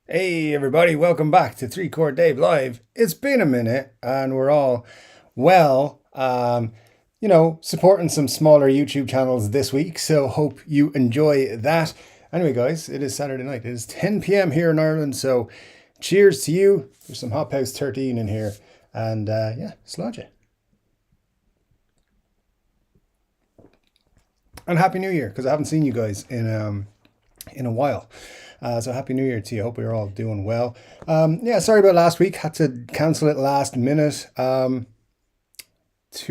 Hey everybody, welcome back to Chord Dave Live. It's been a minute and we're all well, supporting some smaller YouTube channels this week, so hope you enjoy that. Anyway guys, it is Saturday night. It is 10 p.m. here in Ireland, so cheers to you. There's some Hop House 13 in here and yeah, sludge it. And Happy New Year, because I haven't seen you guys in a while. So Happy New Year to you. Hope you're all doing well. Yeah, sorry about last week. Had to cancel it last minute. To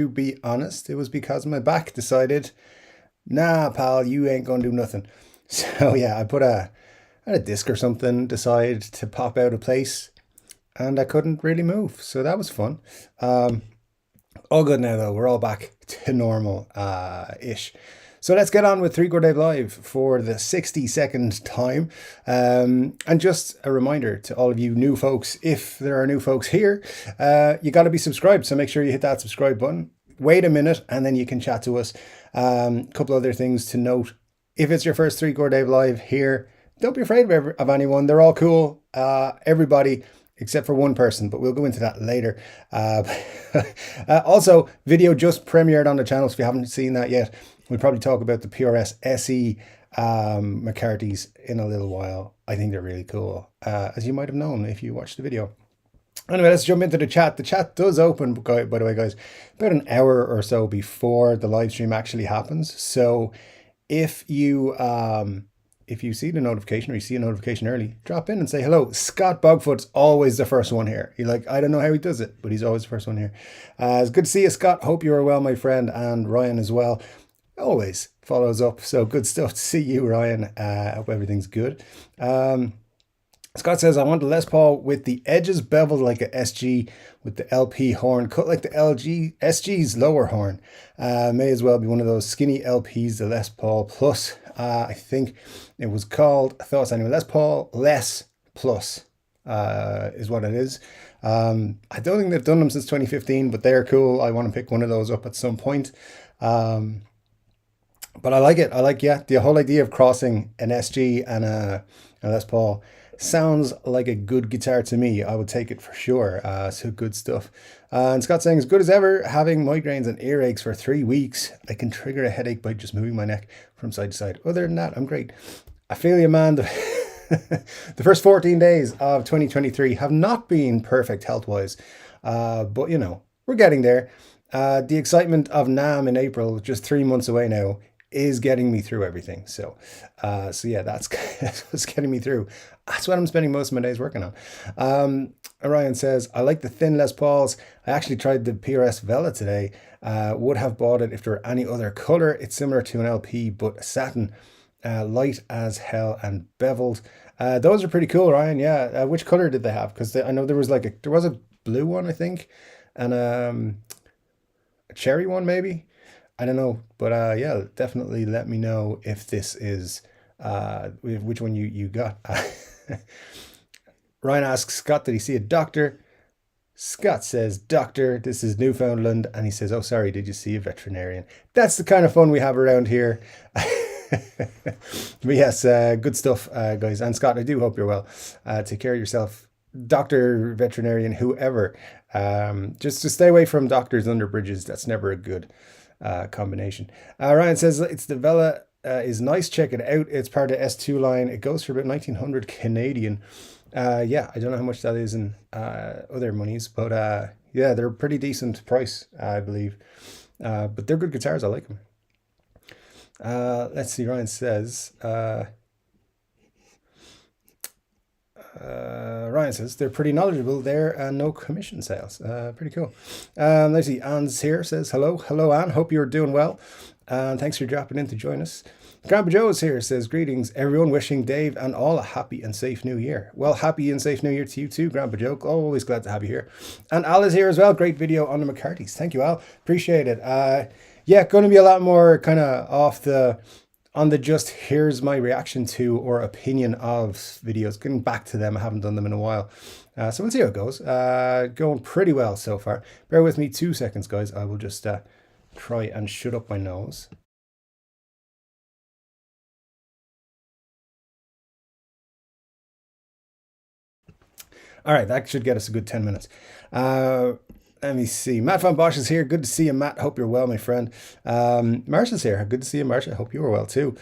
be honest, it was because my back decided, nah, pal, you ain't gonna do nothing. So yeah, I had a disc or something decide to pop out of place, and I couldn't really move. So that was fun. All good now though. We're all back to normal ish. So let's get on with Chord Dave Live for the 62nd time. And just a reminder to all of you new folks, if there are new folks here, you got to be subscribed. So make sure you hit that subscribe button. Wait a minute and then you can chat to us. A couple other things to note. If it's your first Chord Dave Live here, don't be afraid of anyone. They're all cool. Everybody except for one person, but we'll go into that later. Also, video just premiered on the channel, so if you haven't seen that yet, we'll probably talk about the PRS SE McCarthy's in a little while. I think they're really cool, as you might have known if you watched the video. Anyway, let's jump into the chat. The chat does open, by the way, guys, about an hour or so before the live stream actually happens. So if you see the notification or you see a notification early, drop in and say hello. Scott Bogfoot's always the first one here. You're like, I don't know how he does it, but he's always the first one here. It's good to see you, Scott. Hope you are well, my friend, and Ryan as well. Always follows up. So good stuff to see you, Ryan. Hope everything's good. Scott says, I want a Les Paul with the edges beveled like a SG with the LP horn cut like the SG's lower horn. May as well be one of those skinny LPs, the Les Paul Plus. I think it was called, thoughts anyway, Les Paul Les Plus is what it is. I don't think they've done them since 2015, but they're cool. I want to pick one of those up at some point. But I like it. I like, yeah, the whole idea of crossing an SG and a Les Paul sounds like a good guitar to me. I would take it for sure. So good stuff. And Scott saying, as good as ever, having migraines and earaches for 3 weeks. I can trigger a headache by just moving my neck from side to side. Other than that, I'm great. I feel you, man. The first 14 days of 2023 have not been perfect health-wise. But, you know, we're getting there. The excitement of NAMM in April, just 3 months away now, is getting me through everything. So yeah, that's what's getting me through. That's what I'm spending most of my days working on. Orion says, I like the thin Les Pauls. I actually tried the PRS Vela today. Would have bought it if there were any other color. It's similar to an LP, but satin, light as hell and beveled. Those are pretty cool, Ryan. Yeah. Which color did they have? Because I know there was a blue one, I think, and a cherry one maybe. I don't know, but yeah, definitely let me know if this is which one you got. Ryan asks Scott, did he see a doctor? Scott says, doctor, this is Newfoundland. And he says, oh, sorry, did you see a veterinarian? That's the kind of fun we have around here. But yes, good stuff, guys. And Scott, I do hope you're well. Take care of yourself. Doctor, veterinarian, whoever. Just to stay away from doctors under bridges. That's never a good combination. Ryan says, it's the Vela is nice. Check it out. It's part of S2 line. It goes for about 1900 Canadian. Yeah, I don't know how much that is in other monies, but yeah, they're a pretty decent price, I believe. But they're good guitars. I like them. Let's see. Ryan says, Ryan says they're pretty knowledgeable there and no commission sales. Pretty cool. Let's see. Anne's here, says hello Anne, hope you're doing well, and thanks for dropping in to join us. Grandpa Joe's here, says greetings everyone, wishing Dave and all a happy and safe new year. Well, happy and safe new year to you too, Grandpa Joe. Always glad to have you here. And Al is here as well. Great video on the McCarthy's. Thank you, Al. Appreciate it. Yeah, going to be a lot more kind of on the just here's my reaction to or opinion of videos. Getting back to them, I haven't done them in a while. So we'll see how it goes. Going pretty well so far. Bear with me 2 seconds, guys. I will just try and shut up my nose. All right, that should get us a good 10 minutes. Let me see. Matt Van Bosch is here. Good to see you, Matt. Hope you're well, my friend. Marsha's here. Good to see you, Marsha. Hope you are well, too.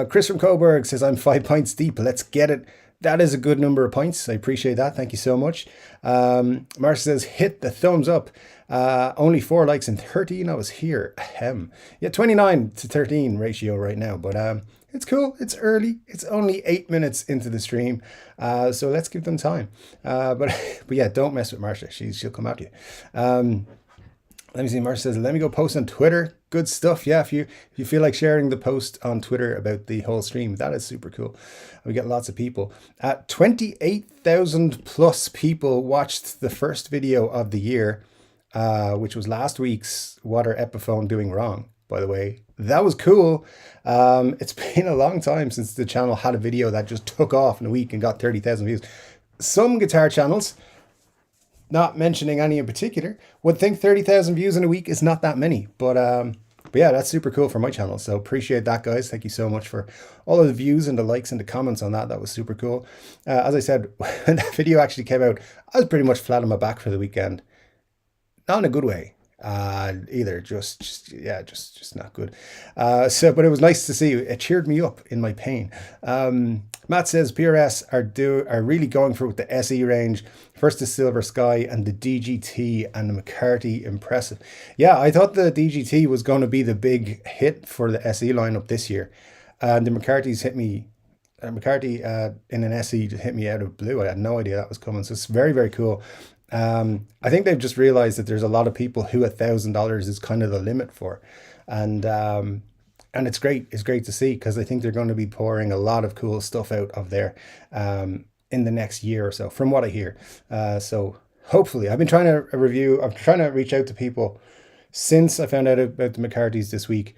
Chris from Coburg says, I'm 5 pints deep. Let's get it. That is a good number of pints. I appreciate that. Thank you so much. Marsha says, hit the thumbs up. Only 4 likes and 13 I was here. Ahem. Yeah, 29 to 13 ratio right now. But it's cool. It's early. It's only 8 minutes into the stream. So let's give them time. But yeah, don't mess with Marsha. She'll come after you. Let me see. Marsha says, let me go post on Twitter. Good stuff. Yeah, if you feel like sharing the post on Twitter about the whole stream, that is super cool. We get lots of people. 28,000 plus people watched the first video of the year, which was last week's What Are Epiphone Doing Wrong, by the way. That was cool. It's been a long time since the channel had a video that just took off in a week and got 30,000 views. Some guitar channels, not mentioning any in particular, would think 30,000 views in a week is not that many. But yeah, that's super cool for my channel. So appreciate that, guys. Thank you so much for all of the views and the likes and the comments on that. That was super cool. As I said, when that video actually came out, I was pretty much flat on my back for the weekend. Not in a good way. Either just not good. But it was nice to see. It cheered me up in my pain. Matt says PRS are really going for with the SE range. First the Silver Sky and the DGT and the McCarthy impressive. Yeah, I thought the DGT was going to be the big hit for the SE lineup this year, and the McCarthy's hit me. McCarthy in an SE hit me out of blue. I had no idea that was coming. So it's very, very cool. I think they've just realized that there's a lot of people who $1,000 is kind of the limit for, and it's great. It's great to see, because I think they're going to be pouring a lot of cool stuff out of there in the next year or so, from what I hear. So hopefully, I've been trying to I'm trying to reach out to people since I found out about the McCarthy's this week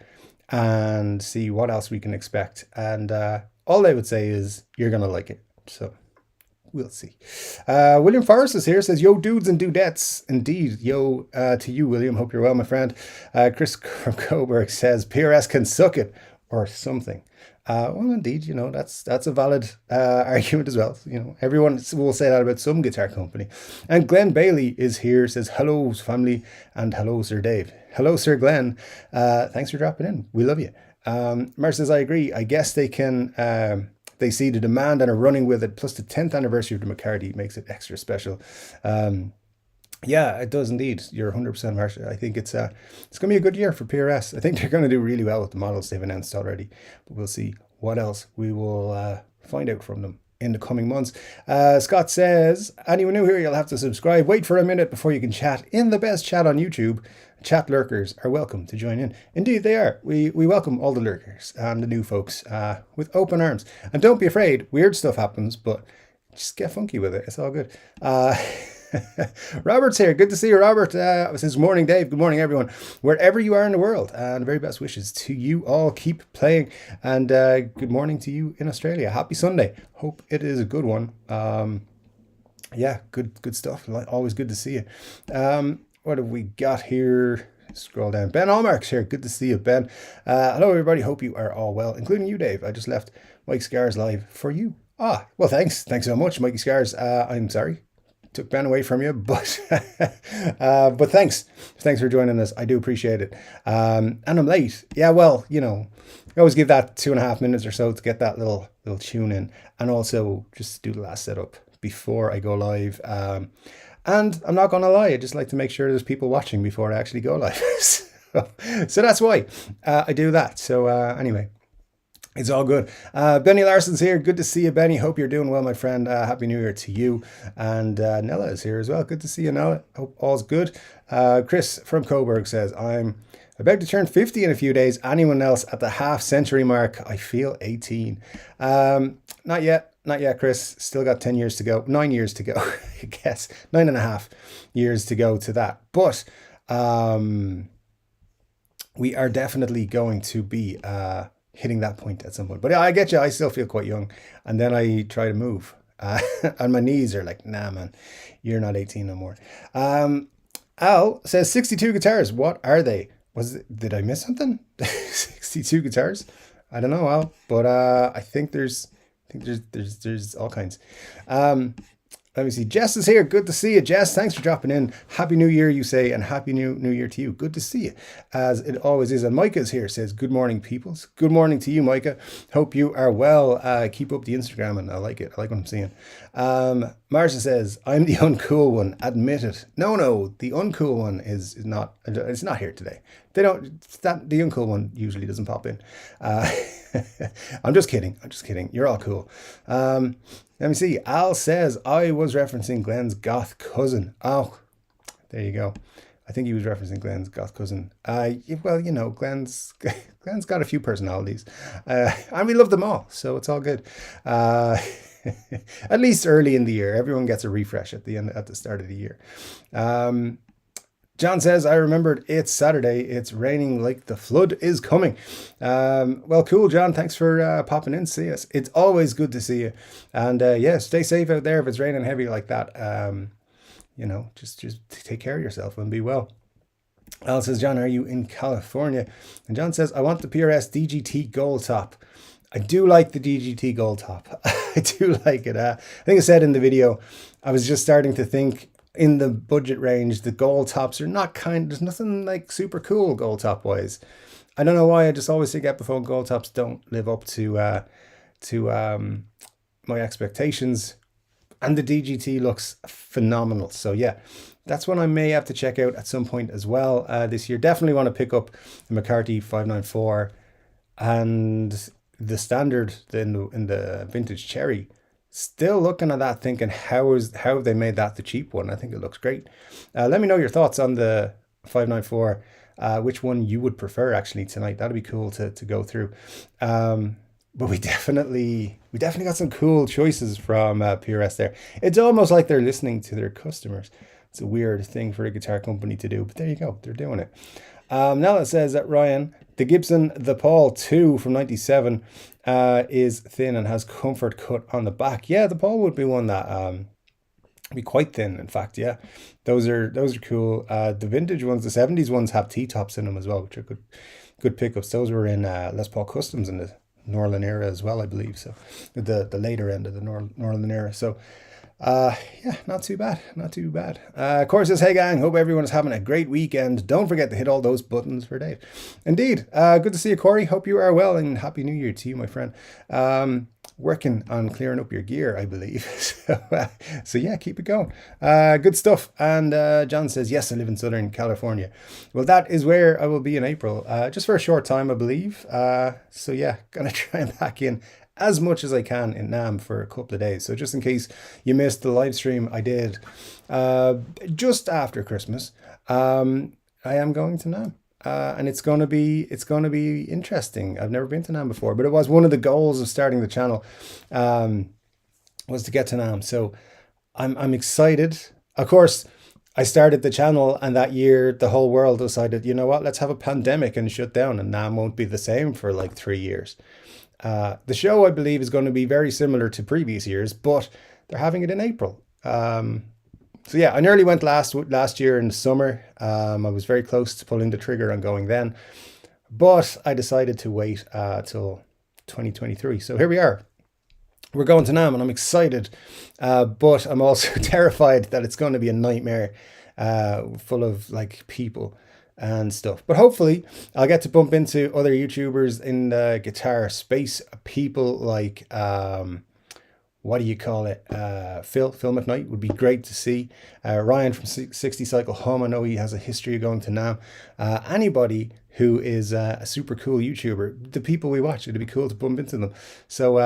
and see what else we can expect. And all I would say is you're going to like it. So we'll see. William Forrest is here, says, yo, dudes and dudettes. Indeed. Yo, to you, William. Hope you're well, my friend. Chris from Coburg says, PRS can suck it, or something. Well, indeed, that's a valid argument as well. Everyone will say that about some guitar company. And Glenn Bailey is here, says, hello, family, and hello, Sir Dave. Hello, Sir Glenn. Thanks for dropping in. We love you. Mar says, I agree. I guess they can... they see the demand and are running with it. Plus the 10th anniversary of the McCarthy makes it extra special. Yeah, it does indeed. You're 100% Marsha. I think it's going to be a good year for PRS. I think they're going to do really well with the models they've announced already. But we'll see what else we will find out from them in the coming months. Scott says, anyone new here, you'll have to subscribe. Wait for a minute before you can chat in the best chat on YouTube. Chat lurkers are welcome to join in. Indeed, they are. We welcome all the lurkers and the new folks with open arms. And don't be afraid. Weird stuff happens, but just get funky with it. It's all good. Robert's here. Good to see you, Robert. Since morning, Dave. Good morning, everyone. Wherever you are in the world. And very best wishes to you all. Keep playing. And good morning to you in Australia. Happy Sunday. Hope it is a good one. Yeah, good stuff. Always good to see you. What have we got here? Scroll down. Ben Allmark's here. Good to see you, Ben. Hello, everybody. Hope you are all well, including you, Dave. I just left Mike Scars live for you. Well, thanks. Thanks so much, Mikey Scars. I'm sorry. Took Ben away from you, but but thanks for joining us. I do appreciate it. And I'm late. Yeah, well, I always give that 2.5 minutes or so to get that little tune in, and also just do the last setup before I go live. And I'm not gonna lie, I just like to make sure there's people watching before I actually go live. So that's why I do that. So anyway. It's all good. Benny Larson's here. Good to see you, Benny. Hope you're doing well, my friend. Happy New Year to you. And Nella is here as well. Good to see you, Nella. Hope all's good. Chris from Coburg says, I'm about to turn 50 in a few days. Anyone else at the half-century mark? I feel 18. Not yet, Chris. Still got 10 years to go. 9 years to go, I guess. 9.5 years to go to that. But we are definitely going to be... hitting that point at some point. But I get you, I still feel quite young. And then I try to move. And my knees are like, nah, man, you're not 18 no more. Al says 62 guitars. What are they? Did I miss something? 62 guitars? I don't know, Al. But I think there's all kinds. Let me see. Jess is here. Good to see you, Jess. Thanks for dropping in. Happy New Year, you say, and Happy New Year to you. Good to see you, as it always is. And Micah is here. Says, good morning, peoples. Good morning to you, Micah. Hope you are well. Keep up the Instagram, and I like it. I like what I'm seeing. Marcia says, I'm the uncool one. Admit it. No, the uncool one is not. It's not here today. They don't. The uncool one usually doesn't pop in. I'm just kidding. You're all cool. Let me see. Al says, I was referencing Glenn's goth cousin. Oh, there you go. I think he was referencing Glenn's goth cousin. Well, you know, Glenn's got a few personalities. And we love them all, so it's all good. At least early in the year. Everyone gets a refresh at the start of the year. John says, I remembered it's Saturday. It's raining like the flood is coming. Well, cool, John. Thanks for popping in to see us. It's always good to see you. And yeah, stay safe out there if it's raining heavy like that. You know, just take care of yourself and be well. Al says, John, are you in California? And John says, I want the PRS DGT Gold Top. I do like the DGT Gold Top. I do like it. I think I said in the video, I was just starting to think, in the budget range, the gold tops are not there's nothing like super cool gold top wise. I don't know why. I just always think Epiphone gold tops don't live up to my expectations, and the DGT looks phenomenal. So yeah, that's one I may have to check out at some point as well this year. Definitely want to pick up the McCarthy 594 and the standard in the vintage cherry. Still looking at that thinking, how have they made that the cheap one? I think it looks great. Let me know your thoughts on the 594, which one you would prefer actually tonight. That'd be cool to go through. But we definitely got some cool choices from PRS there. It's almost like they're listening to their customers. It's a weird thing for a guitar company to do, but there you go. They're doing it. Now it says that Ryan, the Gibson The Paul 2 from 97 is thin and has comfort cut on the back. Yeah, the Paul would be one that be quite thin, in fact. Yeah, those are cool. The vintage ones, the 70s ones, have T-tops in them as well, which are good pickups. Those were in Les Paul Customs in the Norland era as well, I believe. So the later end of the Norland era. So yeah, not too bad. Corey says, hey gang, hope everyone is having a great weekend. Don't forget to hit all those buttons for Dave. Indeed. Good to see you, Corey. Hope you are well, and Happy New Year to you, my friend. Working on clearing up your gear, I believe. So yeah, keep it going. Good stuff. And John says, yes, I live in Southern California. Well, that is where I will be in April, just for a short time, I believe. So yeah, gonna try and pack in as much as I can in NAMM for a couple of days. So just in case you missed the live stream I did just after Christmas, I am going to NAMM. And it's going to be interesting. I've never been to NAMM before, but it was one of the goals of starting the channel was to get to NAMM. So I'm excited. Of course, I started the channel, and that year the whole world decided, you know what, let's have a pandemic and shut down, and NAMM won't be the same for like 3 years. The show, I believe, is going to be very similar to previous years, but they're having it in April. So yeah, I nearly went last year in the summer. I was very close to pulling the trigger on going then, but I decided to wait till 2023. So here we are. We're going to NAMM, and I'm excited, but I'm also terrified that it's going to be a nightmare full of like people and stuff. But hopefully I'll get to bump into other YouTubers in the guitar space, people like what do you call it? Phil McKnight would be great to see. Ryan from 60 Cycle Home, I know he has a history of going to NAMM. Anybody who is a super cool YouTuber, the people we watch, it'd be cool to bump into them. So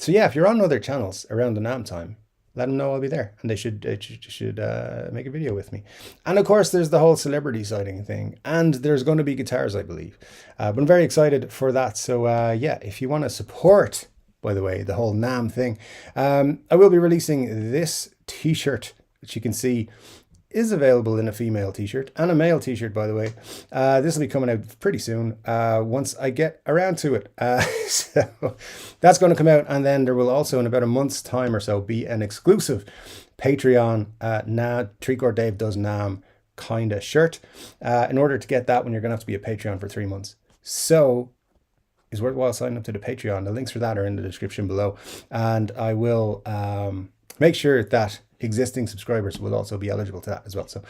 yeah, if you're on other channels around the NAMM time, let them know I'll be there, and they should make a video with me. And of course, there's the whole celebrity sighting thing, and there's going to be guitars, I believe. But I'm very excited for that. So yeah, if you want to support, by the way, the whole NAMM thing, I will be releasing this t-shirt, which you can see is available in a female t-shirt and a male t-shirt, by the way. This will be coming out pretty soon once I get around to it. So that's going to come out, and then there will also, in about a month's time or so, be an exclusive Patreon Chord Dave Does NAMM kind of shirt. In order to get that one, you're going to have to be a Patreon for 3 months. So it's worthwhile signing up to the Patreon. The links for that are in the description below, and I will make sure that existing subscribers will also be eligible to that as well. So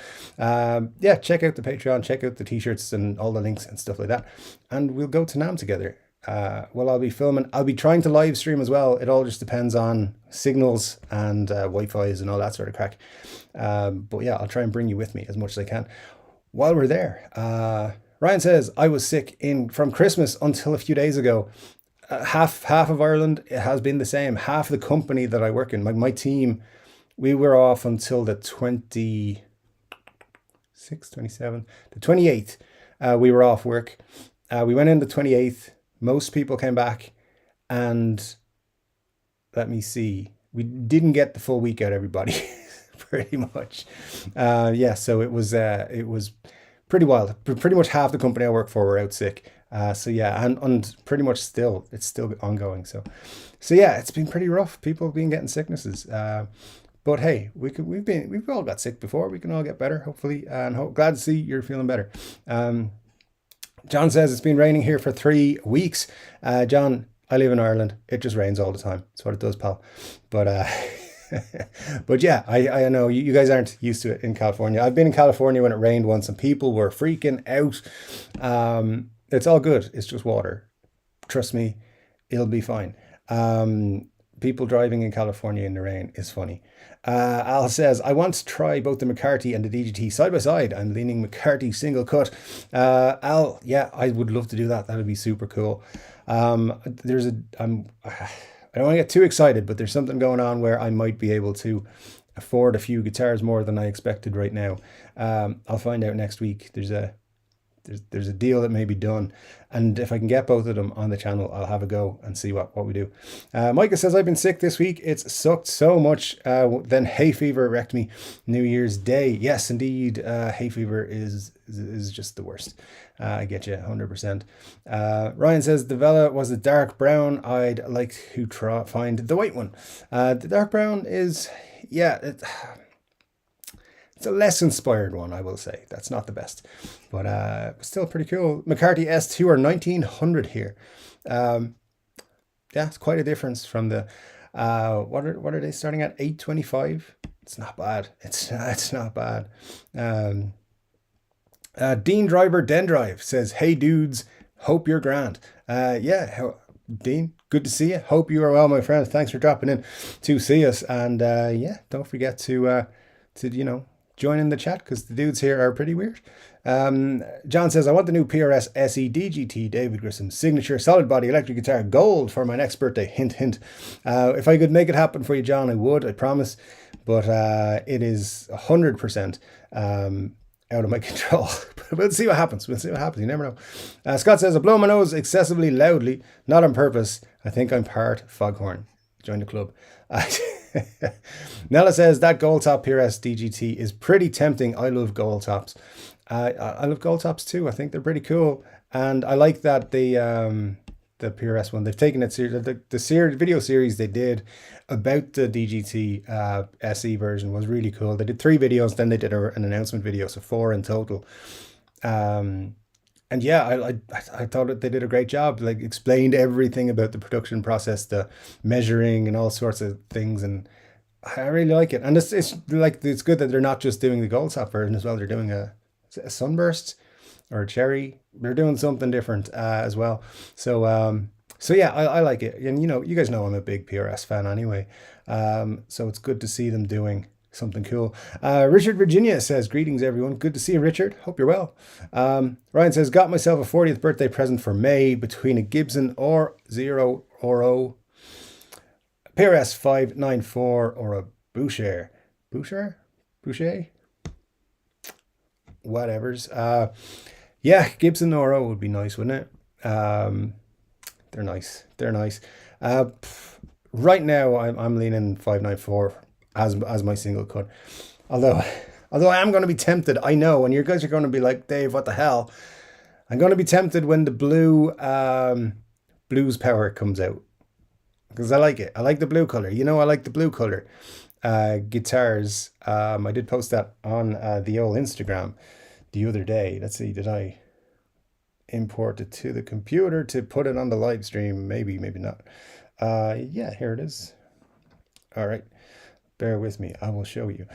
yeah, check out the Patreon, check out the t-shirts and all the links and stuff like that, and we'll go to NAMM together. Well, I'll be filming, I'll be trying to live stream as well. It all just depends on signals and Wi-Fi's and all that sort of crack. But yeah, I'll try and bring you with me as much as I can while we're there. Ryan says, I was sick from Christmas until a few days ago. Half of Ireland, it has been the same. Half the company that I work in, my team, we were off until the 26th, 27th, the 28th. We were off work. We went in the 28th. Most people came back, and let me see, we didn't get the full week out, everybody, pretty much. Yeah, so it was pretty wild. Pretty much half the company I work for were out sick. So yeah, and pretty much it's still ongoing. So yeah, it's been pretty rough. People have been getting sicknesses. But hey, we've all got sick before. We can all get better, hopefully, and glad to see you're feeling better. John says it's been raining here for 3 weeks. John, I live in Ireland. It just rains all the time. That's what it does, pal. But but yeah, I know you guys aren't used to it in California. I've been in California when it rained once, and people were freaking out. It's all good. It's just water. Trust me, it'll be fine. People driving in California in the rain is funny. Al says, I want to try both the McCarthy and the DGT side by side. I'm leaning McCarthy single cut. Al, yeah, I would love to do that. That would be super cool. I don't want to get too excited, but there's something going on where I might be able to afford a few guitars more than I expected right now. I'll find out next week. There's a deal that may be done, and if I can get both of them on the channel, I'll have a go and see what we do. Micah says, I've been sick this week. It's sucked so much. Then hay fever wrecked me New Year's Day. Yes, indeed. Hay fever is just the worst. I get you 100%. Ryan says, the Vela was a dark brown. I'd like to find the white one. The dark brown is, yeah, it's a less inspired one, I will say. That's not the best, but still pretty cool. McCarthy S2 or 1900 here. Yeah, it's quite a difference from the what are they starting at? 825. It's not bad. It's not bad. Dean Driver Dendrive says, hey dudes, hope you're grand. Yeah, Dean, good to see you. Hope you are well, my friend. Thanks for dropping in to see us, and yeah, don't forget to join in the chat, because the dudes here are pretty weird. John says, I want the new PRS SE DGT David Grissom signature solid body electric guitar gold for my next birthday. Hint, hint. If I could make it happen for you, John, I would, I promise. But it is 100% out of my control. But we'll see what happens. We'll see what happens. You never know. Scott says, I blow my nose excessively loudly, not on purpose. I think I'm part foghorn. Join the club. Nella says, that gold top PRS DGT is pretty tempting. I love gold tops. I love gold tops too. I think they're pretty cool, and I like that the PRS one, they've taken it seriously. The video series they did about the DGT SE version was really cool. They did 3 videos, then they did an announcement video, so 4 in total. And yeah, I thought that they did a great job. Like, explained everything about the production process, the measuring and all sorts of things, and I really like it. And it's good that they're not just doing the gold top version as well. They're doing a sunburst or a cherry. They're doing something different as well. So yeah, I like it. And you guys know I'm a big PRS fan anyway. So it's good to see them doing something cool. Richard Virginia says, greetings everyone. Good to see you, Richard. Hope you're well. Ryan says, got myself a 40th birthday present for May between a Gibson or 0 or O, PRS 594 or a Boucher. Whatevers. Yeah, Gibson or O would be nice, wouldn't it? They're nice. Right now I'm leaning 594 as my single cut. Although I am going to be tempted, I know, and you guys are going to be like, Dave, what the hell? I'm going to be tempted when the blue blues power comes out, because I like it. I like the blue color. I like the blue color guitars. I did post that on the old Instagram the other day. Let's see, did I import it to the computer to put it on the live stream? Maybe not. Yeah, here it is. All right. Bear with me, I will show you.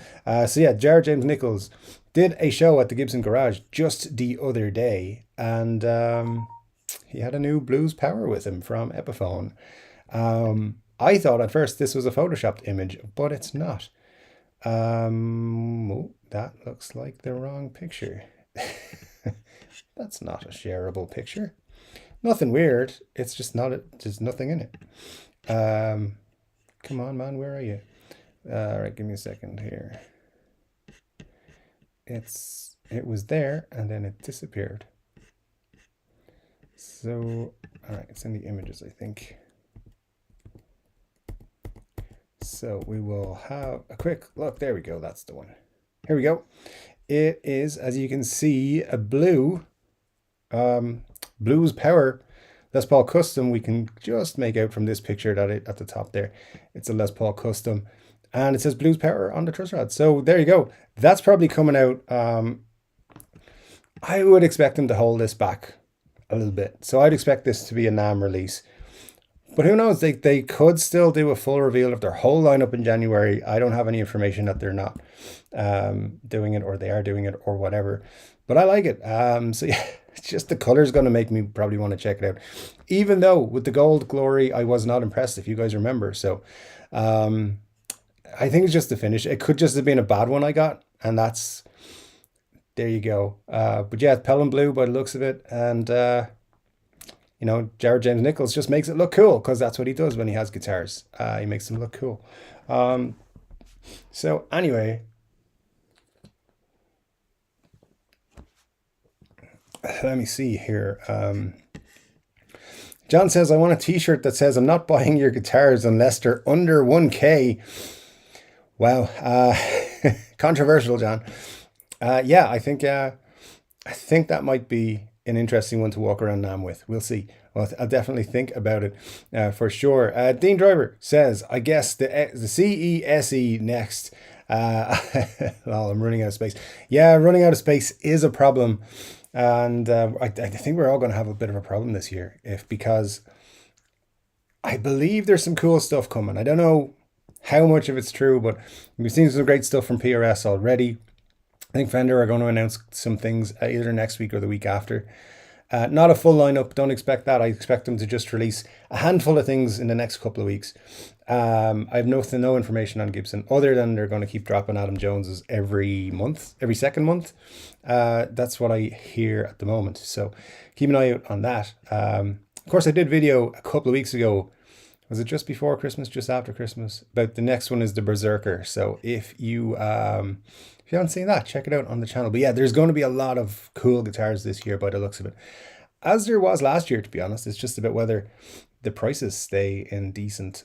So yeah, Jared James Nichols did a show at the Gibson Garage just the other day, and he had a new blues power with him from Epiphone. I thought at first this was a photoshopped image, but it's not. Oh, that looks like the wrong picture. That's not a shareable picture. Nothing weird. It's just not. There's nothing in it. Come on, man. Where are you? All right, give me a second here. It was there and then it disappeared. So, all right, it's in the images, I think. So we will have a quick look. There we go. That's the one. Here we go. It is, as you can see, a blue blues power Les Paul custom. We can just make out from this picture that at the top there, it's a Les Paul custom, and it says blues power on the truss rod. So there you go. That's probably coming out. I would expect them to hold this back a little bit. So I'd expect this to be a NAMM release. But who knows? They could still do a full reveal of their whole lineup in January. I don't have any information that they're not doing it, or they are doing it, or whatever. But I like it. So yeah, it's just the color's going to make me probably want to check it out. Even though with the gold glory, I was not impressed, if you guys remember. So I think it's just the finish. It could just have been a bad one I got, and that's, there you go. But yeah, it's Pelham blue by the looks of it, and you know, Jared James Nichols just makes it look cool, because that's what he does when he has guitars. He makes them look cool. So anyway, let me see here. John says, I want a t-shirt that says, I'm not buying your guitars unless they're under 1K. Wow. Controversial, John. Yeah, I think that might be an interesting one to walk around NAMM with. We'll see. Well, I'll definitely think about it for sure. Dean Driver says, I guess the CE SE next. Well, I'm running out of space. Yeah, running out of space is a problem. And I think we're all going to have a bit of a problem this year, because I believe there's some cool stuff coming. I don't know how much of it's true, but we've seen some great stuff from PRS already. I think Fender are going to announce some things either next week or the week after. Not a full lineup, don't expect that. I expect them to just release a handful of things in the next couple of weeks. I have no information on Gibson, other than they're going to keep dropping Adam Jones's every second month. That's what I hear at the moment. So keep an eye out on that. Of course, I did video a couple of weeks ago. Was it just before Christmas, just after Christmas? But the next one is the Berserker. So if you haven't seen that, check it out on the channel. But yeah, there's going to be a lot of cool guitars this year by the looks of it, as there was last year, to be honest. It's just about whether the prices stay in decent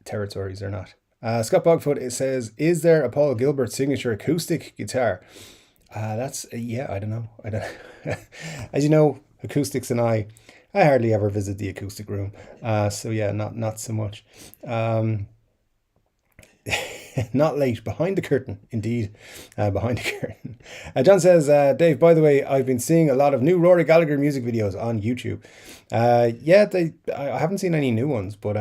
territories or not. Scott Bogfoot, it says, is there a Paul Gilbert signature acoustic guitar? That's yeah, I don't know. As you know, acoustics and I hardly ever visit the acoustic room. So yeah, not so much. Not late, behind the curtain, indeed. Behind the curtain. John says, Dave, by the way, I've been seeing a lot of new Rory Gallagher music videos on YouTube. Yeah, I haven't seen any new ones, but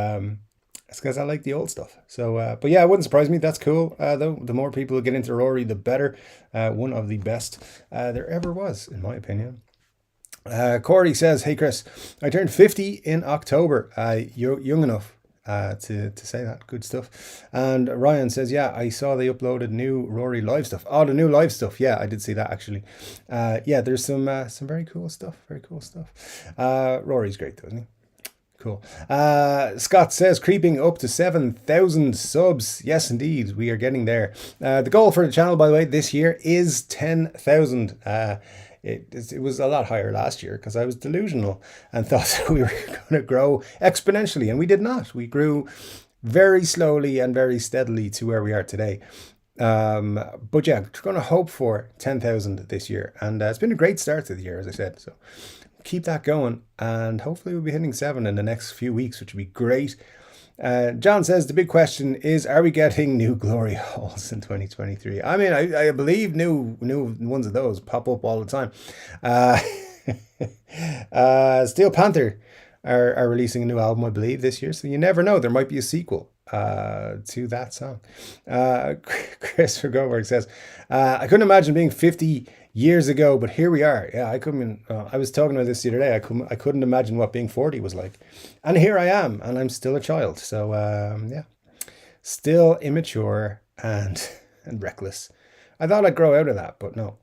it's because I like the old stuff. So, but yeah, it wouldn't surprise me. That's cool. Though the more people who get into Rory, the better. One of the best there ever was, in my opinion. Corey says, hey Chris, I turned 50 in October. You're young enough to say that. Good stuff. And Ryan says, yeah, I saw they uploaded new Rory live stuff. Oh, the new live stuff. Yeah, I did see that actually. Yeah, there's some very cool stuff. Rory's great though, isn't he? Cool. Scott says, creeping up to 7,000 subs. Yes, indeed, we are getting there. The goal for the channel, by the way, this year is 10,000. It was a lot higher last year because I was delusional and thought we were going to grow exponentially, and we did not. We grew very slowly and very steadily to where we are today. But yeah, we're going to hope for 10,000 this year, and it's been a great start to the year, as I said. So keep that going, and hopefully we'll be hitting 7 in the next few weeks, which would be great. John says, the big question is, are we getting new glory holes in 2023? I mean, I believe new ones of those pop up all the time. Steel Panther are releasing a new album, I believe, this year. So you never know. There might be a sequel. to that song. Chris Goldberg says, I couldn't imagine being 50 years ago, but here we are. Yeah, I couldn't. I was talking about this the other day. I couldn't imagine what being 40 was like, and here I am, and I'm still a child. So yeah, still immature and reckless. I thought I'd grow out of that, but no.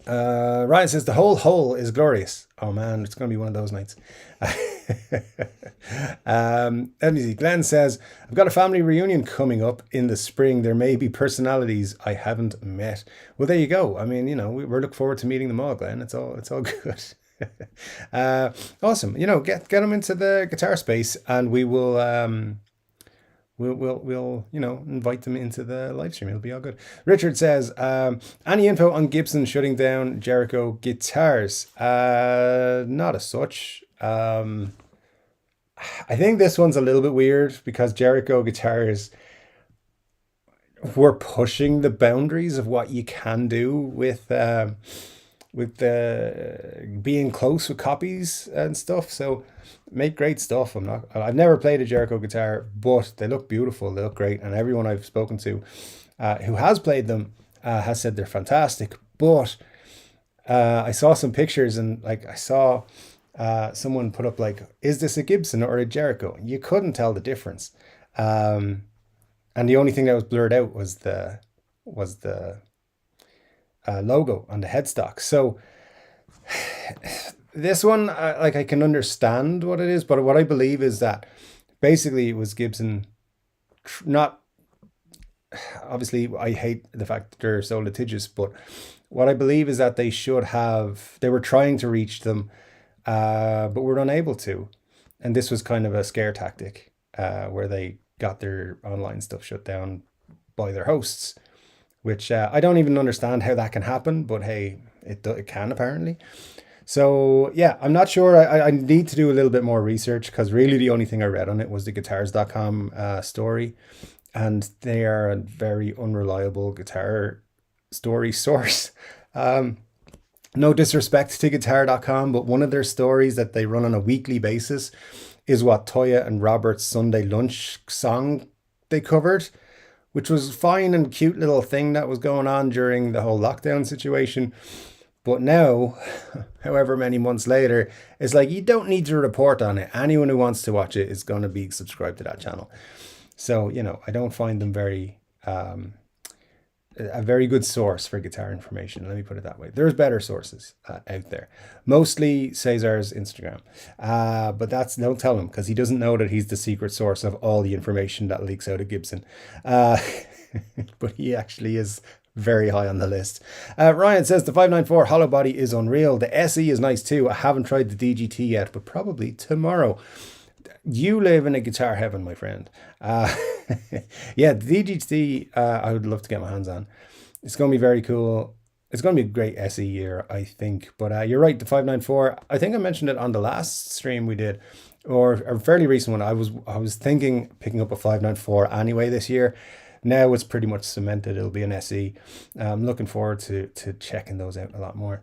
Ryan says the whole hole is glorious. Oh man, it's going to be one of those nights. Let me see. Glenn says, I've got a family reunion coming up in the spring. There may be personalities I haven't met. Well, there you go. I mean, we're looking forward to meeting them all, Glenn. It's all good. Awesome. Get them into the guitar space, and we will we'll invite them into the live stream. It'll be all good. Richard says, any info on Gibson shutting down Jericho guitars? Not as such. I think this one's a little bit weird because Jericho guitars were pushing the boundaries of what you can do with being close with copies and stuff. So make great stuff. I've never played a Jericho guitar, but they look beautiful. They look great. And everyone I've spoken to who has played them has said they're fantastic. But I saw some pictures, and I saw someone put up is this a Gibson or a Jericho? You couldn't tell the difference. And the only thing that was blurred out was the logo on the headstock. So this one, I can understand what it is, but what I believe is that basically it was Gibson. Not obviously, I hate the fact that they're so litigious, but what I believe is that they were trying to reach them, but were unable to, and this was kind of a scare tactic, where they got their online stuff shut down by their hosts, which I don't even understand how that can happen, but hey, it can apparently. So yeah, I'm not sure. I need to do a little bit more research, because really the only thing I read on it was the guitars.com story, and they are a very unreliable guitar story source. No disrespect to guitar.com, but one of their stories that they run on a weekly basis is what Toya and Robert's Sunday lunch song they covered, which was fine and cute little thing that was going on during the whole lockdown situation. But now, however many months later, it's you don't need to report on it. Anyone who wants to watch it is going to be subscribed to that channel. So, I don't find them a very good source for guitar information. Let me put it that way. There's better sources out there. Mostly Cesar's Instagram. But don't tell him, because he doesn't know that he's the secret source of all the information that leaks out of Gibson. But he actually is very high on the list. Ryan says the 594 hollow body is unreal. The SE is nice too. I haven't tried the DGT yet, but probably tomorrow. You live in a guitar heaven, my friend. Yeah, the DGT, I would love to get my hands on. It's going to be very cool. It's going to be a great SE year, I think. But you're right, the 594, I think I mentioned it on the last stream we did, or a fairly recent one. I was thinking picking up a 594 anyway this year. Now it's pretty much cemented. It'll be an SE. I'm looking forward to checking those out a lot more.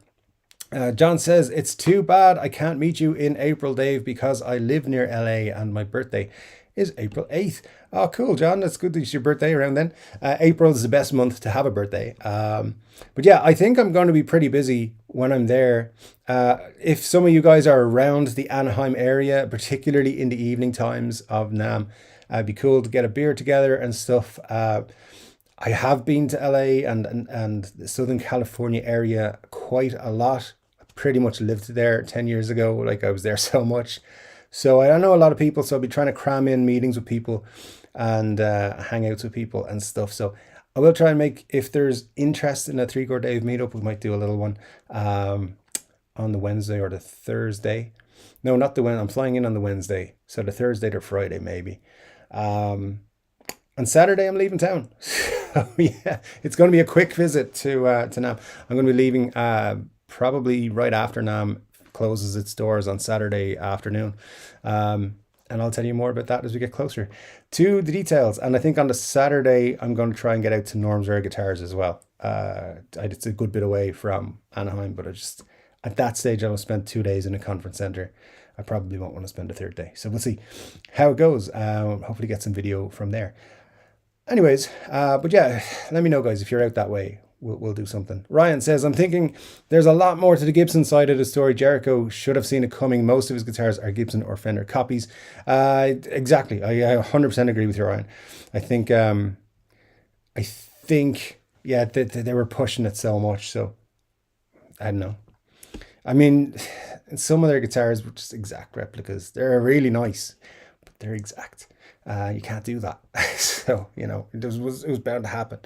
John says, it's too bad I can't meet you in April, Dave, because I live near LA and my birthday is April 8th. Oh, cool, John. That's good that it's your birthday around then. April is the best month to have a birthday. But yeah, I think I'm going to be pretty busy when I'm there. If some of you guys are around the Anaheim area, particularly in the evening times of NAMM, it'd be cool to get a beer together and stuff. I have been to LA and the Southern California area quite a lot. I pretty much lived there 10 years ago. I was there so much. So I know a lot of people, so I'll be trying to cram in meetings with people and hangouts with people and stuff. So I will try and if there's interest in a 3 Chord Dave meetup, we might do a little one on the Wednesday or the Thursday. No, not the Wednesday. I'm flying in on the Wednesday. So the Thursday or Friday, maybe. On Saturday, I'm leaving town. So yeah, it's going to be a quick visit to NAMM. I'm going to be leaving probably right after NAMM closes its doors on Saturday afternoon. And I'll tell you more about that as we get closer to the details. And I think on the Saturday, I'm going to try and get out to Norm's Rare Guitars as well. It's a good bit away from Anaheim, but at that stage, I will spend 2 days in a conference center. I probably won't want to spend a third day. So we'll see how it goes. Hopefully get some video from there. Anyways, but yeah, let me know, guys, if you're out that way. We'll do something. Ryan says, I'm thinking there's a lot more to the Gibson side of the story. Jericho should have seen it coming. Most of his guitars are Gibson or Fender copies. Exactly. I 100% agree with you, Ryan. I think, yeah, they were pushing it so much. So I don't know. I mean, some of their guitars were just exact replicas. They're really nice, but they're exact. You can't do that. So, you know, it was bound to happen.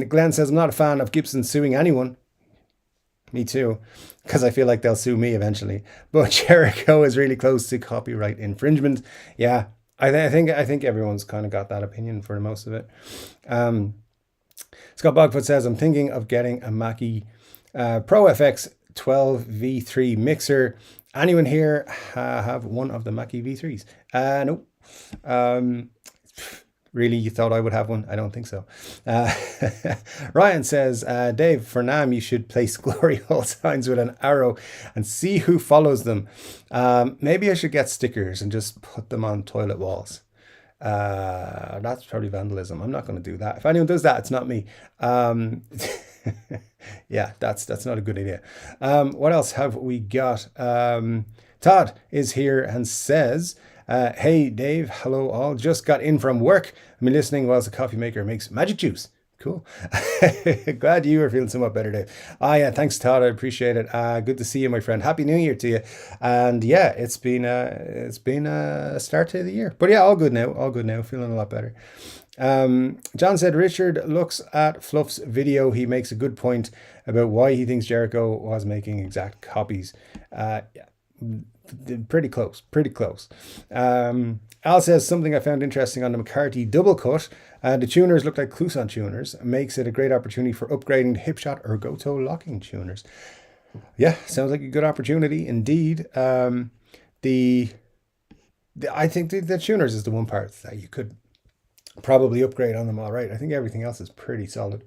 Glenn says, I'm not a fan of Gibson suing anyone. Me too, because I feel like they'll sue me eventually. But Jericho is really close to copyright infringement. Yeah, I think everyone's kind of got that opinion for most of it. Scott Bogfoot says, I'm thinking of getting a Mackie Pro FX 12 V3 mixer. Anyone here have one of the Mackie V3s? No. Really, you thought I would have one? I don't think so. Ryan says, Dave, for NAMM, you should place glory hole signs with an arrow and see who follows them. Maybe I should get stickers and just put them on toilet walls. That's probably vandalism. I'm not going to do that. If anyone does that, it's not me. Yeah, that's not a good idea. What else have we got? Todd is here and says, hey Dave, hello all, just got in from work. I've been listening whilst the coffee maker makes magic juice. Cool. Glad you are feeling somewhat better, Dave. Yeah, thanks Todd, I appreciate it. Good to see you, my friend. Happy New Year to you. And yeah, it's been a start to the year, but yeah, all good now, feeling a lot better. John said, Richard looks at Fluff's video. He makes a good point about why he thinks Jericho was making exact copies. Yeah, pretty close. Al says, something I found interesting on the McCarthy double cut. The tuners look like Kluson tuners. Makes it a great opportunity for upgrading to Hipshot or Goto locking tuners. Yeah, sounds like a good opportunity indeed. I think the tuners is the one part that you could probably upgrade on them all right. I think everything else is pretty solid.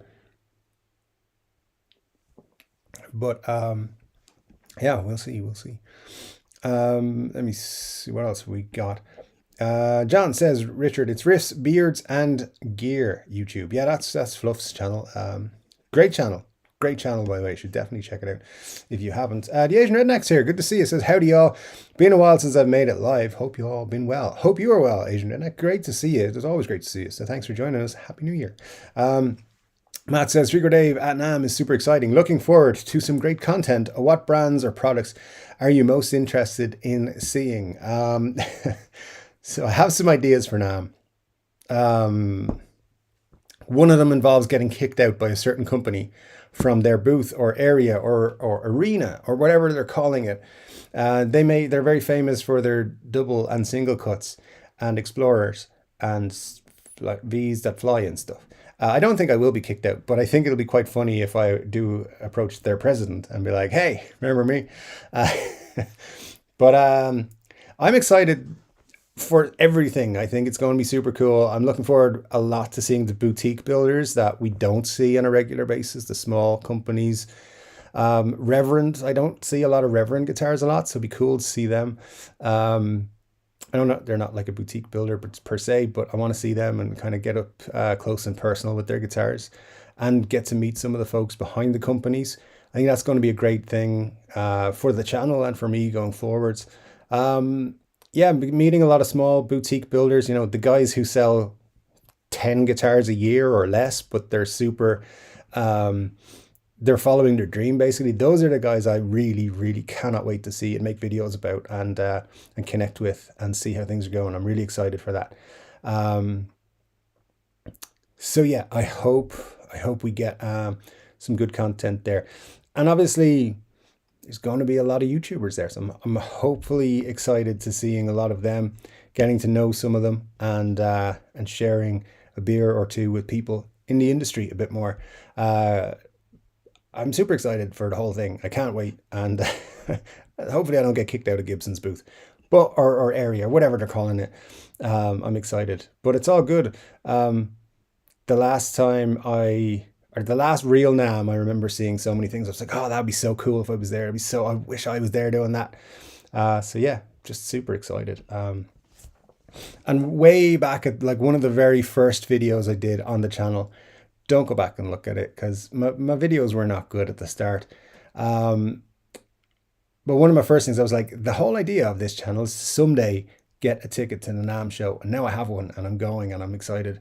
But yeah, we'll see. Let me see what else we got. John says, Richard, it's riffs, beards, and gear YouTube. Yeah, that's Fluff's channel. Great channel, by the way. You should definitely check it out if you haven't. The Asian Redneck's here. Good to see you. Says, howdy y'all. Been a while since I've made it live. Hope you all been well. Hope you are well, Asian Redneck. Great to see you. It's always great to see you. So thanks for joining us. Happy New Year. Matt says, Chord Dave at NAMM is super exciting. Looking forward to some great content. What brands or products are you most interested in seeing? So I have some ideas for NAMM. One of them involves getting kicked out by a certain company from their booth or area or arena or whatever they're calling it. They're very famous for their double and single cuts and explorers and like V's that fly and stuff. I don't think I will be kicked out, but I think it'll be quite funny if I do approach their president and be like, hey, remember me? But I'm excited for everything. I think it's going to be super cool. I'm looking forward a lot to seeing the boutique builders that we don't see on a regular basis, the small companies. Reverend, I don't see a lot of Reverend guitars a lot, so it'd be cool to see them. I don't know, they're not like a boutique builder per se, but I want to see them and kind of get up close and personal with their guitars and get to meet some of the folks behind the companies. I think that's going to be a great thing for the channel and for me going forwards. Yeah, meeting a lot of small boutique builders, you know, the guys who sell 10 guitars a year or less, but they're super, they're following their dream, basically. Those are the guys I really, really cannot wait to see and make videos about and connect with and see how things are going. I'm really excited for that. So yeah, I hope we get some good content there. And obviously, there's going to be a lot of YouTubers there. So I'm hopefully excited to seeing a lot of them, getting to know some of them and sharing a beer or two with people in the industry a bit more. I'm super excited for the whole thing. I can't wait. And hopefully I don't get kicked out of Gibson's booth, but or area, whatever they're calling it. I'm excited, but it's all good. The last time I or the last real NAMM, I remember seeing so many things. I was like, oh, that'd be so cool if I was there. It'd be so, I wish I was there doing that. So yeah, just super excited. And way back at like one of the very first videos I did on the channel, don't go back and look at it because my videos were not good at the start. But one of my first things, I was like, the whole idea of this channel is to someday get a ticket to the NAMM show. And now I have one and I'm going and I'm excited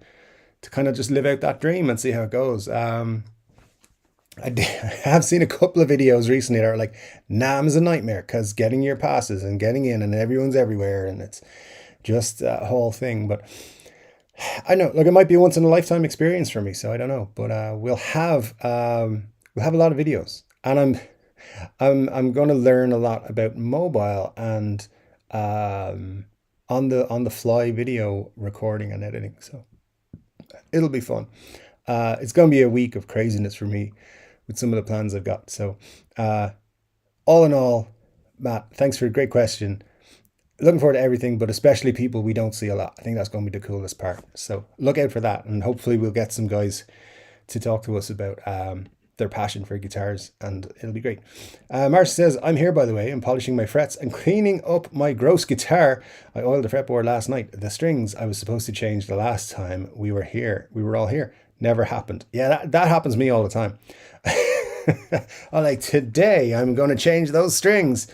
to kind of just live out that dream and see how it goes. I have seen a couple of videos recently that are like, NAMM is a nightmare because getting your passes and getting in and everyone's everywhere and it's just a whole thing. But I know, look, it might be a once in a lifetime experience for me, so I don't know. But we'll have a lot of videos, and I'm going to learn a lot about mobile and on the fly video recording and editing. So it'll be fun. It's going to be a week of craziness for me with some of the plans I've got. So all in all, Matt, thanks for a great question. Looking forward to everything, but especially people we don't see a lot. I think that's going to be the coolest part. So look out for that, and hopefully we'll get some guys to talk to us about their passion for guitars, and it'll be great. Marcia says, I'm here, by the way. I'm polishing my frets and cleaning up my gross guitar. I oiled the fretboard last night. The strings I was supposed to change the last time we were here. We were all here. Never happened. Yeah, that happens to me all the time. I'm like, today I'm going to change those strings.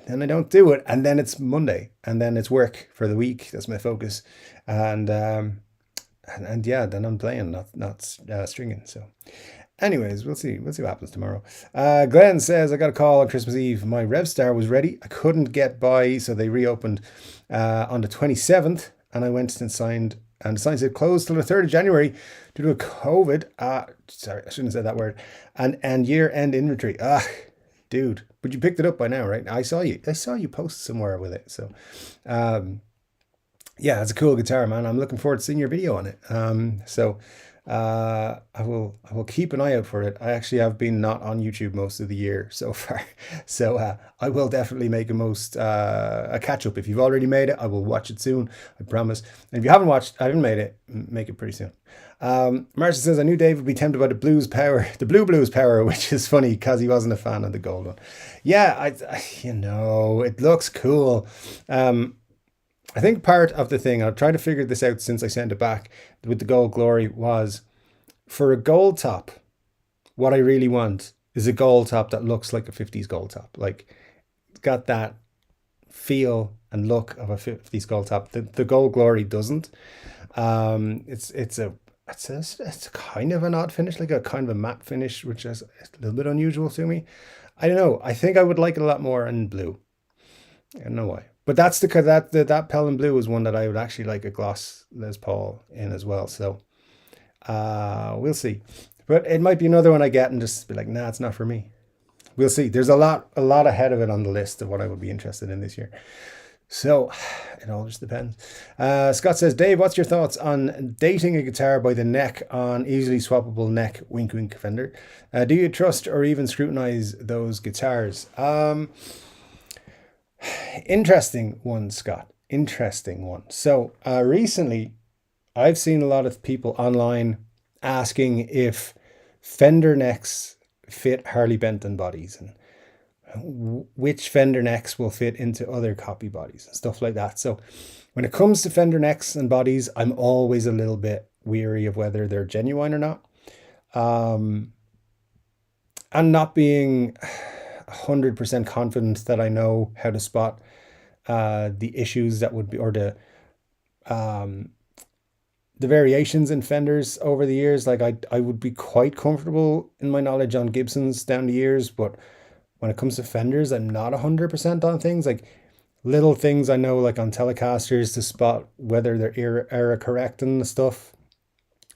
And I don't do it, and then it's Monday, and then it's work for the week. That's my focus, and yeah, then I'm playing, not stringing. So, anyways, we'll see what happens tomorrow. Glenn says, I got a call on Christmas Eve. My RevStar was ready. I couldn't get by, so they reopened on the 27th, and I went and signed. And the sign said closed till the 3rd of January due to COVID. Sorry, I shouldn't have said that word. And year-end inventory. Dude, but you picked it up by now, right? I saw you post somewhere with it. So, yeah, it's a cool guitar, man. I'm looking forward to seeing your video on it. I will keep an eye out for it. I actually have been not on YouTube most of the year so far. So, I will definitely make a catch up. If you've already made it, I will watch it soon. I promise. And if you haven't made it, make it pretty soon. Marcia says, I knew Dave would be tempted by the blue blues power, which is funny because he wasn't a fan of the gold one. Yeah, it looks cool. I think part of the thing, I've tried to figure this out since I sent it back with the Gold Glory, was for a gold top, what I really want is a gold top that looks like a 50s gold top. Like, it's got that feel and look of a 50s gold top. The Gold Glory doesn't. It's a kind of an odd finish, like a kind of a matte finish, which is a little bit unusual to me. I don't know. I think I would like it a lot more in blue. I don't know why. But that's that Pelham Blue is one that I would actually like a gloss Les Paul in as well. So we'll see. But it might be another one I get and just be like, nah, it's not for me. We'll see. There's a lot ahead of it on the list of what I would be interested in this year. So it all just depends. Scott says, Dave, what's your thoughts on dating a guitar by the neck on easily swappable neck wink wink Fender? Do you trust or even scrutinize those guitars? Interesting one, Scott. Interesting one. So recently, I've seen a lot of people online asking if Fender necks fit Harley Benton bodies and which Fender necks will fit into other copy bodies and stuff like that. So when it comes to Fender necks and bodies, I'm always a little bit weary of whether they're genuine or not. And not being 100% confident that I know how to spot the issues that would be, or the variations in Fenders over the years. Like I would be quite comfortable in my knowledge on Gibsons down the years, but when it comes to Fenders, I'm not 100% on things. Like little things I know, like on Telecasters, to spot whether they're error correct and stuff.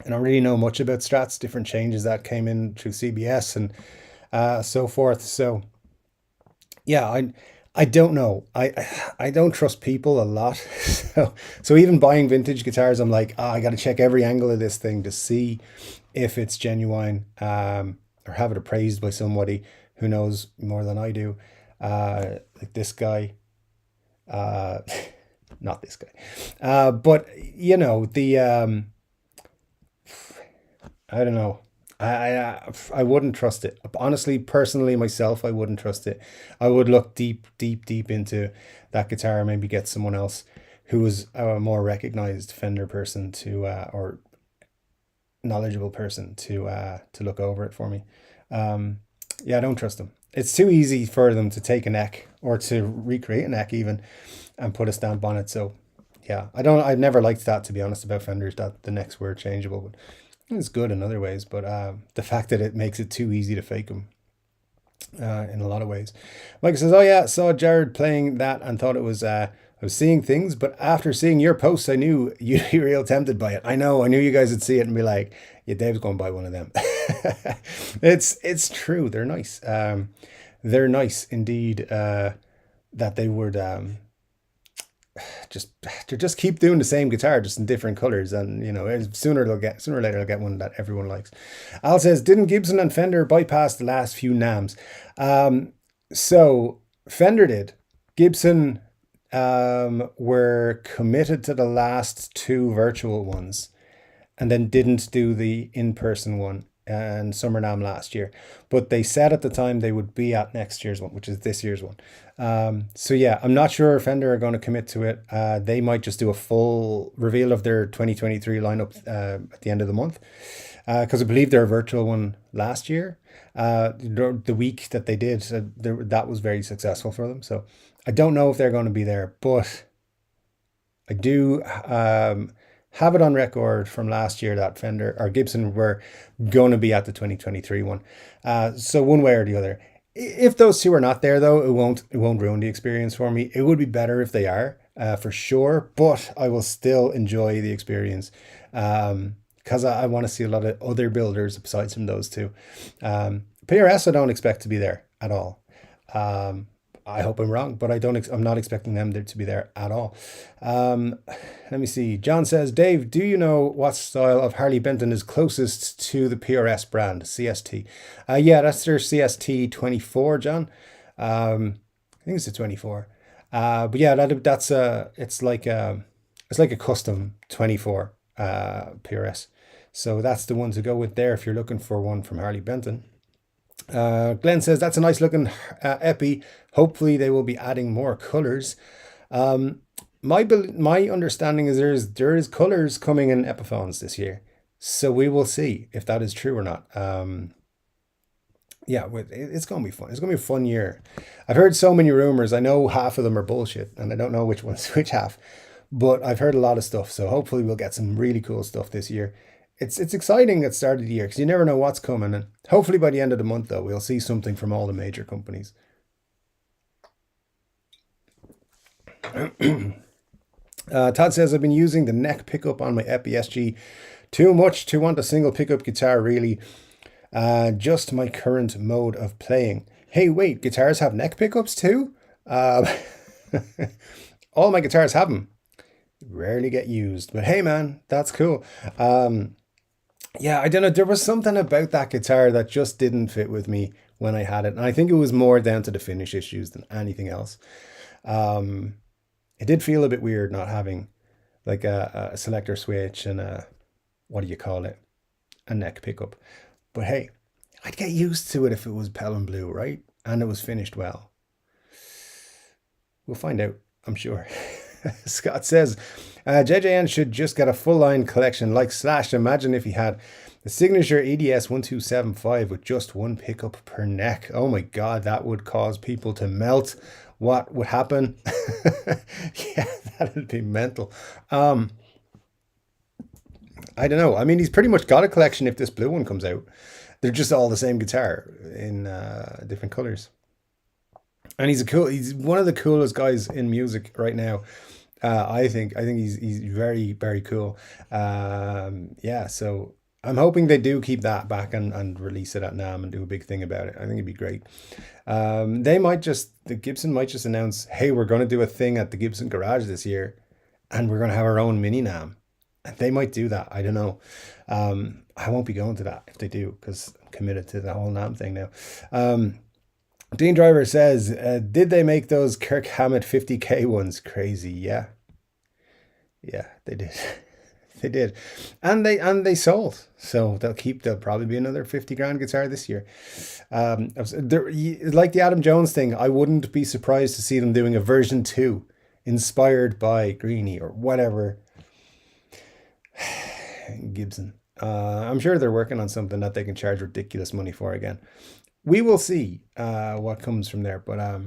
I don't really know much about Strats, different changes that came in through CBS and so forth. So yeah, I don't know. I don't trust people a lot. So even buying vintage guitars, I'm like, I got to check every angle of this thing to see if it's genuine, or have it appraised by somebody who knows more than I do. Like this guy, not this guy. But you know, I don't know. I wouldn't trust it. Honestly, personally, myself, I wouldn't trust it. I would look deep, deep, deep into that guitar, maybe get someone else who was a more recognized Fender person to or knowledgeable person to look over it for me. Um, yeah, I don't trust them. It's too easy for them to take a neck or to recreate a neck even and put a stamp on it. So yeah, I don't. I've never liked that, to be honest, about Fenders, that the necks were changeable. But it's good in other ways, but the fact that it makes it too easy to fake them in a lot of ways. Mike says, "Oh yeah, saw Jared playing that and thought it was. I was seeing things, but after seeing your posts, I knew you'd be real tempted by it. I know. I knew you guys would see it and be like, yeah, Dave's going to buy one of them." It's true. They're nice. They're nice indeed. That they would just to just keep doing the same guitar just in different colors, and sooner or later they'll get one that everyone likes. Al says, didn't Gibson and Fender bypass the last few NAMMs? So Fender did. Gibson were committed to the last two virtual ones and then didn't do the in-person one and Summer NAMM last year. But they said at the time they would be at next year's one, which is this year's one. So yeah, I'm not sure if Fender are going to commit to it. They might just do a full reveal of their 2023 lineup at the end of the month. Because I believe their virtual one last year, the week that they did, that was very successful for them. So I don't know if they're going to be there, but I do have it on record from last year that Fender or Gibson were going to be at the 2023 one. So one way or the other. If those two are not there, though, it won't ruin the experience for me. It would be better if they are, for sure, but I will still enjoy the experience. Because I want to see a lot of other builders besides from those two. PRS I don't expect to be there at all. I hope I'm wrong, but I'm not expecting them to be there at all. Let me see. John says, Dave, do you know what style of Harley Benton is closest to the PRS brand, CST? Yeah, that's their CST 24, John. I think it's a 24. But yeah, that's it's like a custom 24 PRS. So that's the one to go with there if you're looking for one from Harley Benton. Glenn says, that's a nice looking Epi. Hopefully they will be adding more colors. My understanding is there is colors coming in Epiphones this year. So we will see if that is true or not. Yeah, it's going to be fun. It's going to be a fun year. I've heard so many rumors. I know half of them are bullshit and I don't know which one's which half, but I've heard a lot of stuff. So hopefully we'll get some really cool stuff this year. It's exciting at the start of the year because you never know what's coming. And hopefully by the end of the month, though, we'll see something from all the major companies. Todd says, I've been using the neck pickup on my Epi SG too much to want a single pickup guitar, really. Just my current mode of playing. Hey, wait, guitars have neck pickups too? All my guitars have them. Rarely get used, but hey man, that's cool. Yeah, I don't know. There was something about that guitar that just didn't fit with me when I had it. And I think it was more down to the finish issues than anything else. It did feel a bit weird not having like a selector switch and what do you call it? A neck pickup. But hey, I'd get used to it if it was Pelham Blue, right? And it was finished well. We'll find out, I'm sure. Scott says, JJN should just get a full line collection like Slash. Imagine if he had the signature EDS 1275 with just one pickup per neck. Oh my God, that would cause people to melt. What would happen? Yeah, that'd be mental. I don't know. I mean, he's pretty much got a collection if this blue one comes out. They're just all the same guitar in different colors. And he's one of the coolest guys in music right now. I think he's very, very cool. Yeah, so I'm hoping they do keep that back and release it at NAMM and do a big thing about it. I think it'd be great. The Gibson might just announce, hey, we're going to do a thing at the Gibson garage this year and we're going to have our own mini NAMM. And they might do that. I don't know. I won't be going to that if they do because I'm committed to the whole NAMM thing now. Dean Driver says, did they make those Kirk Hammett 50K ones? Crazy, yeah. Yeah, they did. They did, and they sold. So there'll probably be another 50 grand guitar this year. Like the Adam Jones thing, I wouldn't be surprised to see them doing a version 2 inspired by Greenie or whatever. Gibson. I'm sure they're working on something that they can charge ridiculous money for again. We will see what comes from there. But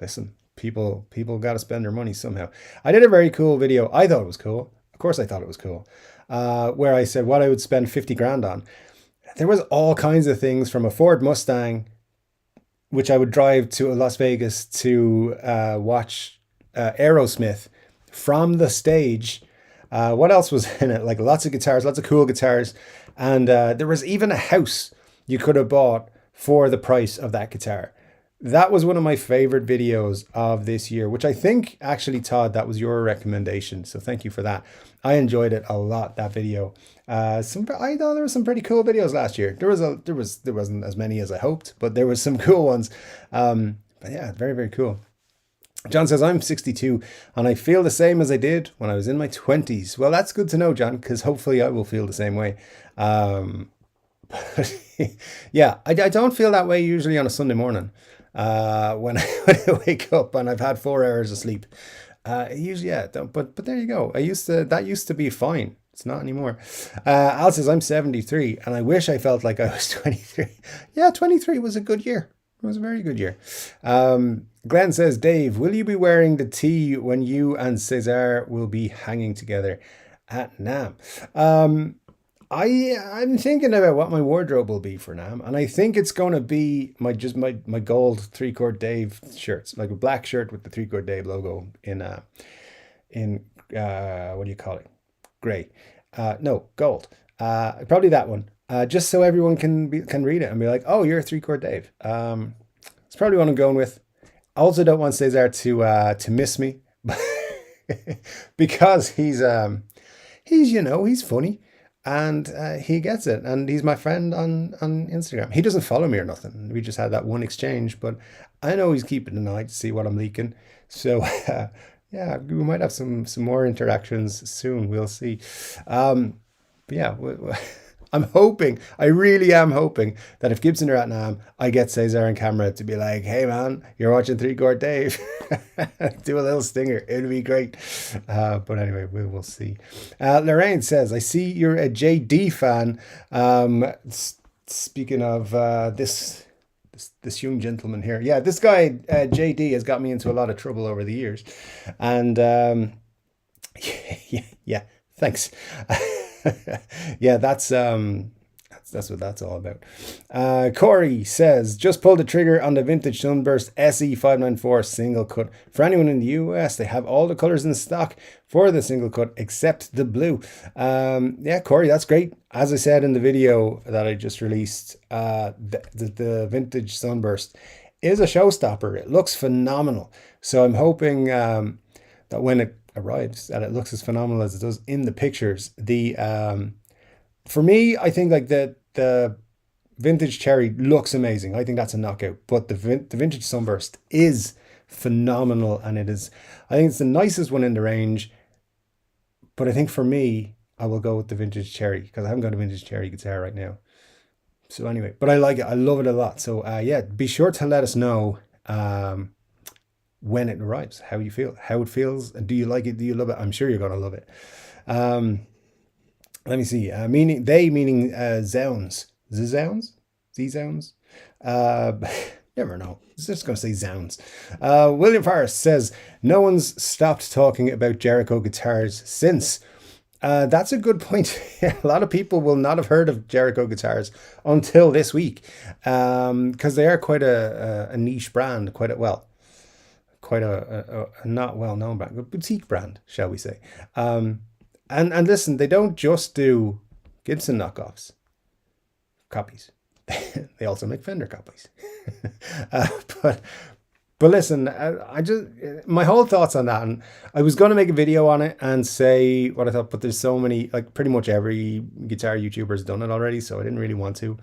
listen, people got to spend their money somehow. I did a very cool video. I thought it was cool. Of course, I thought it was cool. Where I said what I would spend 50 grand on. There was all kinds of things, from a Ford Mustang, which I would drive to Las Vegas to watch Aerosmith from the stage. What else was in it? Like lots of guitars, lots of cool guitars. And there was even a house you could have bought for the price of that guitar. That was one of my favorite videos of this year, which I think actually, Todd, that was your recommendation. So thank you for that. I enjoyed it a lot, that video. I thought there were some pretty cool videos last year. There wasn't as many as I hoped, but there was some cool ones. But yeah, very, very cool. John says, I'm 62 and I feel the same as I did when I was in my 20s. Well, that's good to know, John, because hopefully I will feel the same way. Yeah, I don't feel that way usually on a Sunday morning when I wake up and I've had 4 hours of sleep. Usually, yeah, but there you go. That used to be fine. It's not anymore. Al says, I'm 73 and I wish I felt like I was 23. Yeah, 23 was a good year. It was a very good year. Glenn says, Dave, will you be wearing the tee when you and Cesar will be hanging together at NAMM? I'm thinking about what my wardrobe will be for NAMM, and I think it's going to be my gold 3-Chord Dave shirts, like a black shirt with the 3-Chord Dave logo in what do you call it? Gray. No, gold. Probably that one. Just so everyone can read it and be like, oh, you're a 3-Chord Dave. It's probably what I'm going with. I also don't want Cesar to miss me because he's funny and he gets it, and he's my friend on Instagram. He doesn't follow me or nothing. We just had that one exchange, but I know he's keeping an eye to see what I'm leaking. So yeah, we might have some more interactions soon. We'll see. But yeah. I really am hoping that if Gibson are at NAMM, I get Cesar on camera to be like, hey man, you're watching 3-Chord Dave. Do a little stinger. It'll be great. But anyway, we will see. Lorraine says, I see you're a JD fan. Speaking of this young gentleman here. Yeah, this guy, JD, has got me into a lot of trouble over the years. And yeah, thanks. Yeah, that's what that's all about. Corey says, just pulled the trigger on the vintage Sunburst SE 594 single cut. For anyone in the US, they have all the colors in stock for the single cut except the blue. Yeah, Corey, that's great. As I said in the video that I just released, the vintage Sunburst is a showstopper. It looks phenomenal. So I'm hoping that when it arrives, that it looks as phenomenal as it does in the pictures. For me, I think like the vintage Cherry looks amazing. I think that's a knockout. But the vintage Sunburst is phenomenal, and I think it's the nicest one in the range. But I think for me, I will go with the vintage Cherry because I haven't got a vintage Cherry guitar right now. So anyway, but I like it. I love it a lot. So yeah, be sure to let us know when it arrives, how you feel, how it feels, and do you like it? Do you love it? I'm sure you're gonna love it. Let me see. Meaning Zounds. Z-Zounds? Never know. I'm just gonna say Zounds. William Farris says, no one's stopped talking about Jericho guitars since. That's a good point. A lot of people will not have heard of Jericho guitars until this week, because they are quite a niche brand, quite a not well-known brand, a boutique brand, shall we say. And listen, they don't just do Gibson knockoffs, copies. They also make Fender copies. But listen, my whole thoughts on that, and I was going to make a video on it and say what I thought, but there's so many, like pretty much every guitar YouTuber has done it already, so I didn't really want to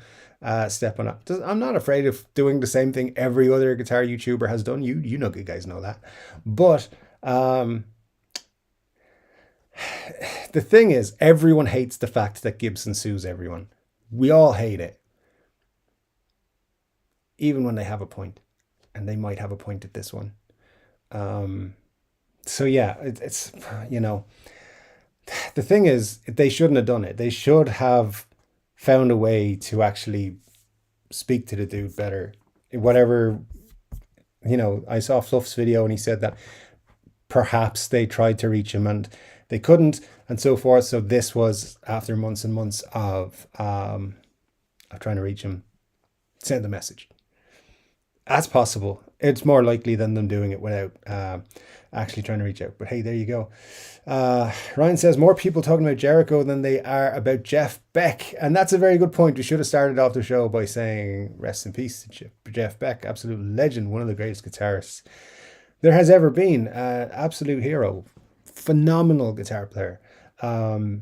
step on it. I'm not afraid of doing the same thing every other guitar YouTuber has done. You guys know that. But The thing is, everyone hates the fact that Gibson sues everyone. We all hate it, even when they have a point, and they might have a point at this one. So yeah, it's you know, the thing is, they shouldn't have done it. They should have found a way to actually speak to the dude better. Whatever, I saw Fluff's video and he said that perhaps they tried to reach him and they couldn't, and so forth. So this was after months and months of trying to reach him. Send the message. That's possible. It's more likely than them doing it without actually trying to reach out. But hey, there you go. Ryan says more people talking about Jericho than they are about Jeff Beck. And that's a very good point. We should have started off the show by saying rest in peace to Jeff Beck. Absolute legend. One of the greatest guitarists there has ever been. Absolute hero. Phenomenal guitar player. So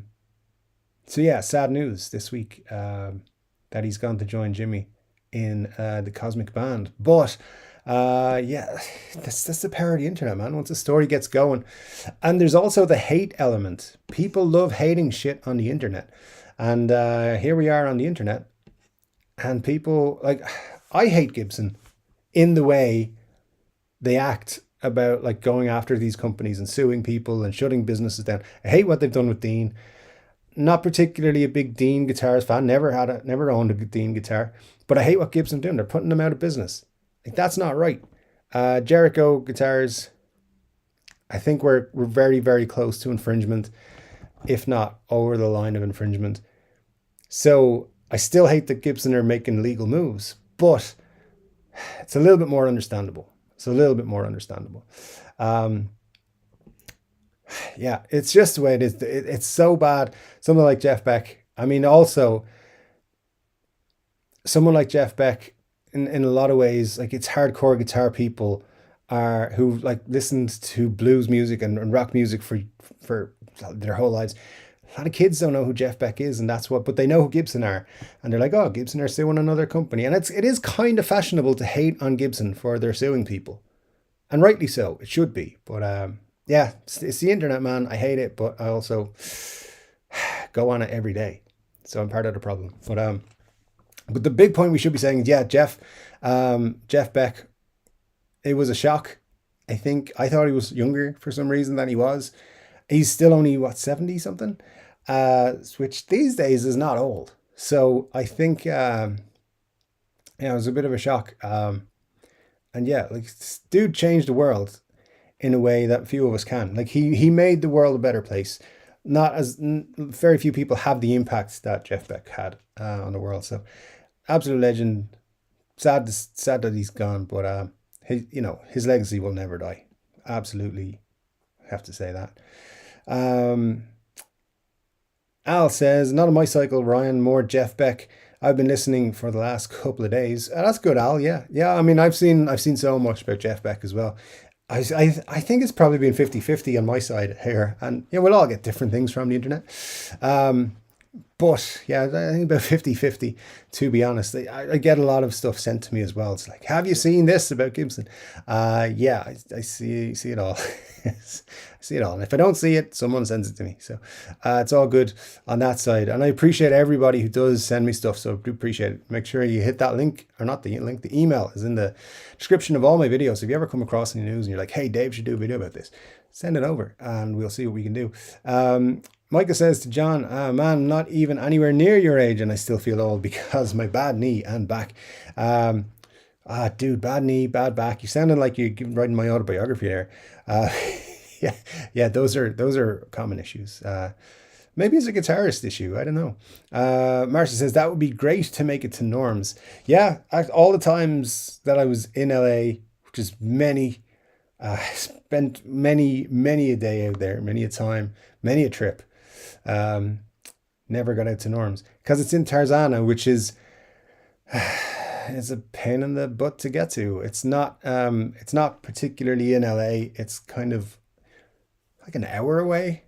yeah, sad news this week that he's gone to join Jimmy in the Cosmic Band. But yeah, that's the power of the internet, man. Once a story gets going. And there's also the hate element. People love hating shit on the internet. And here we are on the internet. And people, like, I hate Gibson in the way they act about, like, going after these companies and suing people and shutting businesses down. I hate what they've done with Dean. Not particularly a big Dean guitarist fan. Never owned a Dean guitar. But I hate what Gibson doing. They're putting them out of business. Like, that's not right. Jericho guitars, I think we're very, very close to infringement, if not over the line of infringement. So I still hate that Gibson are making legal moves, but it's a little bit more understandable. Yeah, it's just the way it is. It's so bad. Something like Jeff Beck. I mean, also, someone like Jeff Beck, in a lot of ways, like, it's hardcore guitar people who like listened to blues music and rock music for their whole lives. A lot of kids don't know who Jeff Beck is, and but they know who Gibson are, and they're like, oh, Gibson are suing another company. And it is kind of fashionable to hate on Gibson for their suing people, and rightly so. It should be. But yeah, it's the internet, man. I hate it, but I also go on it every day, so I'm part of the problem. But the big point we should be saying is, yeah, Jeff Beck, it was a shock. I thought he was younger for some reason than he was. He's still only, 70 something, which these days is not old. So I think, it was a bit of a shock. And yeah, like, this dude changed the world in a way that few of us can. Like, he made the world a better place. Very few people have the impact that Jeff Beck had on the world. So absolute legend. Sad that he's gone, but his legacy will never die. Absolutely have to say that. Al says, not on my cycle, Ryan, more Jeff Beck. I've been listening for the last couple of days. That's good, Al. Yeah. I mean, I've seen so much about Jeff Beck as well. I think it's probably been 50-50 on my side here, and we'll all get different things from the internet. But yeah, I think about 50-50, to be honest. I get a lot of stuff sent to me as well. It's like, have you seen this about Gibson? Yeah, I see it all. I see it all. And if I don't see it, someone sends it to me. So it's all good on that side. And I appreciate everybody who does send me stuff. So I do appreciate it. Make sure you hit that link, or not the link, the email is in the description of all my videos. If you ever come across any news and you're like, hey, Dave should do a video about this, send it over and we'll see what we can do. Micah says to John, man, not even anywhere near your age and I still feel old because my bad knee and back. Dude, bad knee, bad back. You sounded like you're writing my autobiography there. Yeah, those are common issues. Maybe it's a guitarist issue. I don't know. Marcia says that would be great to make it to Norms. Yeah, all the times that I was in LA, which is many, spent many a day out there, many a time, many a trip. Never got out to Norms because it's in Tarzana, which is it's a pain in the butt to get to. It's not particularly in LA. It's kind of like an hour away.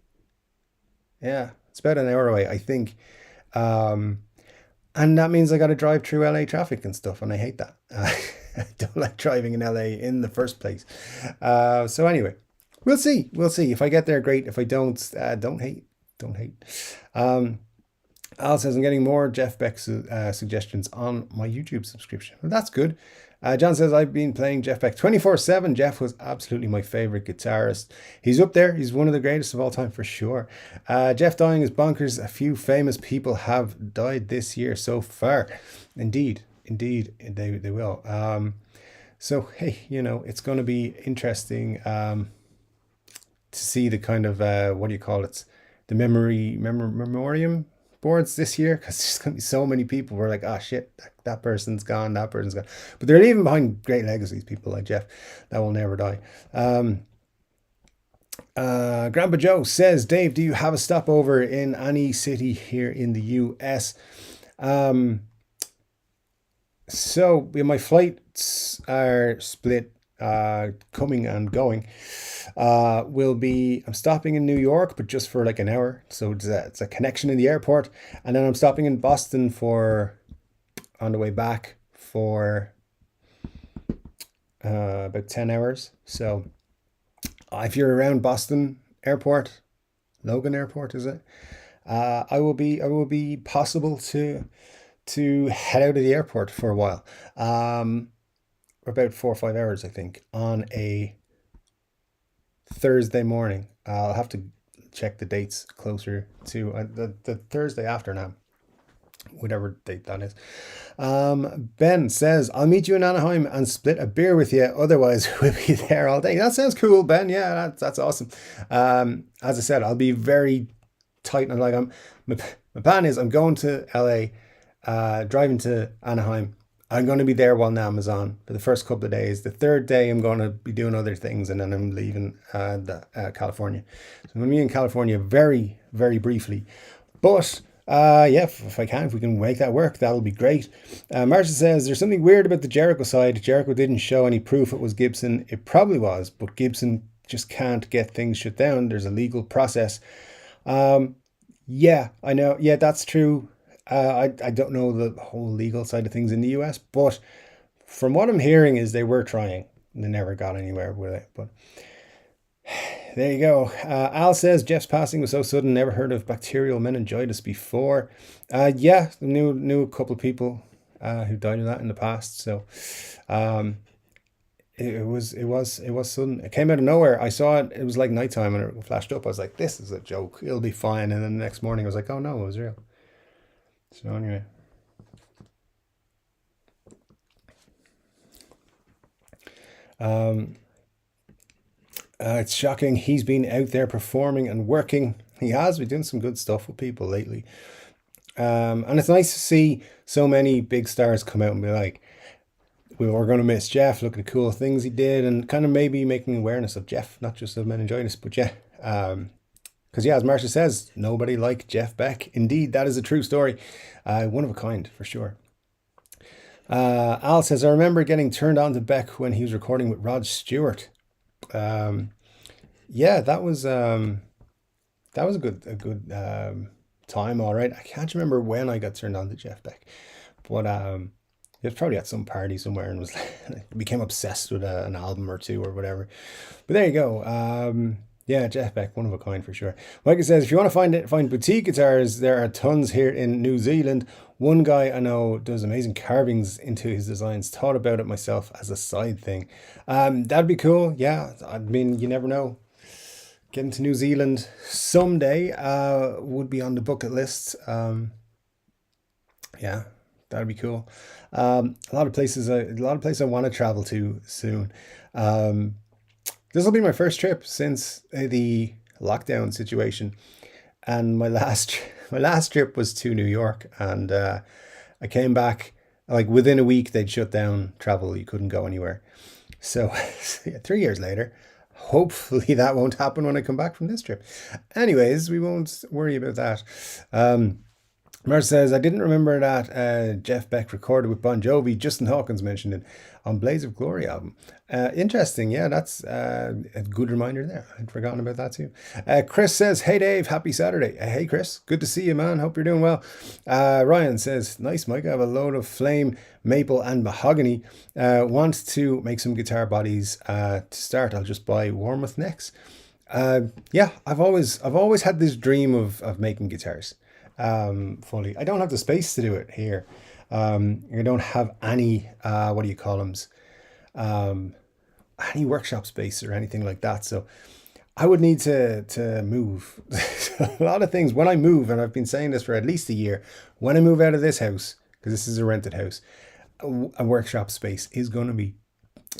Yeah, it's about an hour away, I think. And that means I got to drive through LA traffic and stuff, and I hate that. I don't like driving in LA in the first place. So anyway, We'll see. We'll see. If I get there, great. If I don't, don't hate. Don't hate. Al says, I'm getting more Jeff Beck suggestions on my YouTube subscription. Well, that's good. John says, I've been playing Jeff Beck 24/7. Jeff was absolutely my favorite guitarist. He's up there. He's one of the greatest of all time for sure. Jeff dying is bonkers. A few famous people have died this year so far. Indeed, they will. So, hey, it's going to be interesting to see the kind of, what do you call it? The memoriam boards this year, because there's going to be so many people who are like, oh shit, that person's gone, that person's gone. But they're leaving behind great legacies, people like Jeff, that will never die. Grandpa Joe says, Dave, do you have a stopover in any city here in the US? So my flights are split, coming and going. I'm stopping in New York, but just for like an hour. So it's a connection in the airport. And then I'm stopping in Boston on the way back for about 10 hours. So if you're around Boston Airport, Logan Airport, is it? I will be possible to head out of the airport for a while. About 4 or 5 hours, I think, on a Thursday morning. I'll have to check the dates closer to the Thursday after NAMM, whatever date that is. Ben says, I'll meet you in Anaheim and split a beer with you. Otherwise, we'll be there all day. That sounds cool, Ben. Yeah, that's awesome. As I said, I'll be very tight. And like my plan is I'm going to LA, driving to Anaheim. I'm going to be there while NAMM is on for the first couple of days. The third day, I'm going to be doing other things, and then I'm leaving California. So I'm going to be in California very, very briefly. But yeah, if we can make that work, that'll be great. Marcia says, there's something weird about the Jericho side. Jericho didn't show any proof it was Gibson. It probably was, but Gibson just can't get things shut down. There's a legal process. Yeah, I know. Yeah, that's true. I don't know the whole legal side of things in the US, but from what I'm hearing is they were trying. They never got anywhere with it, but there you go. Al says, Jeff's passing was so sudden, never heard of bacterial meningitis before. Yeah, knew a couple of people who died of that in the past. So it was sudden. It came out of nowhere. I saw it. It was like nighttime and it flashed up. I was like, this is a joke. It'll be fine. And then the next morning I was like, oh no, it was real. So anyway, it's shocking. He's been out there performing and working. He has been doing some good stuff with people lately. And it's nice to see so many big stars come out and be like, we were going to miss Jeff. Look at the cool things he did, and kind of maybe making awareness of Jeff, not just of meningitis, but yeah. Because yeah, as Marcia says, nobody like Jeff Beck. Indeed, that is a true story. One of a kind, for sure. Al says, I remember getting turned on to Beck when he was recording with Rod Stewart. Yeah, that was a good time, all right. I can't remember when I got turned on to Jeff Beck, but he was probably at some party somewhere and was became obsessed with an album or two or whatever. But there you go. Yeah, Jeff Beck, one of a kind for sure. Micah says, if you want to find boutique guitars, there are tons here in New Zealand. One guy I know does amazing carvings into his designs. Thought about it myself as a side thing. That'd be cool. Yeah, I mean, you never know. Getting to New Zealand someday would be on the bucket list. Yeah, that'd be cool. A lot of places I want to travel to soon. This will be my first trip since the lockdown situation, and my last trip was to New York, and I came back like within a week. They'd shut down travel; you couldn't go anywhere. So 3 years later, hopefully that won't happen when I come back from this trip. Anyways, we won't worry about that. Mer says, I didn't remember that Jeff Beck recorded with Bon Jovi. Justin Hawkins mentioned it on Blaze of Glory album. Interesting. Yeah, that's a good reminder there. I'd forgotten about that too. Chris says, hey Dave, happy Saturday. Hey Chris, good to see you, man. Hope you're doing well. Ryan says, nice, Mike. I have a load of flame, maple, and mahogany. Want to make some guitar bodies. To start, I'll just buy Warmoth necks. Yeah, I've always had this dream of making guitars. Fully. I don't have the space to do it here. I don't have any what do you call them? Any workshop space or anything like that. So I would need to move. A lot of things when I move, and I've been saying this for at least a year. When I move out of this house, because this is a rented house, a workshop space is going to be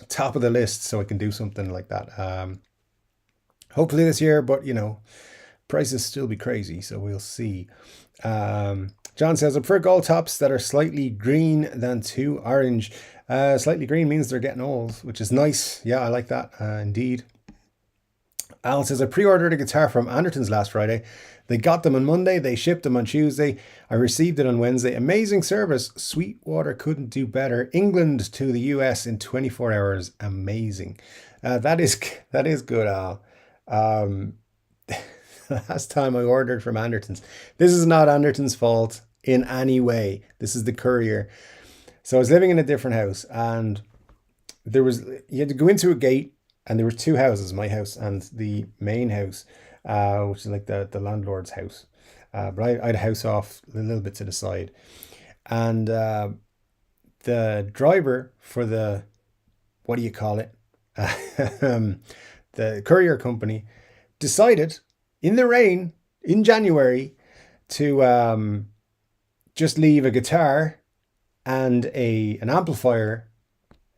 top of the list, so I can do something like that. Hopefully this year, but prices still be crazy, so we'll see. John says, I prefer gold tops that are slightly green than too orange. Slightly green means they're getting old, which is nice. Yeah, I like that, indeed. Al says, I pre-ordered a guitar from Anderton's last Friday. They got them on Monday. They shipped them on Tuesday. I received it on Wednesday. Amazing service. Sweetwater couldn't do better. England to the US in 24 hours. Amazing. That is good, Al. Last time I ordered from Anderton's. This is not Anderton's fault in any way. This is the courier. So I was living in a different house, and you had to go into a gate, and there were two houses, my house and the main house, which is like the landlord's house. But I had a house off a little bit to the side. And the driver for the, what do you call it? The courier company decided in the rain in January to just leave a guitar and an amplifier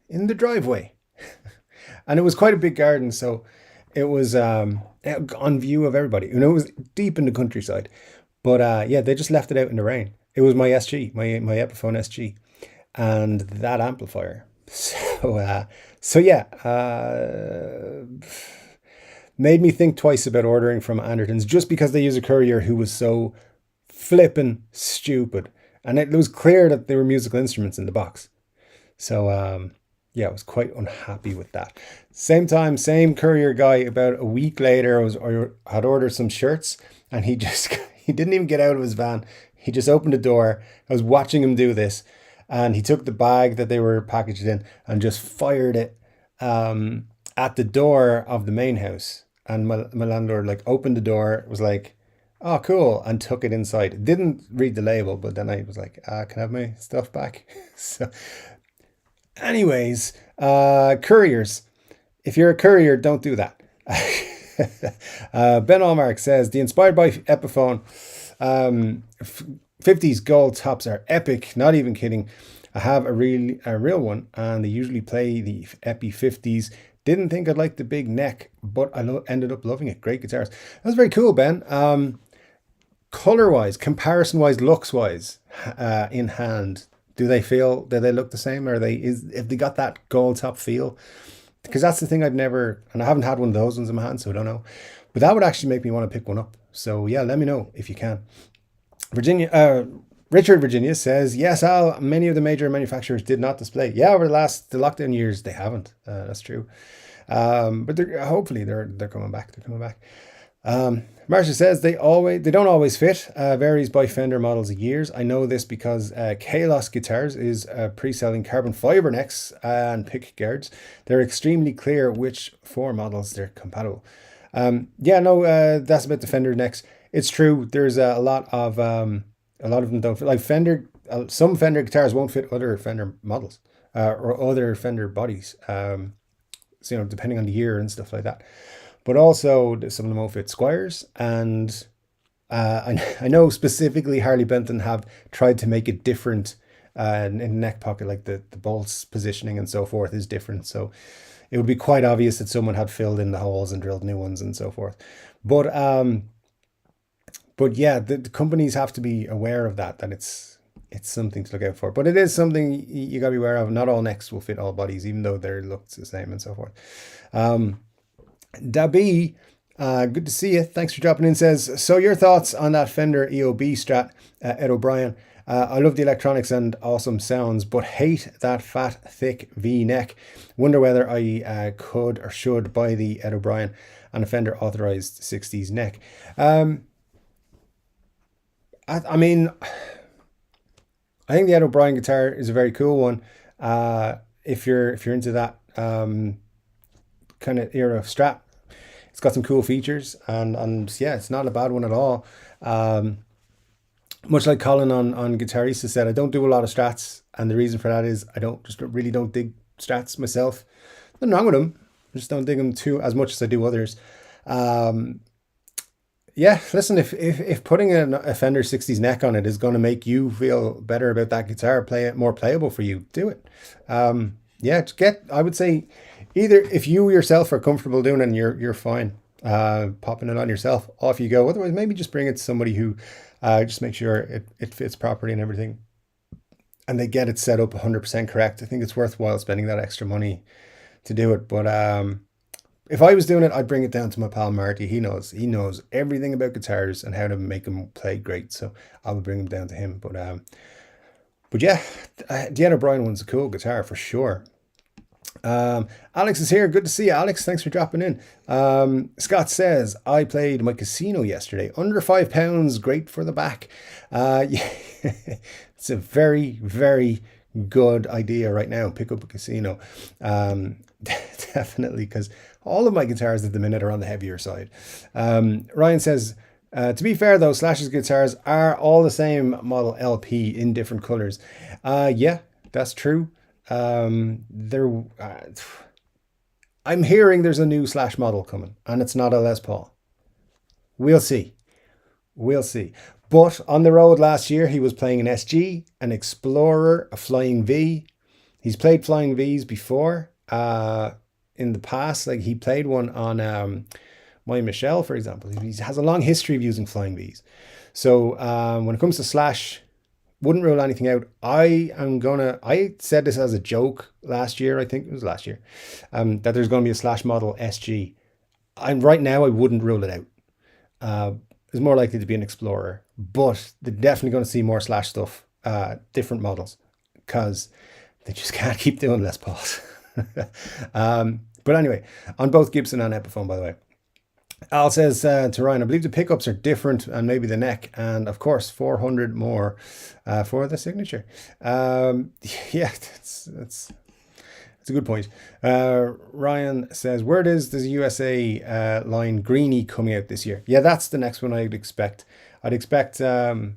in the driveway. And it was quite a big garden, so it was on view of everybody. It was deep in the countryside. But yeah, they just left it out in the rain. It was my SG, my Epiphone SG, and that amplifier. So yeah, made me think twice about ordering from Anderton's just because they use a courier who was so flippin' stupid. And it was clear that there were musical instruments in the box. So yeah, I was quite unhappy with that. Same time, same courier guy, about a week later, I had ordered some shirts, and he didn't even get out of his van. He just opened the door. I was watching him do this, and he took the bag that they were packaged in and just fired it at the door of the main house. And my landlord opened the door, was like, oh, cool, and took it inside. Didn't read the label, but then I was like, can I have my stuff back? So anyways, couriers. If you're a courier, don't do that. Ben Allmark says, the Inspired by Epiphone 50s gold tops are epic. Not even kidding. I have a real one, and they usually play the Epi 50s. Didn't think I'd like the big neck, but I ended up loving it. Great guitars. That was very cool, Ben. Color-wise, comparison-wise, looks-wise, in hand, do they look the same? Have they got that gold top feel? Because that's the thing and I haven't had one of those ones in my hand, so I don't know. But that would actually make me want to pick one up. So yeah, let me know if you can. Richard Virginia says, yes, Al, many of the major manufacturers did not display. Yeah, over the lockdown years, they haven't. That's true. But hopefully they're coming back. They're coming back. Marcia says they don't always fit. Varies by Fender models of years. I know this because Kalos Guitars is pre-selling carbon fiber necks and pick guards. They're extremely clear which 4 models they're compatible. Yeah, no, that's about the Fender necks. It's true. There's a lot of them don't fit. Like Fender, some Fender guitars won't fit other Fender models or other Fender bodies. So, depending on the year and stuff like that. But also some of them won't fit Squires, and I know specifically Harley Benton have tried to make it different in the neck pocket, like the bolts positioning and so forth is different. So it would be quite obvious that someone had filled in the holes and drilled new ones and so forth. But yeah, the companies have to be aware of that it's something to look out for. But it is something you got to be aware of. Not all necks will fit all bodies, even though they're looked the same and so forth. Dabi Good to see you. Thanks for dropping in. Says, so your thoughts on that Fender EOB Strat, Ed O'Brien? I love the electronics and awesome sounds, but hate that fat, thick V neck. Wonder whether I could or should buy the Ed O'Brien and a Fender authorized 60s neck. I mean, I think the Ed O'Brien guitar is a very cool one. If you're into that kind of era of Strat, it's got some cool features, and yeah, it's not a bad one at all. Much like Colin on Guitarist has said, I don't do a lot of Strats, and the reason for that is I really don't dig Strats myself. Nothing wrong with them, I just don't dig them too as much as I do others. Yeah, listen, if putting a Fender 60s neck on it is going to make you feel better about that guitar, play it more playable for you, do it. Yeah, I would say, either if you yourself are comfortable doing it and you're fine popping it on yourself, off you go. Otherwise, maybe just bring it to somebody who just make sure it fits properly and everything, and they get it set up 100% correct. I think it's worthwhile spending that extra money to do it. But if I was doing it, I'd bring it down to my pal Marty. He knows everything about guitars and how to make them play great, so I would bring them down to him. But yeah, the Ed O'Brien one's a cool guitar for sure. Alex is here. Good to see you, Alex. Thanks for dropping in. Scott says, I played my casino yesterday. Under £5, great for the back. Yeah, it's a very, very good idea right now. Pick up a casino. Definitely, because all of my guitars at the minute are on the heavier side. Ryan says, to be fair though, Slash's guitars are all the same model LP in different colors. Yeah, that's true. I'm hearing there's a new Slash model coming, and it's not a Les Paul. We'll see. But on the road last year, he was playing an SG, an Explorer, a Flying V. He's played Flying Vs before in the past. Like, he played one on My Michelle, for example. He has a long history of using Flying Vs. So when it comes to Slash, wouldn't rule anything out. I said this as a joke last year, I think it was last year, that there's going to be a Slash model SG. Right now, I wouldn't rule it out. It's more likely to be an Explorer, but they're definitely going to see more Slash stuff, different models, because they just can't keep doing Les Pauls. But anyway, on both Gibson and Epiphone, by the way. Al says to Ryan, I believe the pickups are different and maybe the neck, and of course 400 more for the signature. Yeah, that's a good point. Ryan says, where there's a USA line Greenie coming out this year. Yeah, that's the next one I'd expect. I'd expect at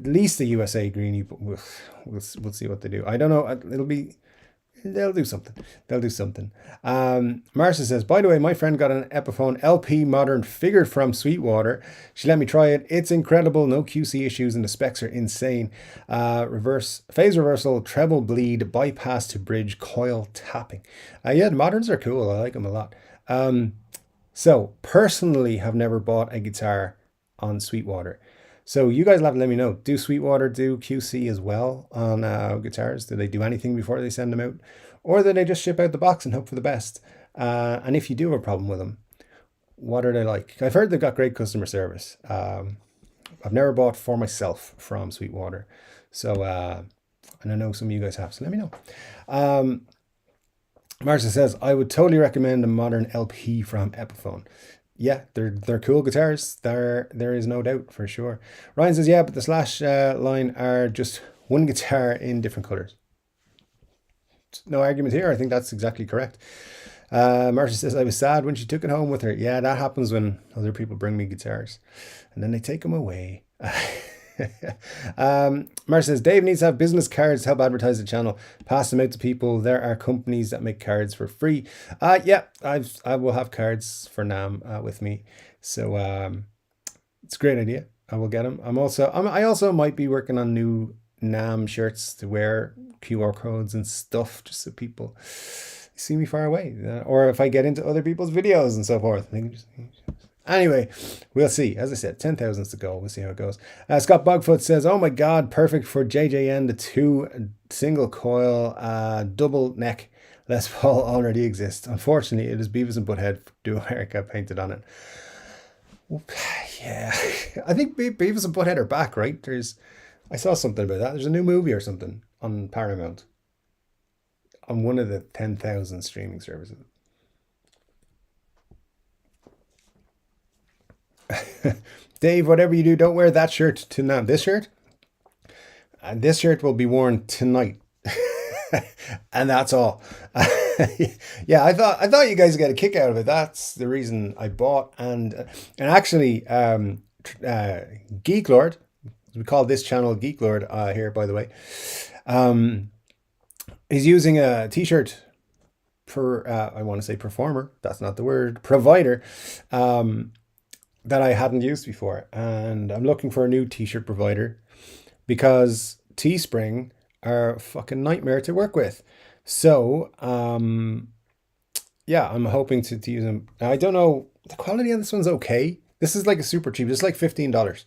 least a USA Greenie, but we'll see what they do. I don't know. They'll do something. Marcia says, by the way, my friend got an Epiphone LP Modern figured from Sweetwater. She let me try it. It's incredible. No QC issues and the specs are insane. Phase reversal, treble bleed, bypass to bridge, coil tapping. Yeah, the Moderns are cool. I like them a lot. So personally have never bought a guitar on Sweetwater. So you guys will have to let me know. Do Sweetwater do QC as well on guitars? Do they do anything before they send them out? Or do they just ship out the box and hope for the best? And if you do have a problem with them, what are they like? I've heard they've got great customer service. I've never bought for myself from Sweetwater. So, and I know some of you guys have, so let me know. Marcia says, I would totally recommend a modern LP from Epiphone. Yeah, they're cool guitars. There is no doubt for sure. Ryan says, yeah, but the Slash line are just one guitar in different colors. No argument here. I think that's exactly correct. Marcia says, I was sad when she took it home with her. Yeah, that happens when other people bring me guitars and then they take them away. Marcia says, Dave needs to have business cards to help advertise the channel. Pass them out to people. There are companies that make cards for free. Yeah, I will have cards for NAMM with me. So it's a great idea. I will get them. I also might be working on new NAMM shirts to wear, QR codes and stuff, just so people see me far away. Or if I get into other people's videos and so forth. Anyway, we'll see. As I said, 10,000's the goal. We'll see how it goes. Scott Bogfoot says, oh my God, perfect for JJN, the 2 single coil, double neck Les Paul already exists. Unfortunately, it is Beavis and Butthead Do America painted on it. Yeah, I think Beavis and Butthead are back, right? I saw something about that. There's a new movie or something on Paramount on one of the 10,000 streaming services. Dave, whatever you do, don't wear that shirt to NAMM. This shirt? And this shirt will be worn tonight. And that's all. Yeah, I thought you guys would get a kick out of it. That's the reason I bought. And actually, Geek Lord, we call this channel Geek Lord here, by the way. He's using a t-shirt for I want to say performer. That's not the word. Provider. That I hadn't used before, and I'm looking for a new t-shirt provider because Teespring are a fucking nightmare to work with. So yeah, I'm hoping to use them. Now, I don't know, the quality on this one's okay. This is like a super cheap. It's like $15,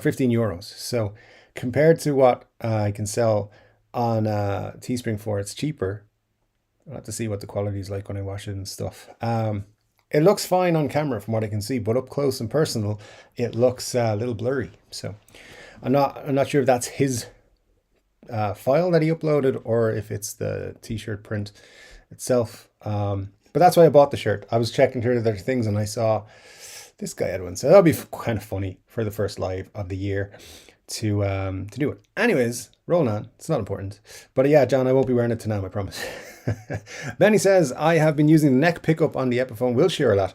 15 euros. So compared to what I can sell on Teespring for, it's cheaper. I'll have to see what the quality is like when I wash it and stuff. It looks fine on camera from what I can see, but up close and personal, it looks a little blurry. So I'm not sure if that's his file that he uploaded or if it's the t-shirt print itself. But that's why I bought the shirt. I was checking through other things and I saw this guy had one. So that'll be kind of funny for the first live of the year to do it. Anyways, rolling on. It's not important. But yeah, John, I won't be wearing it tonight, I promise. Benny says, I have been using the neck pickup on the Epiphone Wilshire a lot.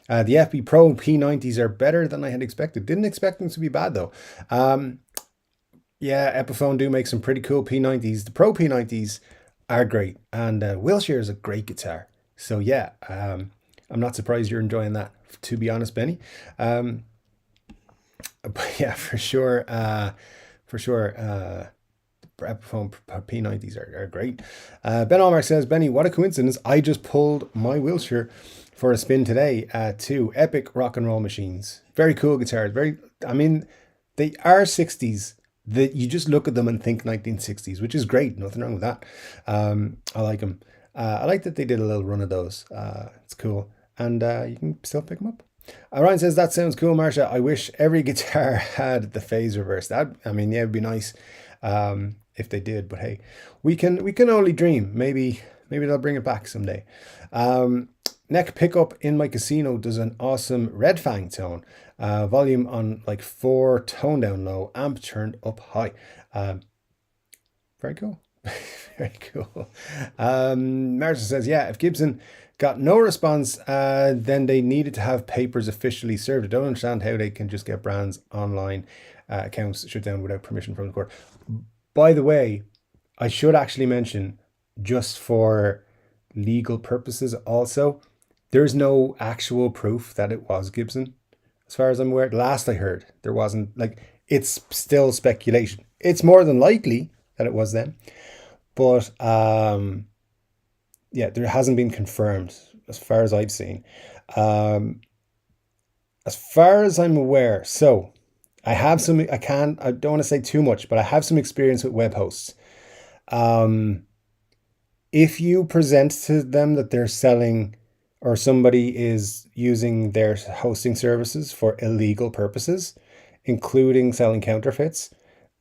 The FB Pro P90s are better than I had expected. Didn't expect them to be bad though. Yeah, Epiphone do make some pretty cool P90s. The Pro P90s are great. And Wilshire is a great guitar. So yeah, I'm not surprised you're enjoying that, to be honest, Benny. But yeah, for sure. Epiphone P90s are great. Ben Allmark says, Benny, what a coincidence. I just pulled my Wilshire for a spin today to epic rock and roll machines. Very cool guitars. They are 60s. You just look at them and think 1960s, which is great. Nothing wrong with that. I like them. I like that they did a little run of those. It's cool. And you can still pick them up. Ryan says, that sounds cool, Marsha. I wish every guitar had the phase reverse. Yeah, it'd be nice. If they did, but hey, we can only dream. Maybe they'll bring it back someday. Neck pickup in my casino does an awesome red fang tone. Volume on like 4, tone down low, amp turned up high. Very cool. Very cool. Marcia says, yeah, if Gibson got no response, then they needed to have papers officially served. I don't understand how they can just get brands online accounts shut down without permission from the court. By the way, I should actually mention, just for legal purposes also, there's no actual proof that it was Gibson. As far as I'm aware, last I heard, there wasn't. Like, it's still speculation. It's more than likely that it was them. But, yeah, there hasn't been confirmed as far as I've seen. As far as I'm aware, so I have some, I don't want to say too much, but I have some experience with web hosts. If you present to them that they're selling or somebody is using their hosting services for illegal purposes, including selling counterfeits,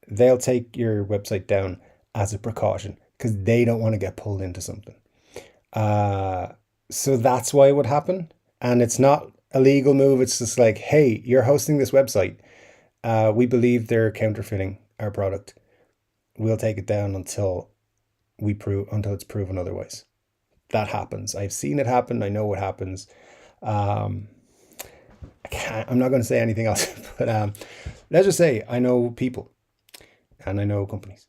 they'll take your website down as a precaution because they don't want to get pulled into something. So that's why it would happen. And it's not a legal move. It's just like, hey, you're hosting this website. We believe they're counterfeiting our product. We'll take it down until it's proven otherwise. That happens. I've seen it happen. I know what happens. I'm not going to say anything else, but let's just say I know people and I know companies.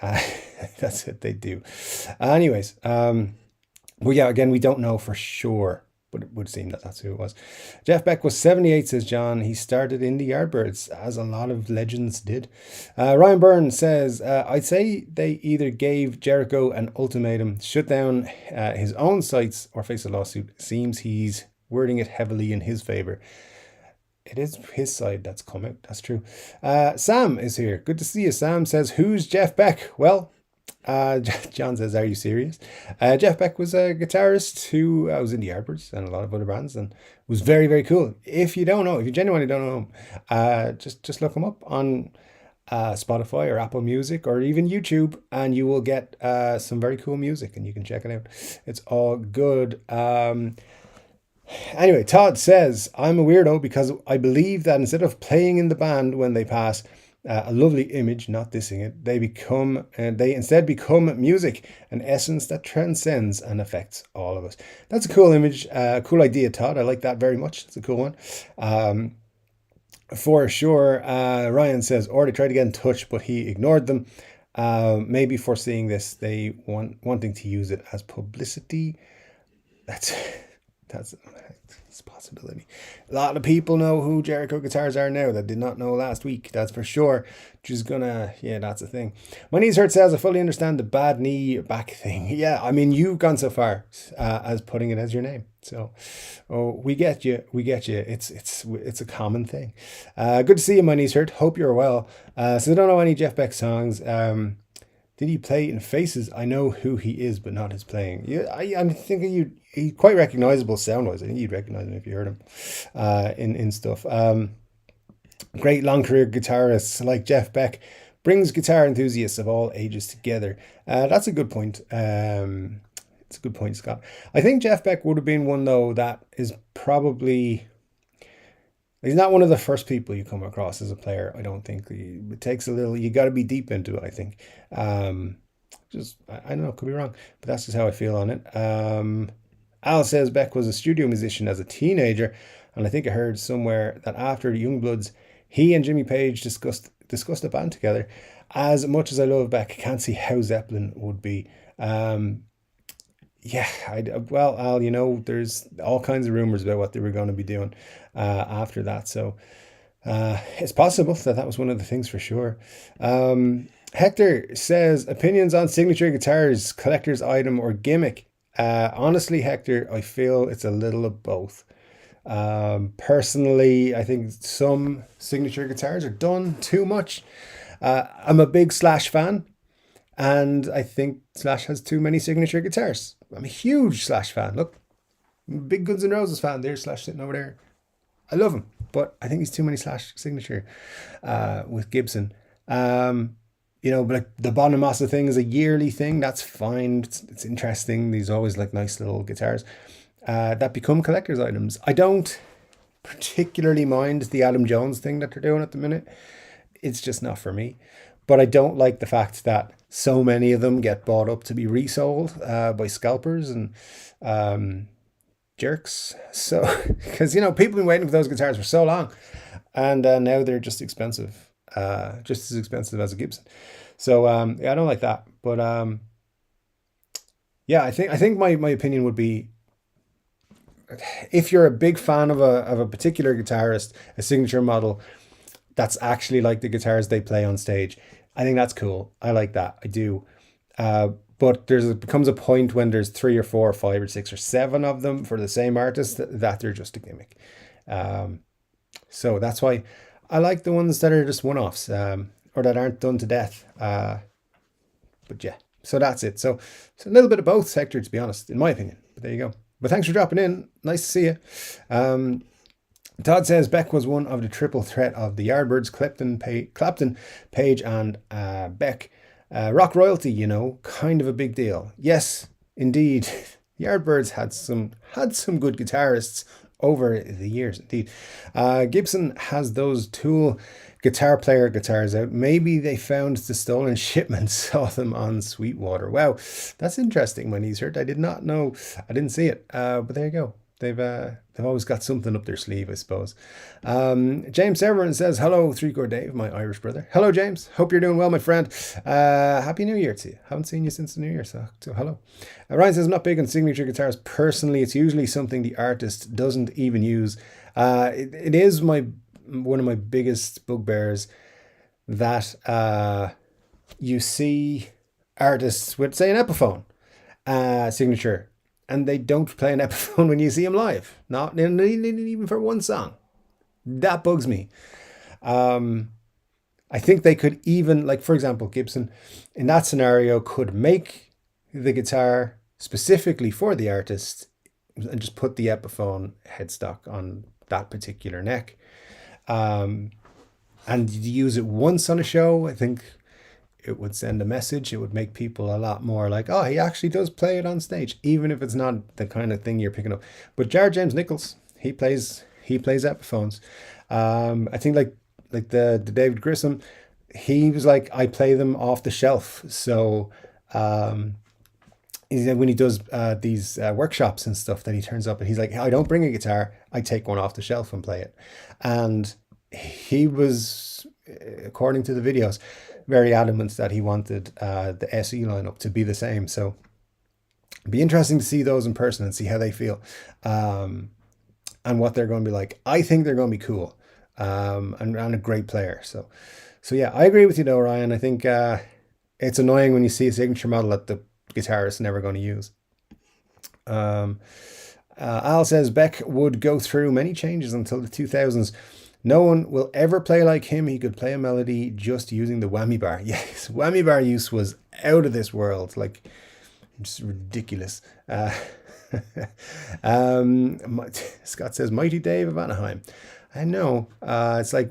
That's what they do. Anyways, well, yeah, again, we don't know for sure, but it would seem that that's who it was. Jeff Beck was 78, says John. He started in the Yardbirds, as a lot of legends did. Ryan Byrne says, I'd say they either gave Jericho an ultimatum, shut down his own sites, or face a lawsuit. Seems he's wording it heavily in his favor. It is his side that's come out. That's true. Sam is here. Good to see you. Sam says, who's Jeff Beck? Well, John says, "Are you serious?" Jeff Beck was a guitarist who was in the Yardbirds and a lot of other bands, and was very, very cool. If you don't know, if you genuinely don't know him, just look him up on Spotify or Apple Music or even YouTube, and you will get some very cool music, and you can check it out. It's all good. Anyway, Todd says, "I'm a weirdo because I believe that instead of playing in the band when they pass, a lovely image, not dissing it, they instead become music, an essence that transcends and affects all of us." That's a cool image, cool idea, Todd. I like that very much. It's a cool one. For sure. Ryan says, or they tried to get in touch, but he ignored them. Maybe foreseeing this, they wanting to use it as publicity. That's a possibility. A lot of people know who Jericho guitars are now that did not know last week. That's for sure. Just gonna, yeah, that's a thing. My knees hurt says, "I fully understand the bad knee back thing." Yeah, I mean, you've gone so far as putting it as your name. So, oh, we get you. We get you. It's a common thing. Good to see you. My knees hurt. Hope you're well. So I don't know any Jeff Beck songs. Did he play in Faces? I know who he is, but not his playing. Yeah, I'm thinking he's quite recognizable sound-wise. I think you'd recognize him if you heard him in stuff. Great long career guitarists like Jeff Beck brings guitar enthusiasts of all ages together. That's a good point. It's a good point, Scott. I think Jeff Beck would have been one, though, that is probably... He's not one of the first people you come across as a player. I don't think it takes a little. You got to be deep into it, I think. I don't know. Could be wrong, but that's just how I feel on it. Al says Beck was a studio musician as a teenager, and I think I heard somewhere that after the Youngbloods, he and Jimmy Page discussed a band together. As much as I love Beck, I can't see how Zeppelin would be. Yeah, well, Al, there's all kinds of rumors about what they were going to be doing after that. So it's possible that was one of the things for sure. Hector says, opinions on signature guitars, collector's item or gimmick. Honestly, Hector, I feel it's a little of both. Personally, I think some signature guitars are done too much. I'm a big Slash fan, and I think Slash has too many signature guitars. I'm a huge Slash fan. Look, big Guns N' Roses fan. There's Slash sitting over there. I love him, but I think he's too many Slash signature with Gibson. But like the Bonamassa thing is a yearly thing. That's fine. It's interesting. These always like nice little guitars that become collector's items. I don't particularly mind the Adam Jones thing that they're doing at the minute. It's just not for me. But I don't like the fact that so many of them get bought up to be resold by scalpers and jerks. So, because, people have been waiting for those guitars for so long. And now they're just expensive. Just as expensive as a Gibson. So, I don't like that. But, I think my opinion would be, if you're a big fan of a particular guitarist, a signature model, that's actually like the guitars they play on stage, I think that's cool. I like that. I do. But becomes a point when there's 3 or 4 or 5 or 6 or 7 of them for the same artist that they're just a gimmick. So that's why I like the ones that are just one-offs or that aren't done to death. But yeah, so that's it. So it's a little bit of both, Hector, to be honest, in my opinion. But there you go. But thanks for dropping in. Nice to see you. Todd says Beck was one of the triple threat of the Yardbirds, Clapton, Page, and Beck. Rock royalty, kind of a big deal. Yes, indeed. Yardbirds had some good guitarists over the years, indeed. Gibson has those Tool guitar player guitars out. Maybe they found the stolen shipment, saw them on Sweetwater. Wow, that's interesting. My knees hurt. I did not know. I didn't see it. But there you go. They've always got something up their sleeve, I suppose. James Everett says, hello, Chord Dave, my Irish brother. Hello, James. Hope you're doing well, my friend. Happy New Year to you. Haven't seen you since the New Year, so hello. Ryan says, I'm not big on signature guitars. Personally, it's usually something the artist doesn't even use. It is one of my biggest bugbears that you see artists with, say, an Epiphone signature, and they don't play an Epiphone when you see them live. Not even for one song. That bugs me. I think they could even, like, for example, Gibson in that scenario could make the guitar specifically for the artist and just put the Epiphone headstock on that particular neck. And use it once on a show. I think it would send a message. It would make people a lot more like, oh, he actually does play it on stage, even if it's not the kind of thing you're picking up. But Jared James Nichols, he plays Epiphones. I think like the David Grissom, he was like, I play them off the shelf. So when he does these workshops and stuff, then he turns up and he's like, I don't bring a guitar, I take one off the shelf and play it. And he was, according to the videos, very adamant that he wanted the SE lineup to be the same. So it'd be interesting to see those in person and see how they feel, and what they're going to be like. I think they're going to be cool, and a great player. So yeah, I agree with you though, Ryan. I think it's annoying when you see a signature model that the guitarist is never going to use. Al says Beck would go through many changes until the 2000s. No one will ever play like him. He could play a melody just using the whammy bar. Yes, whammy bar use was out of this world. Like, just ridiculous. Scott says, Mighty Dave of Anaheim. I know. It's like,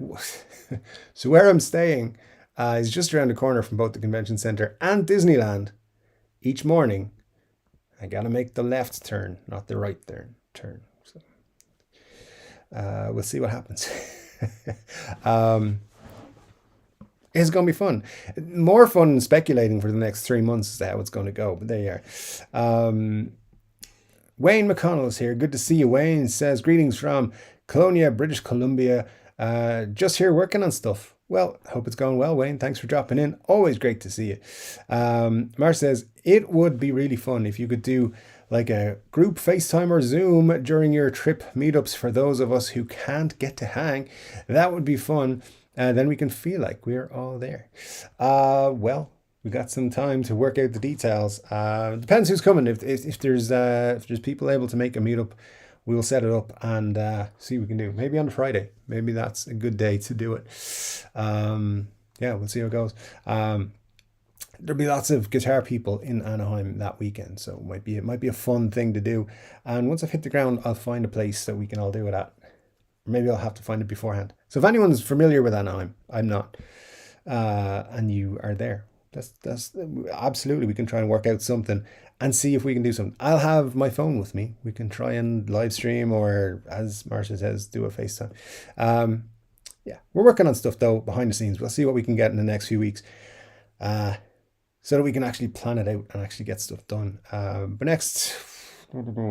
so where I'm staying is just around the corner from both the convention center and Disneyland. Each morning, I got to make the left turn, not the right turn. So, we'll see what happens. It's going to be fun. More fun than speculating for the next 3 months as to how it's going to go. But there you are. Wayne McConnell is here. Good to see you, Wayne. Says, greetings from Colonia, British Columbia. Just here working on stuff. Well, hope it's going well, Wayne. Thanks for dropping in. Always great to see you. Marsh says, it would be really fun if you could do like a group FaceTime or Zoom during your trip meetups for those of us who can't get to hang. That would be fun. Then we can feel like we're all there. Well, we got some time to work out the details. Depends who's coming. If there's people able to make a meetup, we'll set it up and see what we can do. Maybe on Friday. Maybe that's a good day to do it. Yeah, we'll see how it goes. There'll be lots of guitar people in Anaheim that weekend, so it might be a fun thing to do. And once I've hit the ground, I'll find a place that we can all do it at. Or maybe I'll have to find it beforehand. So if anyone's familiar with Anaheim, I'm not, and you are there, that's absolutely, we can try and work out something and see if we can do something. I'll have my phone with me. We can try and live stream, or as Marcia says, do a FaceTime. Yeah, we're working on stuff though behind the scenes. We'll see what we can get in the next few weeks, so that we can actually plan it out and actually get stuff done. But next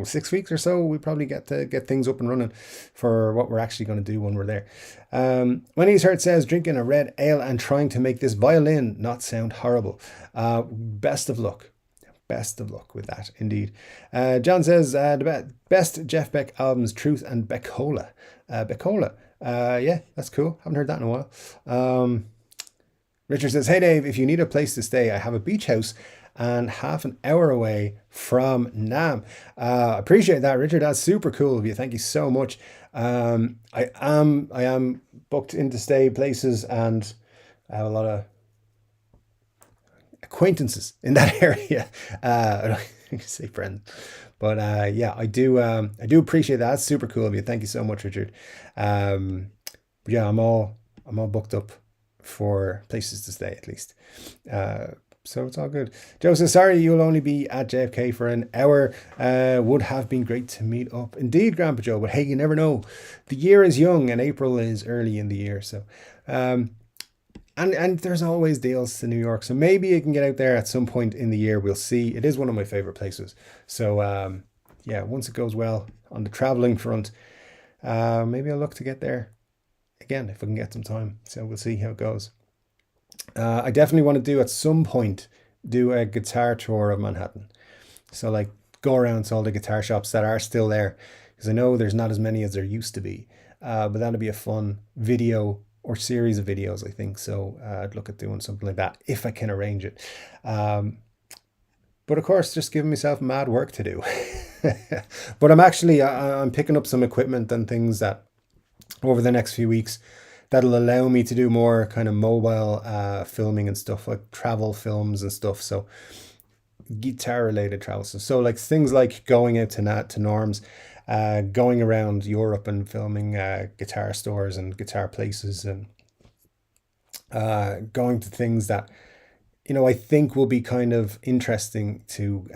6 weeks or so, we probably get things up and running for what we're actually going to do when we're there. Wendy's Hurt says, drinking a red ale and trying to make this violin not sound horrible. Best of luck. Best of luck with that, indeed. John says, the best Jeff Beck albums, Truth and Beckola. Beckola. Yeah, that's cool. Haven't heard that in a while. Richard says, hey Dave, if you need a place to stay, I have a beach house and half an hour away from NAMM. Appreciate that, Richard. That's super cool of you. Thank you so much. I am booked in to stay places, and I have a lot of acquaintances in that area. I don't say friends, but yeah, I do appreciate that. That's super cool of you. Thank you so much, Richard. Yeah, I'm all booked up for places to stay at least. So it's all good. Joe says, sorry, you'll only be at JFK for an hour. Would have been great to meet up. Indeed, Grandpa Joe, but hey, you never know. The year is young and April is early in the year. So, and there's always deals to New York. So maybe you can get out there at some point in the year. We'll see. It is one of my favorite places. So, yeah, once it goes well on the traveling front, maybe I'll look to get there again if I can get some time. So we'll see how it goes. I definitely want to do at some point a guitar tour of Manhattan. So like go around to all the guitar shops that are still there, because I know there's not as many as there used to be. But that'll be a fun video or series of videos, I think. So I'd look at doing something like that if I can arrange it. But of course, just giving myself mad work to do. But I'm picking up some equipment and things that over the next few weeks that'll allow me to do more kind of mobile filming and stuff, like travel films and stuff. So guitar related travel stuff. So like things like going out to Norms, going around Europe and filming guitar stores and guitar places, and going to things that I think will be kind of interesting to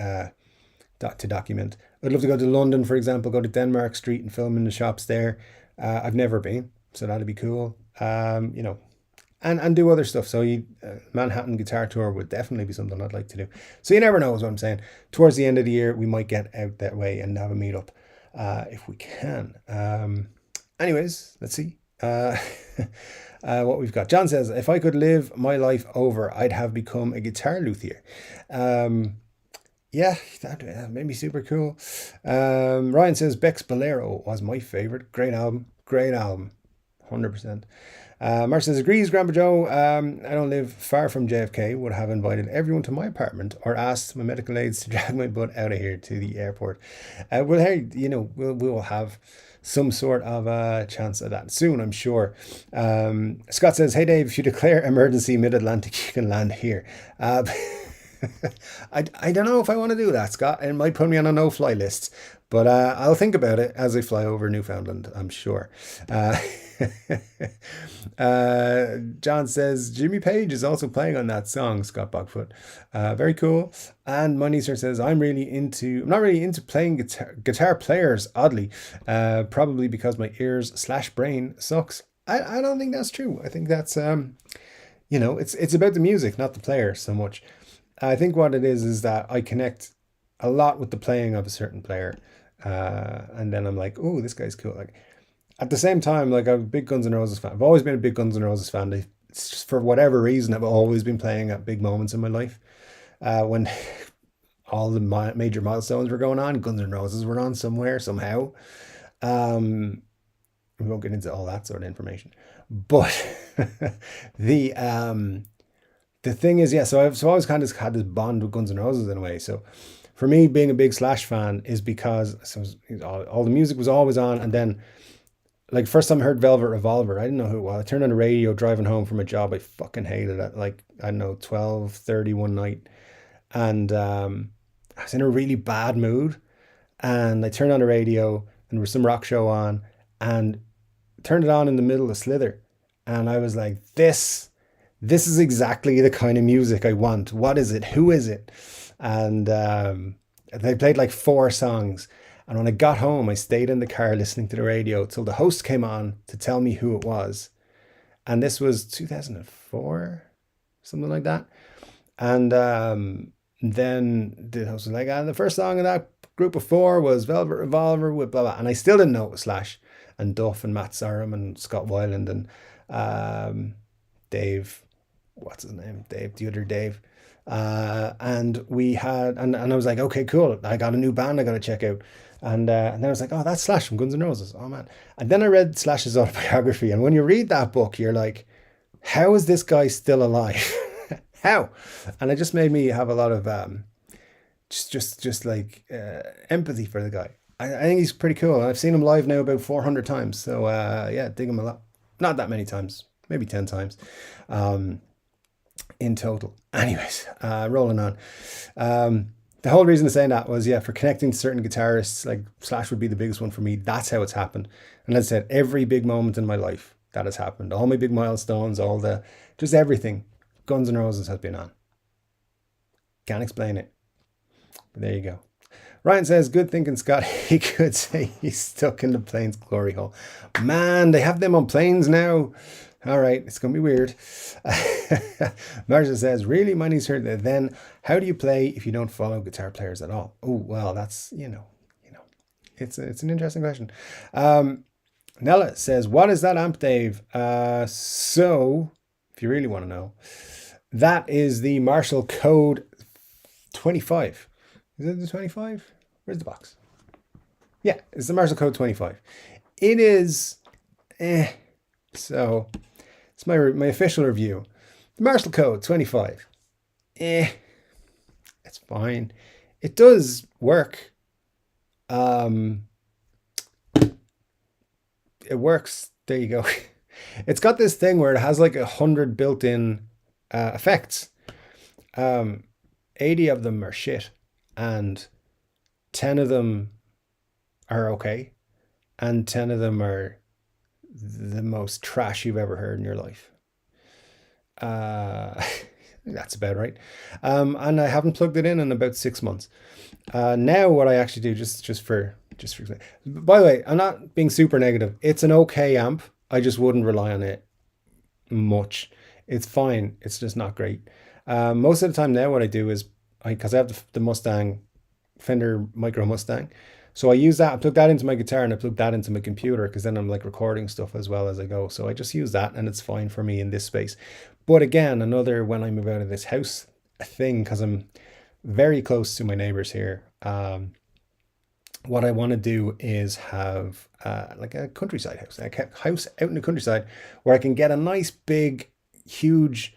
document. I'd love to go to London, for example, go to Denmark Street and film in the shops there. I've never been, so that'd be cool. And do other stuff. So Manhattan Guitar Tour would definitely be something I'd like to do. So you never know, is what I'm saying. Towards the end of the year, we might get out that way and have a meetup if we can. Anyways, let's see. What we've got. John says, if I could live my life over, I'd have become a guitar luthier. Yeah, that made me super cool. Ryan says, Beck's Bolero was my favorite. Great album. 100%. Mark says, agrees, Grandpa Joe. I don't live far from JFK. Would have invited everyone to my apartment or asked my medical aides to drag my butt out of here to the airport. Well, hey, we'll have some sort of a chance at that soon, I'm sure. Scott says, hey Dave, if you declare emergency mid-Atlantic, you can land here. I don't know if I want to do that, Scott. It might put me on a no-fly list, but I'll think about it as I fly over Newfoundland, I'm sure. John says, Jimmy Page is also playing on that song, Scott Bogfoot. Very cool. And Moneysir says, I'm not really into playing guitar players, oddly, probably because my ears/brain sucks. I don't think that's true. I think that's, it's about the music, not the player so much. I think what it is that I connect a lot with the playing of a certain player. And then I'm like, oh, this guy's cool. Like, at the same time, like, I'm a big Guns N' Roses fan. I've always been a big Guns N' Roses fan. It's just, for whatever reason, I've always been playing at big moments in my life. When all the major milestones were going on, Guns N' Roses were on somewhere, somehow. We won't get into all that sort of information. But the thing is, yeah, so I've always kind of had this bond with Guns N' Roses in a way. So for me, being a big Slash fan is because all the music was always on. And then, like, first time I heard Velvet Revolver, I didn't know who it was. I turned on the radio driving home from a job I fucking hated at, like, I don't know, 12:30 one night. And I was in a really bad mood. And I turned on the radio and there was some rock show on, and turned it on in the middle of Slither. And I was like, this is exactly the kind of music I want. What is it? Who is it? And they played like 4 songs. And when I got home, I stayed in the car listening to the radio till the host came on to tell me who it was. And this was 2004, something like that. And then the host was like, and the first song in that group of 4 was Velvet Revolver with blah, blah. And I still didn't know it was Slash and Duff and Matt Sorum and Scott Weiland and Dave, what's his name? Dave, the other Dave. And we had, and I was like, okay, cool. I got a new band I got to check out. And then I was like, oh, that's Slash from Guns N' Roses. Oh, man. And then I read Slash's autobiography. And when you read that book, you're like, how is this guy still alive? How? And it just made me have a lot of just like empathy for the guy. I think he's pretty cool. I've seen him live now about 400 times. So yeah, dig him a lot. Not that many times, maybe 10 times in total. Anyways, rolling on. The whole reason of saying that was, yeah, for connecting to certain guitarists, like Slash would be the biggest one for me. That's how it's happened. And as I said, every big moment in my life that has happened, all my big milestones, just everything, Guns N' Roses has been on. Can't explain it. But there you go. Ryan says, good thinking, Scott. He could say he's stuck in the plane's glory hole. Man, they have them on planes now. All right, it's going to be weird. Marcia says, really, money's hurt. Then how do you play if you don't follow guitar players at all? Oh, well, that's, it's an interesting question. Nella says, what is that amp, Dave? So, if you really want to know, that is the Marshall Code 25. Is it the 25? Where's the box? Yeah, it's the Marshall Code 25. It is, so it's my official review. The Marshall Code 25. It's fine. It does work. It works. There you go. It's got this thing where it has like 100 built-in effects. 80 of them are shit, and 10 of them are okay, and 10 of them are the most trash you've ever heard in your life. That's about right. And I haven't plugged it in about 6 months. Now what I actually do, just for by the way, I'm not being super negative. It's an okay amp. I just wouldn't rely on it much. It's fine. It's just not great. Most of the time now what I do is, because I have the Mustang, Fender Micro Mustang. So I use that, I plug that into my guitar and I plug that into my computer, because then I'm like recording stuff as well as I go. So I just use that and it's fine for me in this space. But again, another when I move out of this house thing, because I'm very close to my neighbors here. What I want to do is have like a countryside house, a house out in the countryside where I can get a nice big, huge,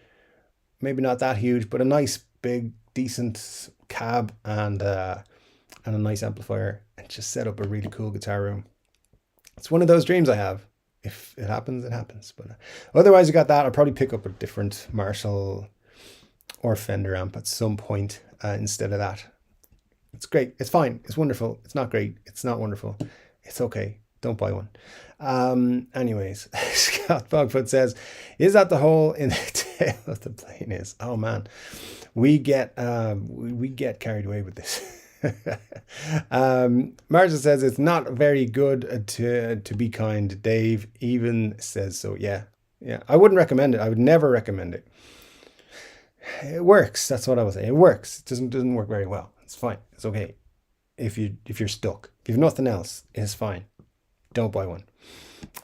maybe not that huge, but a nice big, decent cab and a nice amplifier, and just set up a really cool guitar room. It's one of those dreams I have. If it happens, it happens. But otherwise, I got that. I'll probably pick up a different Marshall or Fender amp at some point instead of that. It's great. It's fine. It's wonderful. It's not great. It's not wonderful. It's okay. Don't buy one. Anyways, Scott Bogfoot says, is that the hole in the tail of the plane is? Oh man, we get carried away with this. Marcia says it's not very good to be kind. Dave even says so. Yeah. I wouldn't recommend it. I would never recommend it. It works. That's what I was saying. It works. It doesn't work very well. It's fine. It's okay. If you're stuck, if you've nothing else, it's fine. Don't buy one.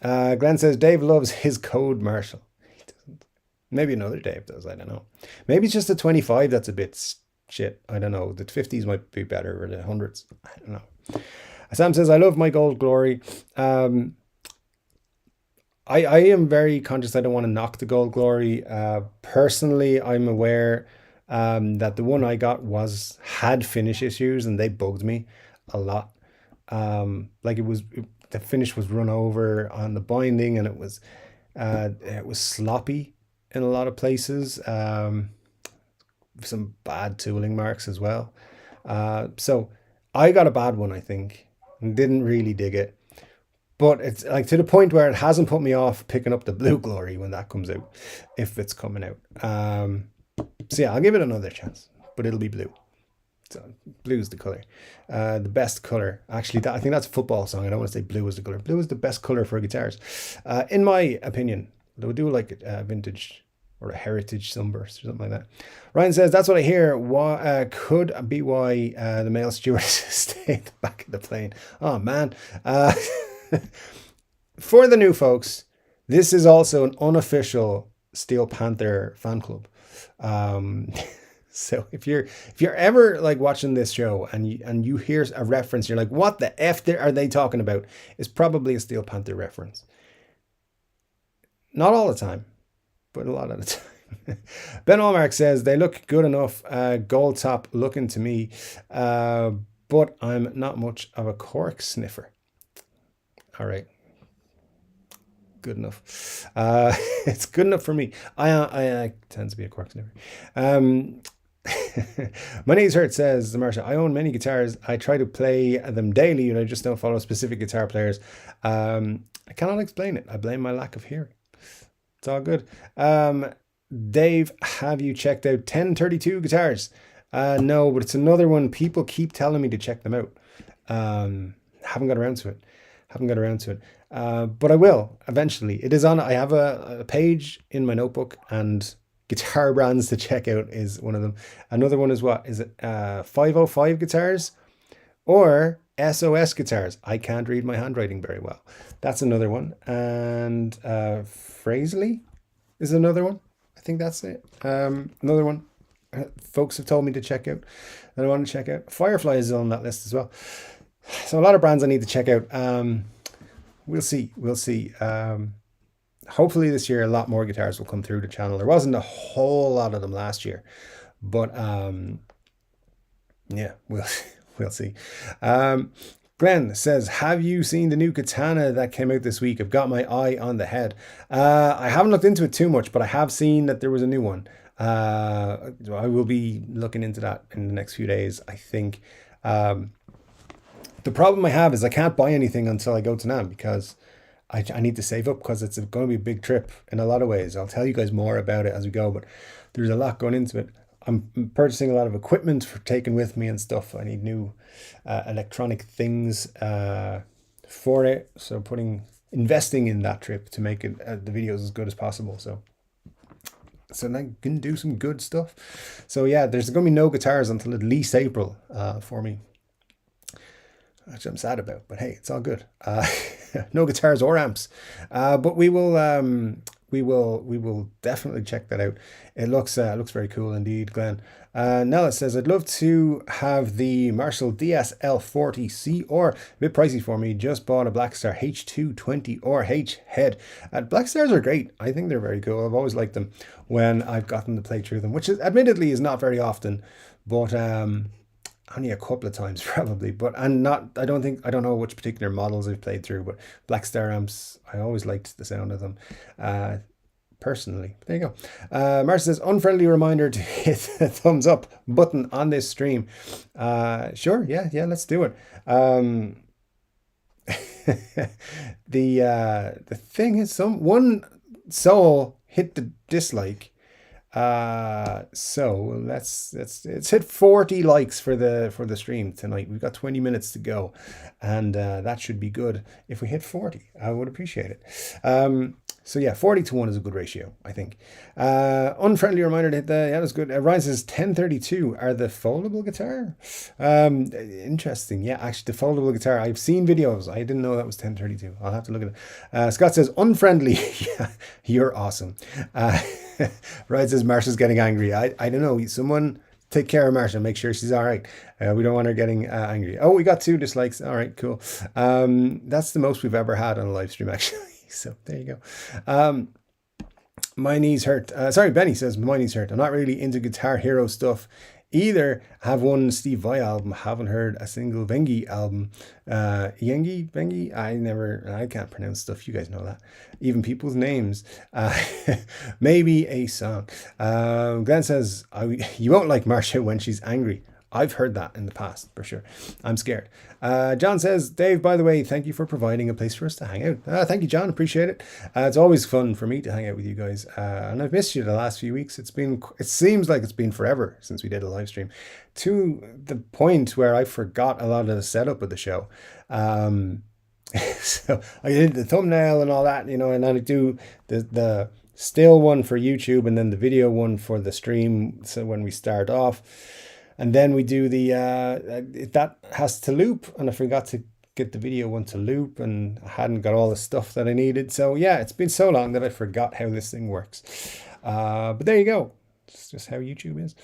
Glenn says Dave loves his Code Marshall. He doesn't. Maybe another Dave does. I don't know. Maybe it's just a 25 that's a bit shit. I don't know. The 50s might be better, or the 100s. I don't know. Sam says, I love my Gold Glory. I am very conscious. I don't want to knock the Gold Glory. Personally, I'm aware that the one I got had finish issues, and they bugged me a lot. The finish was run over on the binding, and it was sloppy in a lot of places. Some bad tooling marks as well. So I got a bad one, I think, and didn't really dig it. But it's like to the point where it hasn't put me off picking up the Blue Glory when that comes out, if it's coming out. So yeah, I'll give it another chance, but it'll be blue. So blue's the color, the best color. Actually, I think that's a football song. I don't want to say blue is the color. Blue is the best color for guitars, in my opinion. They would do like a vintage or a heritage sunburst or something like that. Ryan says, that's what I hear. Could be why the male stewardess stay at the back of the plane. Oh man. For the new folks, this is also an unofficial Steel Panther fan club. So if you're ever like watching this show and you hear a reference, you're like, what the F are they talking about? It's probably a Steel Panther reference. Not all the time, but a lot of the time. Ben Allmark says, they look good enough, gold top looking to me, but I'm not much of a cork sniffer. All right. Good enough. It's good enough for me. I tend to be a cork sniffer. My knees hurt, says the Marsha. I own many guitars. I try to play them daily, and I just don't follow specific guitar players. I cannot explain it. I blame my lack of hearing. It's all good. Dave, have you checked out 1032 guitars? No, but it's another one. People keep telling me to check them out. Haven't got around to it. But I will eventually. It is on. I have a page in my notebook, and guitar brands to check out is one of them. Another one is what? Is it 505 guitars or SOS guitars? I can't read my handwriting very well. That's another one. And Frasley is another one. I think that's it. Another one folks have told me to check out that I want to check out. Firefly is on that list as well. So a lot of brands I need to check out. We'll see. Hopefully this year a lot more guitars will come through the channel. There wasn't a whole lot of them last year, but yeah, we'll see. Glenn says, have you seen the new katana that came out this week? I've got my eye on the head. I haven't looked into it too much, but I have seen that there was a new one. I will be looking into that in the next few days, I think. The problem I have is I can't buy anything until I go to NAMM because I need to save up because it's going to be a big trip in a lot of ways. I'll tell you guys more about it as we go, but there's a lot going into it. I'm purchasing a lot of equipment for taking with me and stuff. I need new electronic things for it. So investing in that trip to make it the videos as good as possible. So I can do some good stuff. So yeah, there's going to be no guitars until at least April for me, which I'm sad about, but hey, it's all good. No guitars or amps, but we will definitely check that out. It looks very cool indeed, Glenn. Nella says, I'd love to have the Marshall DSL40C or a bit pricey for me. Just bought a Blackstar H220 or H head. Blackstars are great. I think they're very cool. I've always liked them when I've gotten to play through them, which is admittedly is not very often, but only a couple of times probably, but I don't know which particular models I've played through, but Blackstar amps, I always liked the sound of them personally. There you go. Marcia says, unfriendly reminder to hit the thumbs up button on this stream. Sure, yeah, let's do it. The thing is, one soul hit the dislike. So let's hit 40 likes for the stream tonight. We've got 20 minutes to go, and that should be good. If we hit 40, I would appreciate it. So yeah, 40 to 1 is a good ratio, I think. Unfriendly reminder to hit yeah, that's good. Ryan says 1032 are the foldable guitar. Interesting. Yeah, actually the foldable guitar, I've seen videos. I didn't know that was 1032. I'll have to look at it. Scott says unfriendly. Yeah, you're awesome. Ryan says Marsha's getting angry. I don't know. Someone take care of Marsha. Make sure she's all right. We don't want her getting angry. Oh, we got 2 dislikes. All right, cool. That's the most we've ever had on a live stream, actually. So there you go. My knees hurt. Sorry, Benny says my knees hurt. I'm not really into Guitar Hero stuff either. Have one Steve Vai album. Haven't heard a single Vengi album. Vengi? I can't pronounce stuff. You guys know that. Even people's names. Maybe a song. Glenn says, you won't like Marsha when she's angry. I've heard that in the past, for sure. I'm scared. John says, Dave, by the way, thank you for providing a place for us to hang out. Thank you, John. Appreciate it. It's always fun for me to hang out with you guys. And I've missed you the last few weeks. It seems like it's been forever since we did a live stream, to the point where I forgot a lot of the setup of the show. So I did the thumbnail and all that, and then I do the still one for YouTube and then the video one for the stream. So when we start off, and then we do that has to loop, and I forgot to get the video one to loop, and I hadn't got all the stuff that I needed. So yeah, it's been so long that I forgot how this thing works. But there you go. It's just how YouTube is.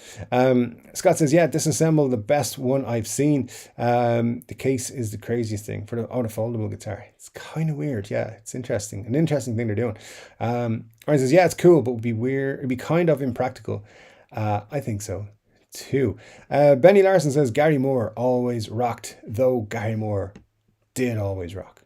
Scott says, yeah, disassemble the best one I've seen. The case is the craziest thing for the foldable guitar. It's kind of weird. Yeah, it's interesting. An interesting thing they're doing. Ryan says, yeah, it's cool, but it would be weird. It'd be kind of impractical. I think so too. Benny Larson says, Gary Moore always rocked, though Gary Moore did always rock.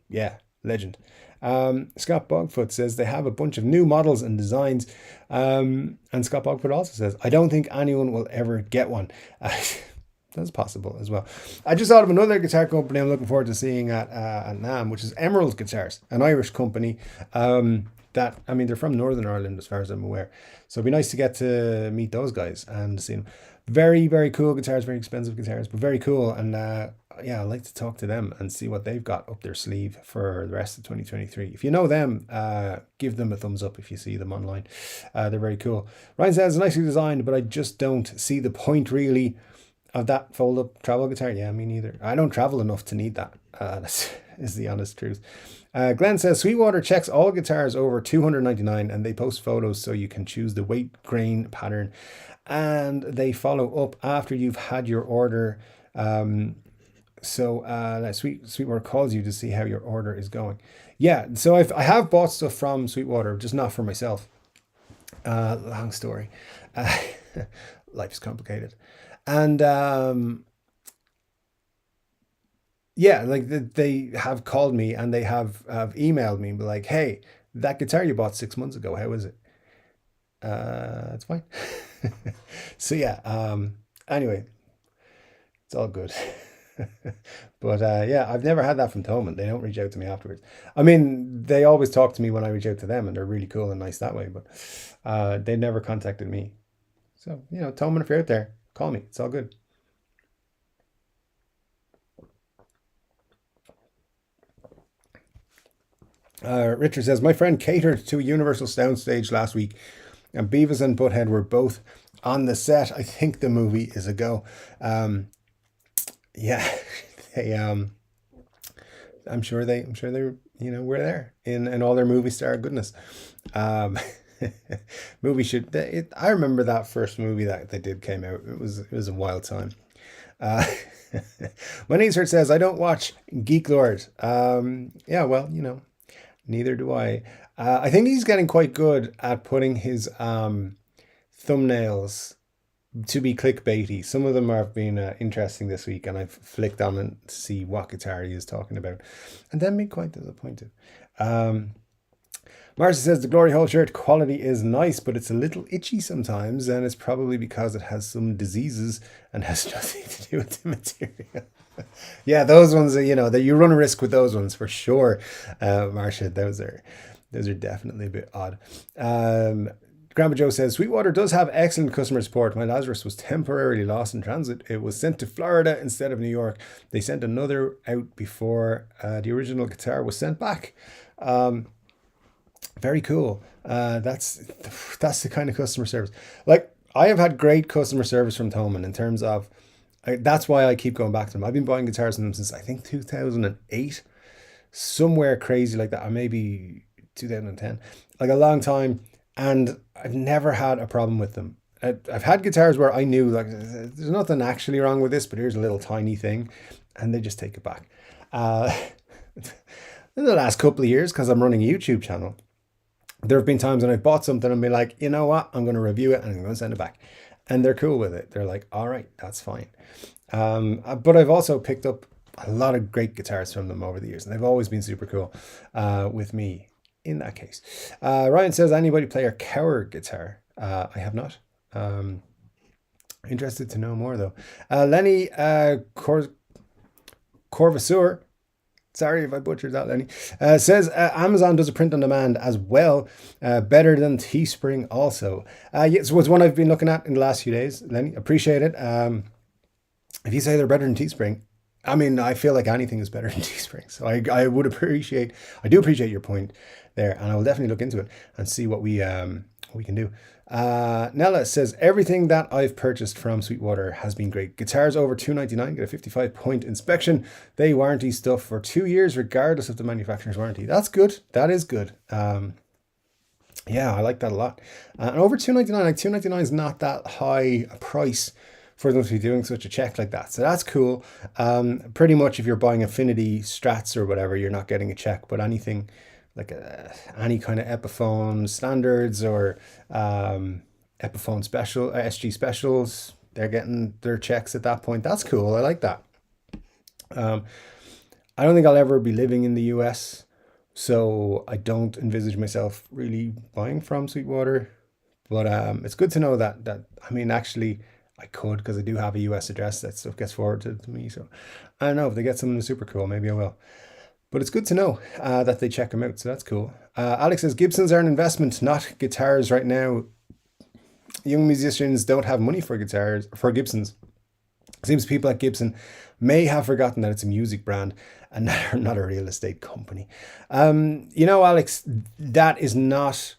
Yeah, legend. Scott Bogfoot says they have a bunch of new models and designs. And Scott Bogfoot also says, I don't think anyone will ever get one. That's possible as well. I just thought of another guitar company I'm looking forward to seeing at NAMM, which is Emerald Guitars, an Irish company. They're from Northern Ireland as far as I'm aware. So it'd be nice to get to meet those guys and see them. Very, very cool guitars, very expensive guitars, but very cool. And yeah, I'd like to talk to them and see what they've got up their sleeve for the rest of 2023. If you know them, give them a thumbs up if you see them online. They're very cool. Ryan says, nicely designed, but I just don't see the point really of that fold-up travel guitar. Yeah, me neither. I don't travel enough to need that. That is the honest truth. Glenn says, Sweetwater checks all guitars over $299 and they post photos so you can choose the weight, grain, pattern, and they follow up after you've had your order. Sweetwater calls you to see how your order is going. Yeah, so I have bought stuff from Sweetwater, just not for myself. Long story. Life's complicated. And yeah, like they have called me and they have emailed me and be like, hey, that guitar you bought 6 months ago, how is it? It's fine. So yeah, anyway, it's all good. But yeah, I've never had that from Thoman. They don't reach out to me afterwards. I mean, they always talk to me when I reach out to them, and they're really cool and nice that way. But they never contacted me. So Thoman, if you're out there, call me. It's all good. Richard says my friend catered to a Universal Soundstage last week, and Beavis and Butthead were both on the set. I think the movie is a go. Yeah, they I'm sure they were there in all their movie star goodness. Um, movie should I remember that first movie that they did came out. It was a wild time. Uh, when Insert says I don't watch Geek Lord. Yeah, well, neither do I. I think he's getting quite good at putting his thumbnails to be clickbaity. Some of them have been interesting this week, and I've flicked on and to see what guitar he is talking about, and then been quite disappointed. Marcia says the Glory Hole shirt quality is nice, but it's a little itchy sometimes, and it's probably because it has some diseases and has nothing to do with the material. Yeah, those ones, that you run a risk with those ones for sure. Marcia, those are definitely a bit odd. Grandpa Joe says Sweetwater does have excellent customer support. My Lazarus was temporarily lost in transit. It was sent to Florida instead of New York. They sent another out before the original guitar was sent back. Very cool. That's the kind of customer service. Like, I have had great customer service from Thoman in terms of that's why I keep going back to them. I've been buying guitars from them since I think 2008, somewhere crazy like that, or maybe 2010, like a long time, and I've never had a problem with them. I've had guitars where I knew like there's nothing actually wrong with this, but here's a little tiny thing, and they just take it back. In the last couple of years, because I'm running a YouTube channel, there have been times when I've bought something and be like, you know what, I'm going to review it and I'm going to send it back. And they're cool with it. They're like, all right, that's fine. But I've also picked up a lot of great guitars from them over the years, and they've always been super cool with me in that case. Ryan says, anybody play a Cower guitar? I have not. Interested to know more though. Lenny Corvasseur, sorry if I butchered that, Lenny, says Amazon does a print on demand as well, better than Teespring also. Yes, was one I've been looking at in the last few days, Lenny. Appreciate it. If you say they're better than Teespring, I mean, I feel like anything is better than Teespring. So I do appreciate your point there, and I will definitely look into it and see what we can do. Nella says everything that I've purchased from Sweetwater has been great. Guitars over $299 get a 55-point inspection. They warranty stuff for 2 years regardless of the manufacturer's warranty. That's good. That is good. Yeah, I like that a lot. And over $299, like $299 is not that high a price for them to be doing such a check like that. So that's cool. Pretty much if you're buying Affinity Strats or whatever, you're not getting a check, but anything like any kind of Epiphone standards or Epiphone special, SG specials, they're getting their checks at that point. That's cool. I like that. I don't think I'll ever be living in the US, so I don't envisage myself really buying from Sweetwater. But it's good to know that I mean, actually, I could, because I do have a US address. That stuff gets forwarded to me. So I don't know if they get something super cool, maybe I will. But it's good to know that they check them out. So that's cool. Alex says Gibsons are an investment, not guitars right now. Young musicians don't have money for Gibsons. Seems people at Gibson may have forgotten that it's a music brand and not a real estate company. Alex, that is not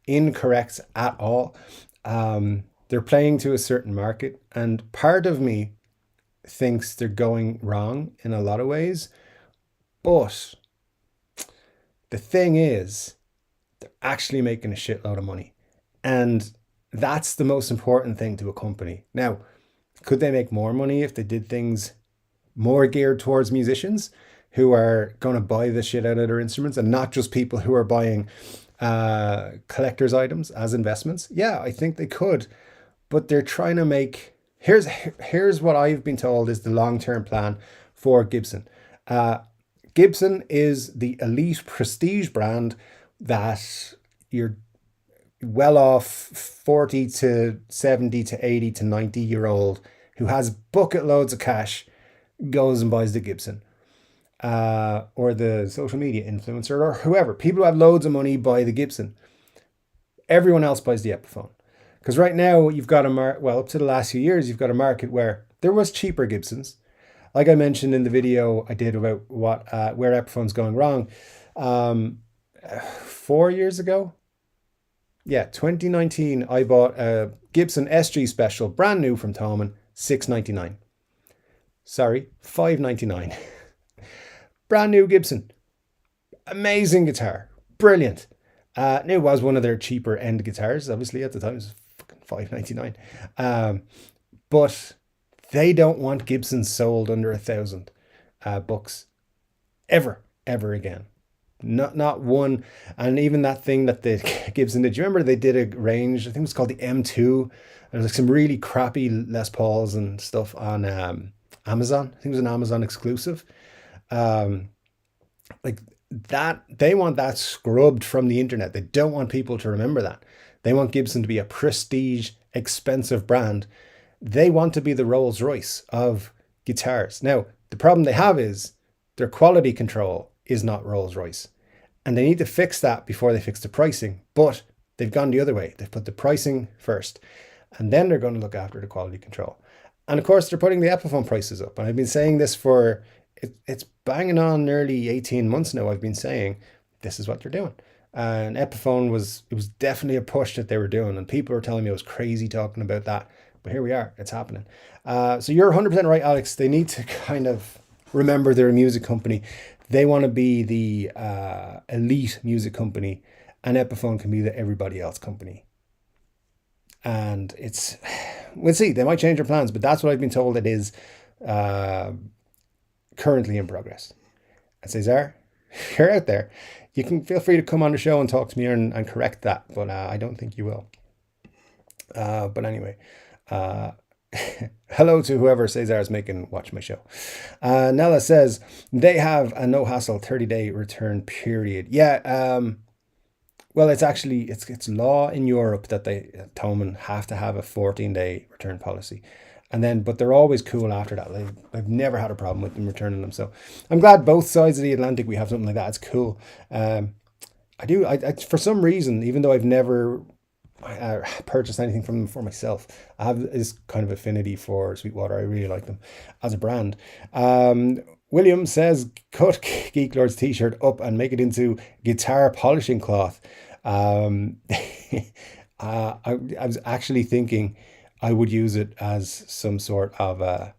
incorrect at all. They're playing to a certain market, and part of me thinks they're going wrong in a lot of ways. But the thing is, they're actually making a shitload of money. And that's the most important thing to a company. Now, could they make more money if they did things more geared towards musicians who are going to buy the shit out of their instruments and not just people who are buying collector's items as investments? Yeah, I think they could. But they're trying to make... Here's what I've been told is the long-term plan for Gibson. Gibson is the elite prestige brand that you're well off 40 to 70 to 80 to 90-year-old who has bucket loads of cash goes and buys the Gibson. Or the social media influencer or whoever. People who have loads of money buy the Gibson. Everyone else buys the Epiphone. Because right now you've got up to the last few years, you've got a market where there was cheaper Gibsons. Like I mentioned in the video I did about where Epiphone's going wrong. 4 years ago, 2019, I bought a Gibson SG Special, brand new from Thomann, $699. Sorry, $599. Brand new Gibson. Amazing guitar. Brilliant. It was one of their cheaper end guitars, obviously at the time. It was fucking $599. But they don't want Gibsons sold under $1,000 ever again. Not one. And even that thing that the Gibson did, you remember they did a range, I think it was called the M2. There's like some really crappy Les Pauls and stuff on Amazon. I think it was an Amazon exclusive. Like that, they want that scrubbed from the internet. They don't want people to remember that. They want Gibson to be a prestige, expensive brand. They want to be the Rolls Royce of guitars. Now, the problem they have is their quality control is not Rolls Royce. And they need to fix that before they fix the pricing. But they've gone the other way. They've put the pricing first. And then they're going to look after the quality control. And of course, they're putting the Epiphone prices up. And I've been saying this for, it's banging on nearly 18 months now. I've been saying this is what they're doing. And Epiphone it was definitely a push that they were doing. And people were telling me I was crazy talking about that. But here we are. It's happening. So you're 100% right, Alex. They need to kind of remember they're a music company. They want to be the elite music company. And Epiphone can be the everybody else company. And we'll see. They might change their plans. But that's what I've been told it is currently in progress. And Cesar, if you're out there, you can feel free to come on the show and talk to me and correct that. But I don't think you will. But anyway, hello to whoever Cesar is making watch my show. Nella says they have a no hassle 30-day return period. Yeah. Well, it's actually it's law in Europe that Thomann have to have a 14-day return policy. And then, but they're always cool after that. I've never had a problem with them returning them. So I'm glad both sides of the Atlantic we have something like that. It's cool. I for some reason, even though I've never purchased anything from them for myself, I have this kind of affinity for Sweetwater. I really like them as a brand. William says, cut Geek Lord's t-shirt up and make it into guitar polishing cloth. I was actually thinking I would use it as some sort of a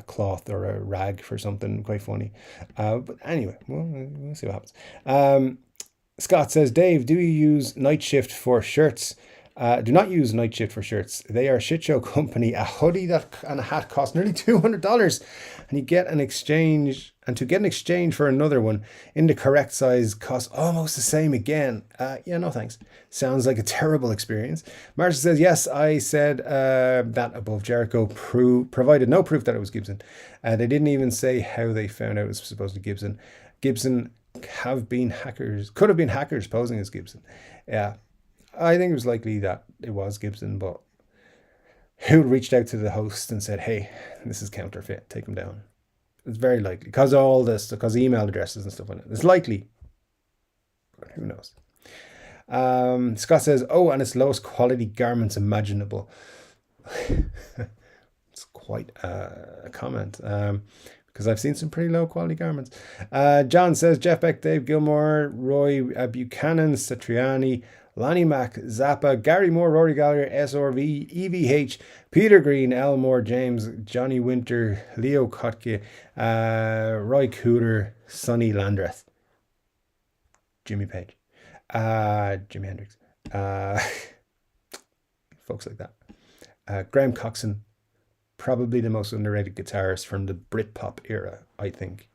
cloth or a rag for something quite funny. But anyway, we'll see what happens. Scott says, Dave, do you use Night Shift for shirts? Do not use Night Shift for shirts. They are a shit show company. A hoodie and a hat cost nearly $200, and you get an exchange. And to get an exchange for another one in the correct size costs almost the same again. Yeah, no thanks. Sounds like a terrible experience. Marcia says, yes, I said that Above Jericho provided no proof that it was Gibson. They didn't even say how they found out it was supposed to be Gibson. Gibson could have been hackers posing as Gibson. Yeah, I think it was likely that it was Gibson, but who reached out to the host and said, hey, this is counterfeit, take them down. It's very likely because of all this, because email addresses and stuff like that. It's likely, but who knows? Scott says, oh, and it's lowest quality garments imaginable. It's quite a comment, because I've seen some pretty low quality garments. John says, Jeff Beck, Dave Gilmore, Roy Buchanan, Satriani, Lonnie Mack, Zappa, Gary Moore, Rory Gallagher, SRV, EVH, Peter Green, Elmore, James, Johnny Winter, Leo Kotke, Roy Cooter, Sonny Landreth, Jimmy Page, Jimi Hendrix, folks like that. Graham Coxon, probably the most underrated guitarist from the Britpop era, I think.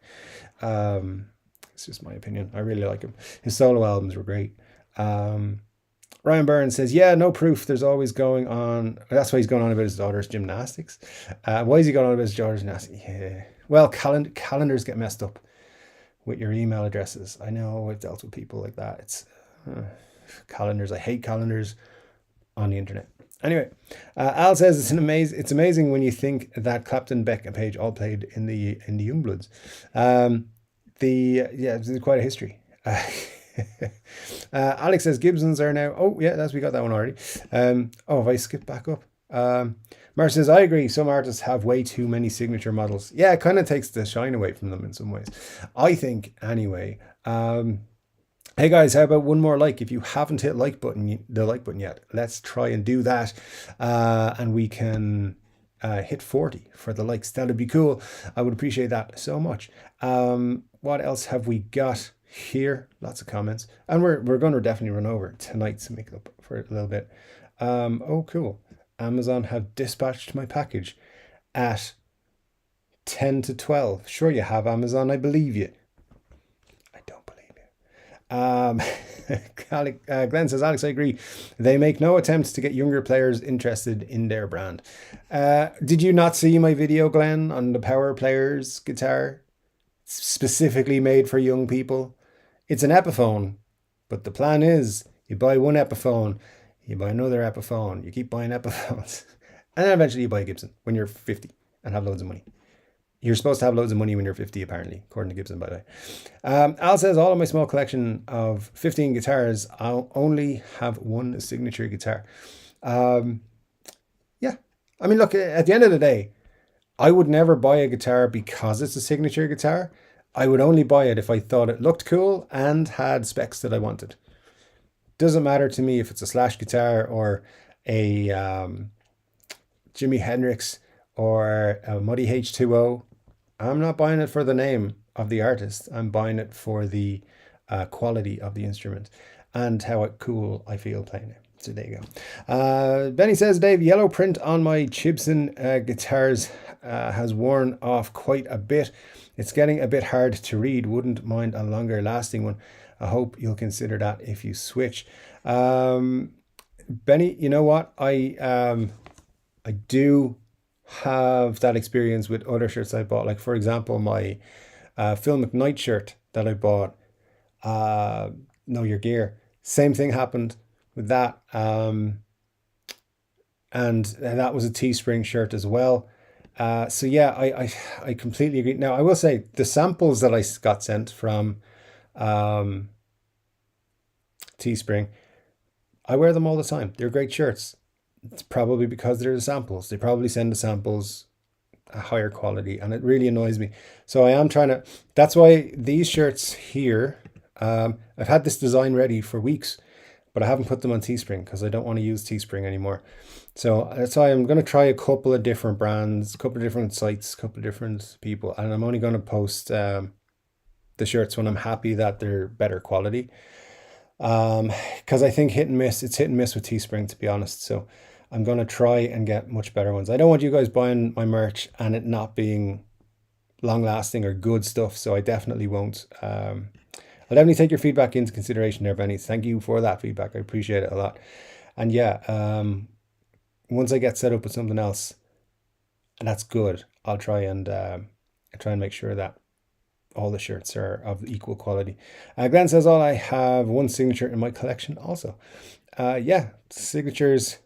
It's just my opinion. I really like him. His solo albums were great. Ryan Byrne says, yeah, no proof. There's always going on. That's why he's going on about his daughter's gymnastics. Why is he going on about his daughter's gymnastics? Yeah. Well, calendars get messed up with your email addresses. I know I've dealt with people like that. It's calendars. I hate calendars on the internet. Anyway, Al says it's amazing when you think that Clapton, Beck, and Page all played in the Youngbloods. It's quite a history. Alex says Gibsons are now. Oh yeah, we got that one already. If I skip back up. Mar says I agree. Some artists have way too many signature models. Yeah, it kind of takes the shine away from them in some ways. I think anyway. Hey guys, how about one more like? If you haven't hit the like button yet, let's try and do that, and we can hit 40 for the likes. That'd be cool. I would appreciate that so much. What else have we got here? Lots of comments, and we're going to definitely run over tonight to make it up for a little bit. Oh, cool. Amazon have dispatched my package at 10 to 12. Sure you have, Amazon. I believe you. Glenn says, Alex, I agree. They make no attempts to get younger players interested in their brand. Did you not see my video, Glenn, on the Power Players guitar? Specifically made for young people. It's an Epiphone, but the plan is you buy one Epiphone, you buy another Epiphone, you keep buying Epiphones, and then eventually you buy a Gibson when you're 50 and have loads of money. You're supposed to have loads of money when you're 50, apparently, according to Gibson, by the way. Al says, all of my small collection of 15 guitars, I'll only have one signature guitar. Yeah. I mean, look, at the end of the day, I would never buy a guitar because it's a signature guitar. I would only buy it if I thought it looked cool and had specs that I wanted. Doesn't matter to me if it's a Slash guitar or a Jimi Hendrix or a Muddy H2O. I'm not buying it for the name of the artist. I'm buying it for the quality of the instrument and how cool I feel playing it. So there you go. Benny says, Dave, yellow print on my Gibson guitars has worn off quite a bit. It's getting a bit hard to read. Wouldn't mind a longer lasting one. I hope you'll consider that if you switch. Benny, you know what? I do have that experience with other shirts I bought. Like, for example, my Phil McKnight shirt that I bought, Know Your Gear. Same thing happened with that. And that was a Teespring shirt as well. So yeah, I completely agree. Now, I will say the samples that I got sent from Teespring, I wear them all the time. They're great shirts. It's probably because they're the samples. They probably send the samples a higher quality, and it really annoys me. So I am trying to, that's why these shirts here, I've had this design ready for weeks, but I haven't put them on Teespring because I don't want to use Teespring anymore. So that's why I'm going to try a couple of different brands, a couple of different sites, a couple of different people, and I'm only going to post the shirts when I'm happy that they're better quality. Because I think it's hit and miss with Teespring, to be honest. So I'm going to try and get much better ones. I don't want you guys buying my merch and it not being long lasting or good stuff. So I definitely won't. I'll definitely take your feedback into consideration there, Benny. Thank you for that feedback. I appreciate it a lot. And yeah, once I get set up with something else, and that's good, I'll try and make sure that all the shirts are of equal quality. Glenn says, all I have one signature in my collection also. Yeah, signatures.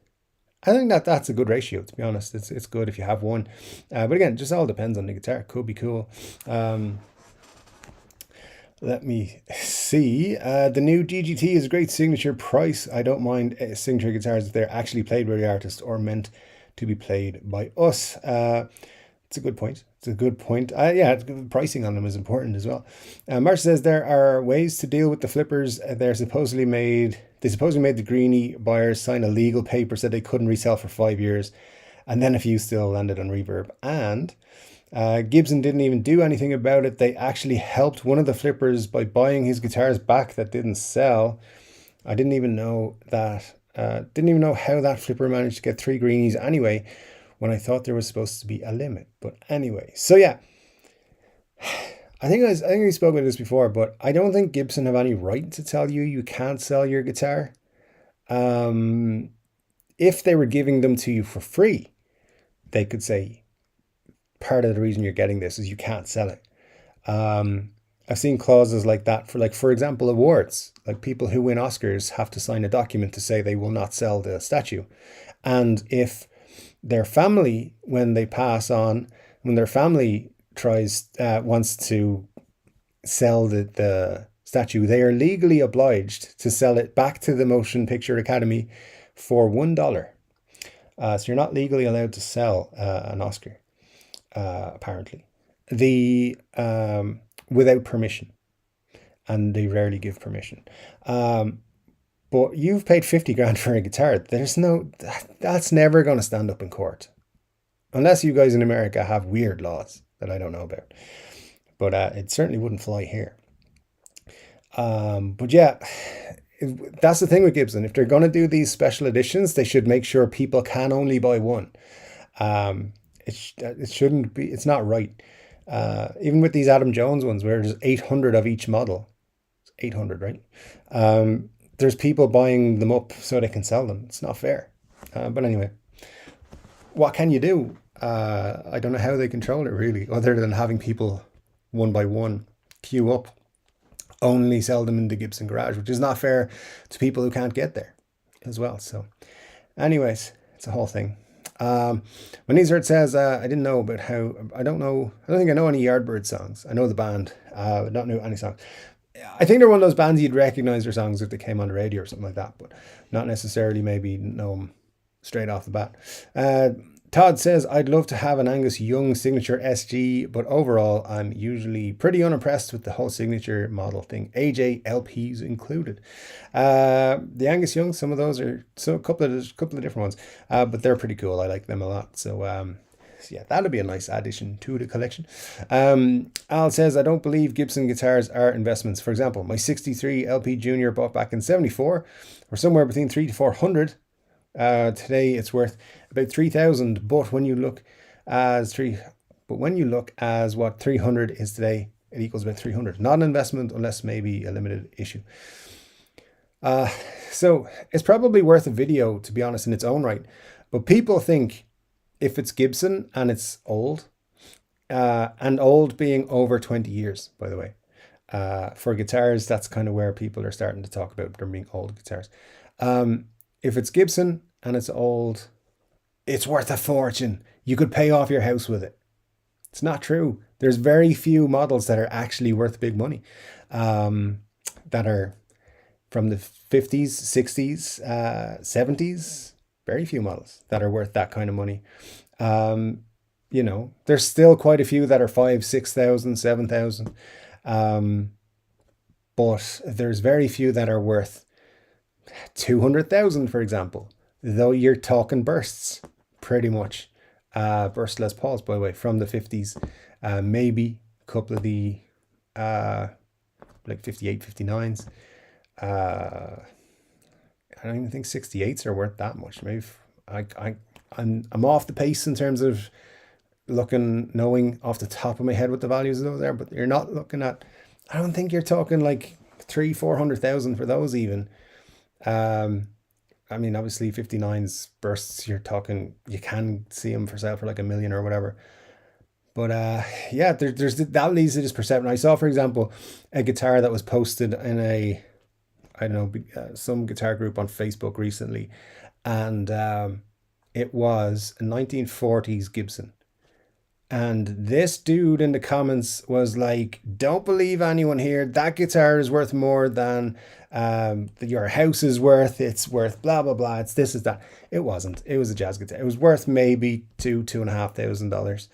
I think that's a good ratio, to be honest. It's good if you have one. But again, just all depends on the guitar. It could be cool. Let me see. The new GGT is a great signature price. I don't mind signature guitars if they're actually played by the artist or meant to be played by us. It's a good point. It's a good point. Yeah, pricing on them is important as well. Marsh says there are ways to deal with the flippers. They supposedly made the greenie buyers sign a legal paper said they couldn't resell for 5 years, and then a few still landed on Reverb. And Gibson didn't even do anything about it. They actually helped one of the flippers by buying his guitars back that didn't sell. I didn't even know that. Didn't even know how that flipper managed to get 3 greenies anyway, when I thought there was supposed to be a limit. But anyway, so yeah, I think we spoke about this before, but I don't think Gibson have any right to tell you can't sell your guitar. If they were giving them to you for free, they could say, part of the reason you're getting this is you can't sell it. I've seen clauses like that for, like, for example, awards. Like, people who win Oscars have to sign a document to say they will not sell the statue. And if their family, when they pass on, when their family wants to sell the statue, they are legally obliged to sell it back to the Motion Picture Academy for $1. So you're not legally allowed to sell an Oscar, apparently. Without permission, and they rarely give permission. But you've paid 50 grand for a guitar. That's never going to stand up in court, unless you guys in America have weird laws that I don't know about. But it certainly wouldn't fly here. But yeah, that's the thing with Gibson. If they're going to do these special editions, they should make sure people can only buy one. It shouldn't be. It's not right. Even with these Adam Jones ones, where there's 800 of each model, it's 800, right? There's people buying them up so they can sell them. It's not fair. But anyway, what can you do? I don't know how they control it, really, other than having people one by one queue up, only sell them in the Gibson garage, which is not fair to people who can't get there as well. So anyways, it's a whole thing. Manizard says, I didn't know about how, I don't think I know any Yardbird songs. I know the band, I don't know any songs. I think they're one of those bands you'd recognize their songs if they came on the radio or something like that, but not necessarily maybe know them straight off the bat. Todd says, I'd love to have an Angus Young Signature SG, but overall, I'm usually pretty unimpressed with the whole signature model thing, AJ LPs included. The Angus Young, some of those are a couple of different ones, but they're pretty cool. I like them a lot. So yeah, that'll be a nice addition to the collection. Al says, I don't believe Gibson guitars are investments. For example, my 63 LP Junior bought back in 74 or somewhere between 300 to 400. Today it's worth about 3,000, but when you look as what 300 is today, it equals about 300. Not an investment unless maybe a limited issue. So it's probably worth a video, to be honest, in its own right. But people think if it's Gibson and it's old, and old being over 20 years, by the way, for guitars, that's kind of where people are starting to talk about them being old guitars. If it's Gibson and it's old, it's worth a fortune. You could pay off your house with it. It's not true. There's very few models that are actually worth big money, that are from the 50s, 60s, 70s. Very few models that are worth that kind of money. You know, there's still quite a few that are 5,000, 6,000, 7,000. But there's very few that are worth 200,000, for example, though you're talking bursts, pretty much. Burst Les Pauls, by the way, from the 50s, maybe a couple of the like 58, 59s. I don't even think 68s are worth that much. Maybe I'm off the pace in terms of knowing off the top of my head what the values of those are, but you're not looking at, I don't think you're talking like 300,000-400,000 for those even. I mean, obviously 59s bursts, you're talking, you can see them for sale for like $1 million or whatever. But yeah, there's that leads to this perception. I saw, for example, a guitar that was posted in some guitar group on Facebook recently, and it was a 1940s Gibson. And this dude in the comments was like, don't believe anyone here. That guitar is worth more than your house is worth. It's worth blah, blah, blah. It's this, is that. It wasn't. It was a jazz guitar. It was worth maybe $2,500.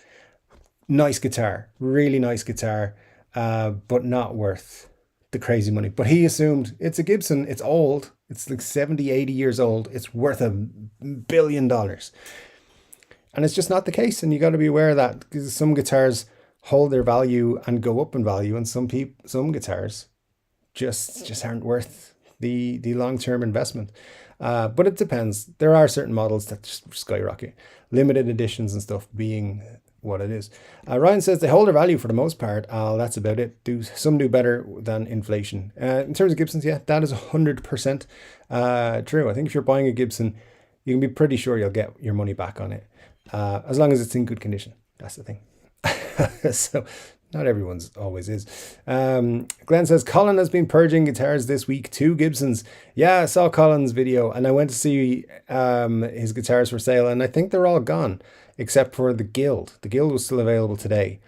Nice guitar. Really nice guitar. But not worth the crazy money. But he assumed it's a Gibson. It's old. It's like 70, 80 years old. It's worth $1 billion. And it's just not the case, and you got to be aware of that, because some guitars hold their value and go up in value, and some guitars just aren't worth the long-term investment. But it depends. There are certain models that just skyrocket, limited editions and stuff being what it is. Ryan says they hold their value for the most part. That's about it. Some do better than inflation. In terms of Gibsons, yeah, that is 100% true. I think if you're buying a Gibson, you can be pretty sure you'll get your money back on it. As long as it's in good condition. That's the thing. So not everyone's always is. Glenn says, Colin has been purging guitars this week, 2 Gibsons. Yeah, I saw Colin's video and I went to see his guitars for sale, and I think they're all gone except for the Guild. The Guild was still available today.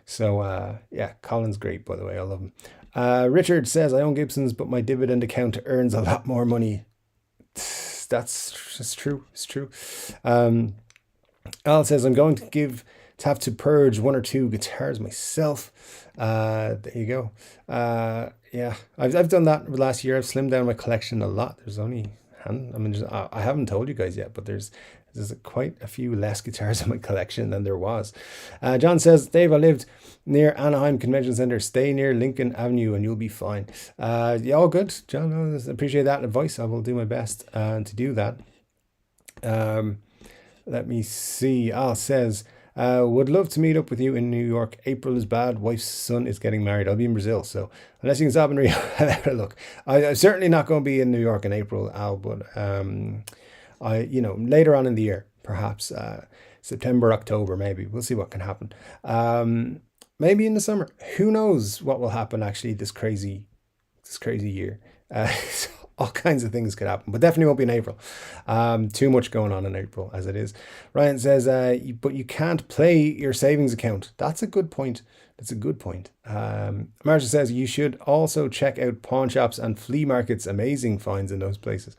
So yeah, Colin's great, by the way. I love him. Richard says, I own Gibsons, but my dividend account earns a lot more money. That's true. It's true. Al says, I'm going to have to purge 1 or 2 guitars myself. There you go. Yeah, I've done that last year. I've slimmed down my collection a lot. There's only, I haven't told you guys yet, but there's quite a few less guitars in my collection than there was. John says, Dave, I lived near Anaheim Convention Center. Stay near Lincoln Avenue and you'll be fine. Yeah, all good, John. I appreciate that advice. I will do my best to do that. Let me see. Al says, would love to meet up with you in New York. April is bad. Wife's son is getting married. I'll be in Brazil. So unless you can stop in Rio, look, I'm certainly not going to be in New York in April, Al, but later on in the year, perhaps September, October, maybe. We'll see what can happen. Maybe in the summer. Who knows what will happen actually this crazy year. All kinds of things could happen, but definitely won't be in April. Too much going on in April as it is. Ryan says, but you can't play your savings account. That's a good point. Marcia says, you should also check out pawn shops and flea markets. Amazing finds in those places.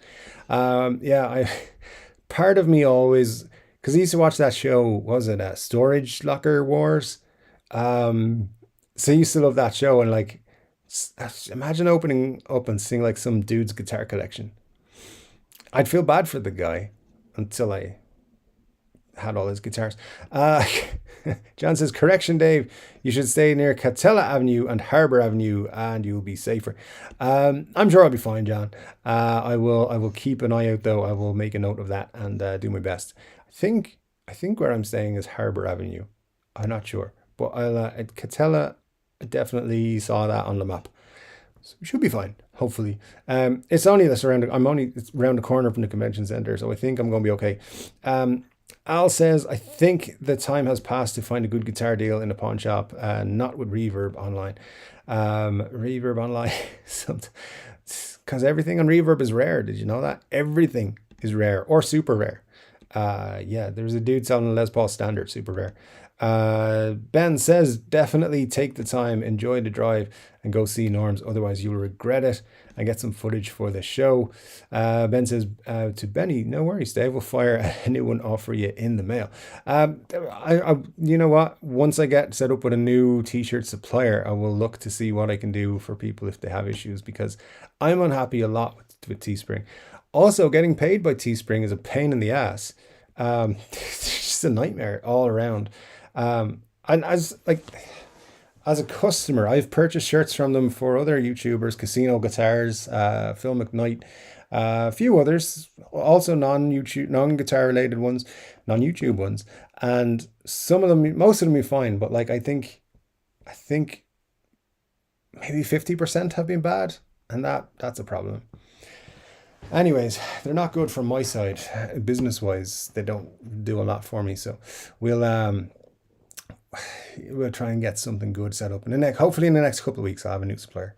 Yeah, part of me always, because I used to watch that show, was it Storage Locker Wars? So I used to love that show, and like, imagine opening up and seeing like some dude's guitar collection. I'd feel bad for the guy until I had all his guitars. John says, correction, Dave, you should stay near Catella Avenue and Harbour Avenue and you'll be safer. I'm sure I'll be fine, John. I will keep an eye out though. I will make a note of that and do my best. I think where I'm staying is Harbour Avenue. I'm not sure, but I'll at Catella, I definitely saw that on the map. So we should be fine, hopefully. It's only it's around the corner from the convention center, so I think I'm going to be okay. Al says, I think the time has passed to find a good guitar deal in a pawn shop, not with Reverb Online. Reverb Online, because everything on Reverb is rare. Did you know that? Everything is rare or super rare. Yeah, there's a dude selling a Les Paul Standard, super rare. Ben says, definitely take the time, enjoy the drive and go see Norms, otherwise you'll regret it, and get some footage for the show. Ben says to Benny, no worries, Dave, we'll fire a new one off for you in the mail. You know what, once I get set up with a new t-shirt supplier, I will look to see what I can do for people if they have issues, because I'm unhappy a lot with Teespring. Also, getting paid by Teespring is a pain in the ass. It's just a nightmare all around. And as a customer, I've purchased shirts from them for other YouTubers, Casino Guitars, Phil McKnight, a few others, also non-guitar related ones, non-YouTube ones, and most of them are fine, but like I think maybe 50% have been bad, and that's a problem. Anyways, they're not good from my side, business-wise. They don't do a lot for me, so we'll try and get something good set up. Hopefully in the next couple of weeks, I'll have a new supplier.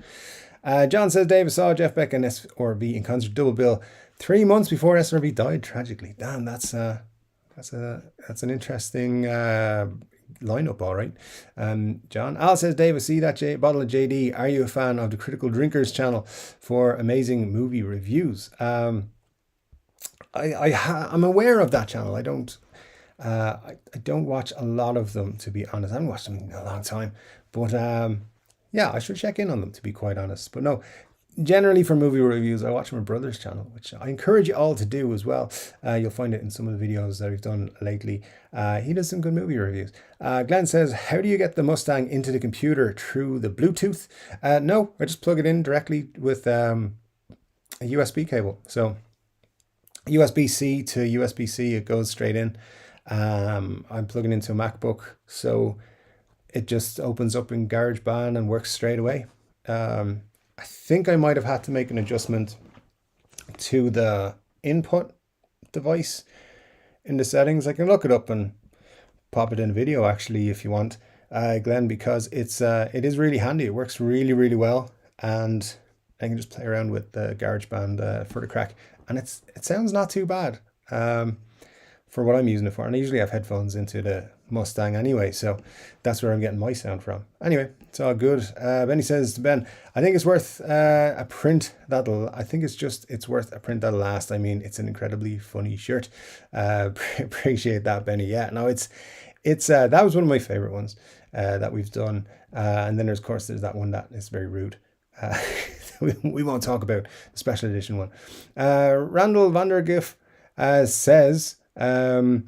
John says, Dave, saw Jeff Beck and SRV in concert double bill 3 months before SRV died tragically. Damn, that's an interesting lineup, all right. John. Al says, Dave, I see that bottle of JD. Are you a fan of the Critical Drinkers channel for amazing movie reviews? I'm aware of that channel. I don't watch a lot of them, to be honest. I haven't watched them in a long time, but yeah, I should check in on them, to be quite honest. But no, generally for movie reviews, I watch my brother's channel, which I encourage you all to do as well. You'll find it in some of the videos that we've done lately. He does some good movie reviews. Glenn says, how do you get the Mustang into the computer through the Bluetooth? No, I just plug it in directly with a USB cable. So USB-C to USB-C, it goes straight in. I'm plugging into a MacBook, so it just opens up in GarageBand and works straight away. I think I might have had to make an adjustment to the input device in the settings. I can look it up and pop it in a video actually if you want. Glenn, because it is really handy. It works really, really well, and I can just play around with the GarageBand for the crack, and it sounds not too bad for what I'm using it for. And I usually have headphones into the Mustang anyway, so that's where I'm getting my sound from. Anyway, it's all good. Benny says to Ben, I think it's worth a print that'll. I think it's worth a print that'll last. I mean, it's an incredibly funny shirt. Appreciate that, Benny. Yeah, no, it's that was one of my favorite ones that we've done. And then there's of course there's that one that is very rude. We won't talk about the special edition one. Randall Vandergiff says, I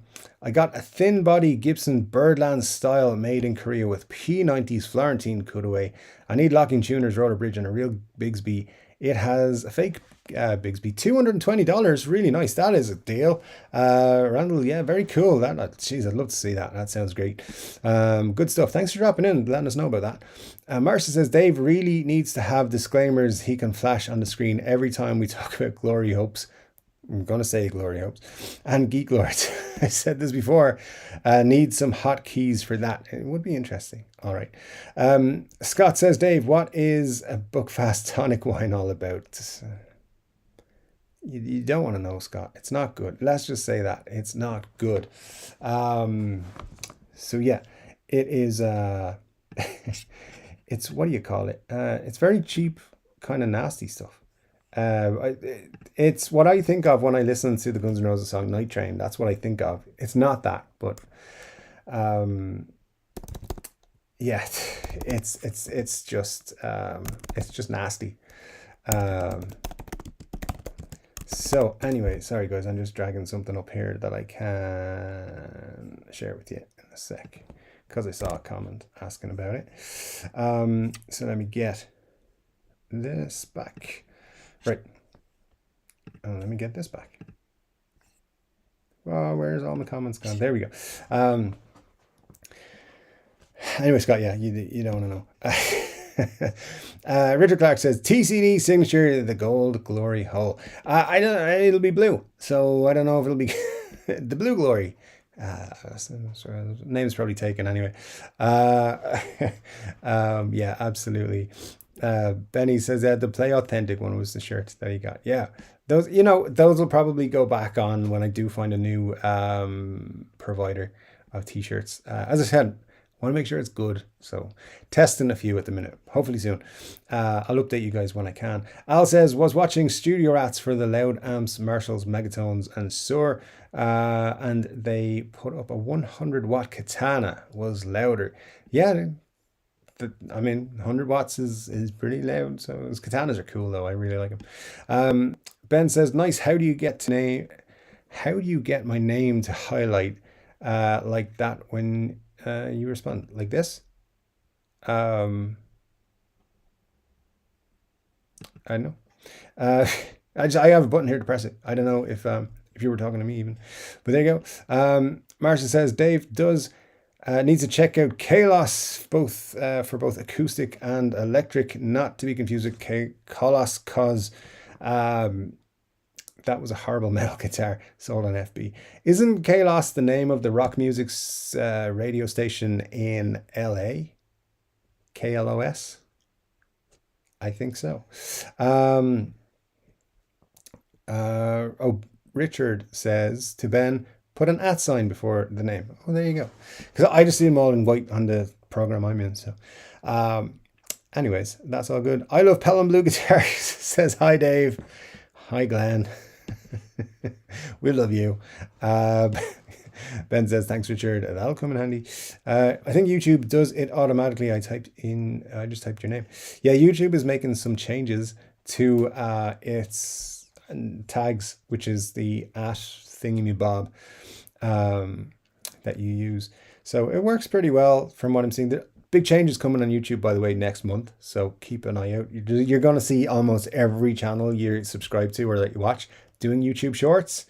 got a thin body Gibson Birdland style made in Korea with P90s Florentine cutaway. I need locking tuners, roller bridge, and a real Bigsby. It has a fake Bigsby, $220. Really nice. That is a deal. Randall, yeah, very cool. Jeez, I'd love to see that. That sounds great. Good stuff. Thanks for dropping in, letting us know about that. Marcia says Dave really needs to have disclaimers he can flash on the screen every time we talk about Glory Hopes. I'm going to say Glory Hopes and Geek Lords. I said this before. Need some hotkeys for that. It would be interesting. All right. Scott says, Dave, what is a Buckfast tonic wine all about? You don't want to know, Scott. It's not good. Let's just say that. It's not good. So yeah, it is, it's, what do you call it? It's very cheap, kind of nasty stuff. It's what I think of when I listen to the Guns N' Roses song Night Train. That's what I think of. It's not that, but yeah, it's just nasty. So anyway, sorry guys, I'm just dragging something up here that I can share with you in a sec because I saw a comment asking about it. So let me get this back. Right. Let me get this back. Oh, where's all my comments gone? There we go. Anyway, Scott, yeah, you don't want to know. Richard Clark says TCD signature, the gold glory hull. I don't know, it'll be blue, so I don't know if it'll be the blue glory. Name's probably taken anyway. Yeah, absolutely. Benny says that the Play Authentic one was the shirt that he got. Yeah, those will probably go back on when I do find a new provider of t-shirts. As I said, I want to make sure it's good, so testing a few at the minute, hopefully soon. I'll update you guys when I can. Al says, was watching Studio Rats for the loud amps, Marshalls, Megatones and Sur, and they put up a 100 watt Katana was louder. Yeah, I mean, 100 watts is pretty loud. So his Katanas are cool though. I really like them. Ben says, nice. How do you get my name to highlight like that when you respond like this? I don't know. I have a button here to press it. I don't know if you were talking to me even, but there you go. Marcia says Dave needs to check out Kalos for both acoustic and electric, not to be confused with Kalos, cause that was a horrible metal guitar sold on FB. Isn't Kalos the name of the rock music's radio station in LA? KLOS? I think so. Richard says to Ben, put an @ sign before the name. Oh, there you go. Because I just see them all in white on the program I'm in. So, anyways, that's all good. I love Pelham Blue Guitars. Says hi, Dave. Hi, Glenn. We love you. Ben says thanks, Richard. That'll come in handy. I think YouTube does it automatically. I just typed your name. Yeah, YouTube is making some changes to its tags, which is the @ thingy-me-bob that you use. So it works pretty well from what I'm seeing. The big changes coming on YouTube, by the way, next month. So keep an eye out. You're going to see almost every channel you're subscribed to or that you watch doing YouTube shorts,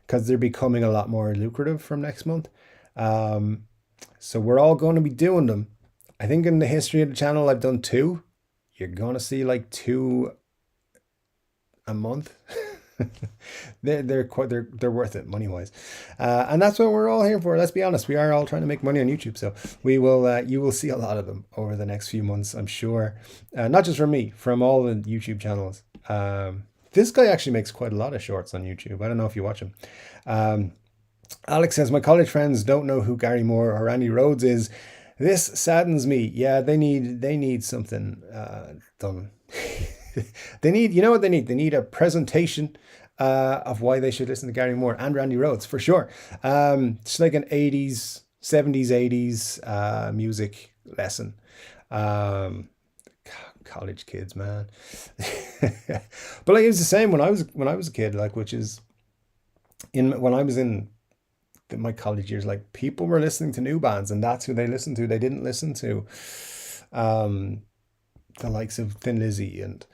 because they're becoming a lot more lucrative from next month. So we're all going to be doing them. I think in the history of the channel, I've done 2. You're going to see like 2 a month. They're worth it money wise, and that's what we're all here for. Let's be honest, we are all trying to make money on YouTube, so we will. You will see a lot of them over the next few months, I'm sure. Not just from me, from all the YouTube channels. This guy actually makes quite a lot of shorts on YouTube. I don't know if you watch him. Alex says, my college friends don't know who Gary Moore or Randy Rhoads is. This saddens me. Yeah, they need something done. They need, you know what they need? They need a presentation of why they should listen to Gary Moore and Randy Rhoads, for sure. It's like an 80s, 70s, 80s music lesson. College kids, man. But like, it was the same when I was a kid, like, which is when I was in my college years, like, people were listening to new bands and that's who they listened to. They didn't listen to the likes of Thin Lizzy and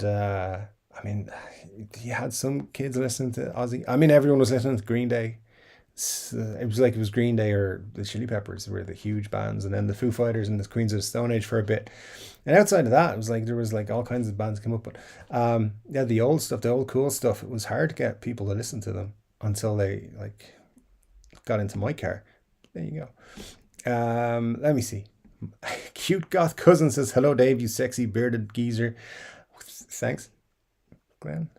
I mean, you had some kids listening to Ozzy. I mean, everyone was listening to Green Day. It was like it was Green Day or the Chili Peppers were the huge bands, and then the Foo Fighters and the Queens of the Stone Age for a bit. And outside of that, it was like there was like all kinds of bands come up. But yeah, the old stuff, the old cool stuff, it was hard to get people to listen to them until they like got into my car. There you go. Let me see. Cute goth cousin says, hello Dave, you sexy bearded geezer. Thanks, Glenn.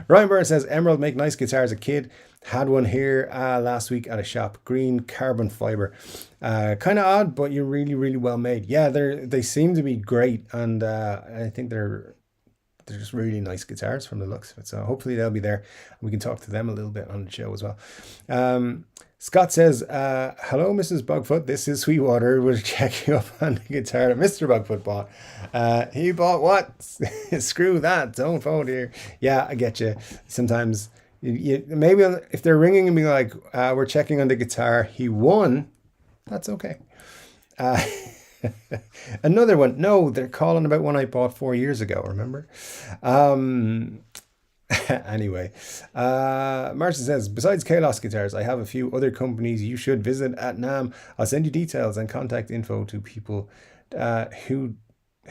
Ryan Byrne says, Emerald make nice guitars. A kid had one here last week at a shop. Green carbon fiber. Kind of odd, but you're really well made. Yeah, they seem to be great, and I think they're just really nice guitars from the looks of it. So hopefully they'll be there. We can talk to them a little bit on the show as well. Scott says, hello, Mrs. Bugfoot. This is Sweetwater. We'll check you up on the guitar that Mr. Bugfoot bought. He bought what? Screw that. Don't phone here. Yeah, I get you. Sometimes, maybe if they're ringing and being like, we're checking on the guitar he won, that's okay. Another one. No, they're calling about one I bought 4 years ago, remember? Anyway, Marcia says, besides Kalos guitars, I have a few other companies you should visit at NAMM. I'll send you details and contact info to people who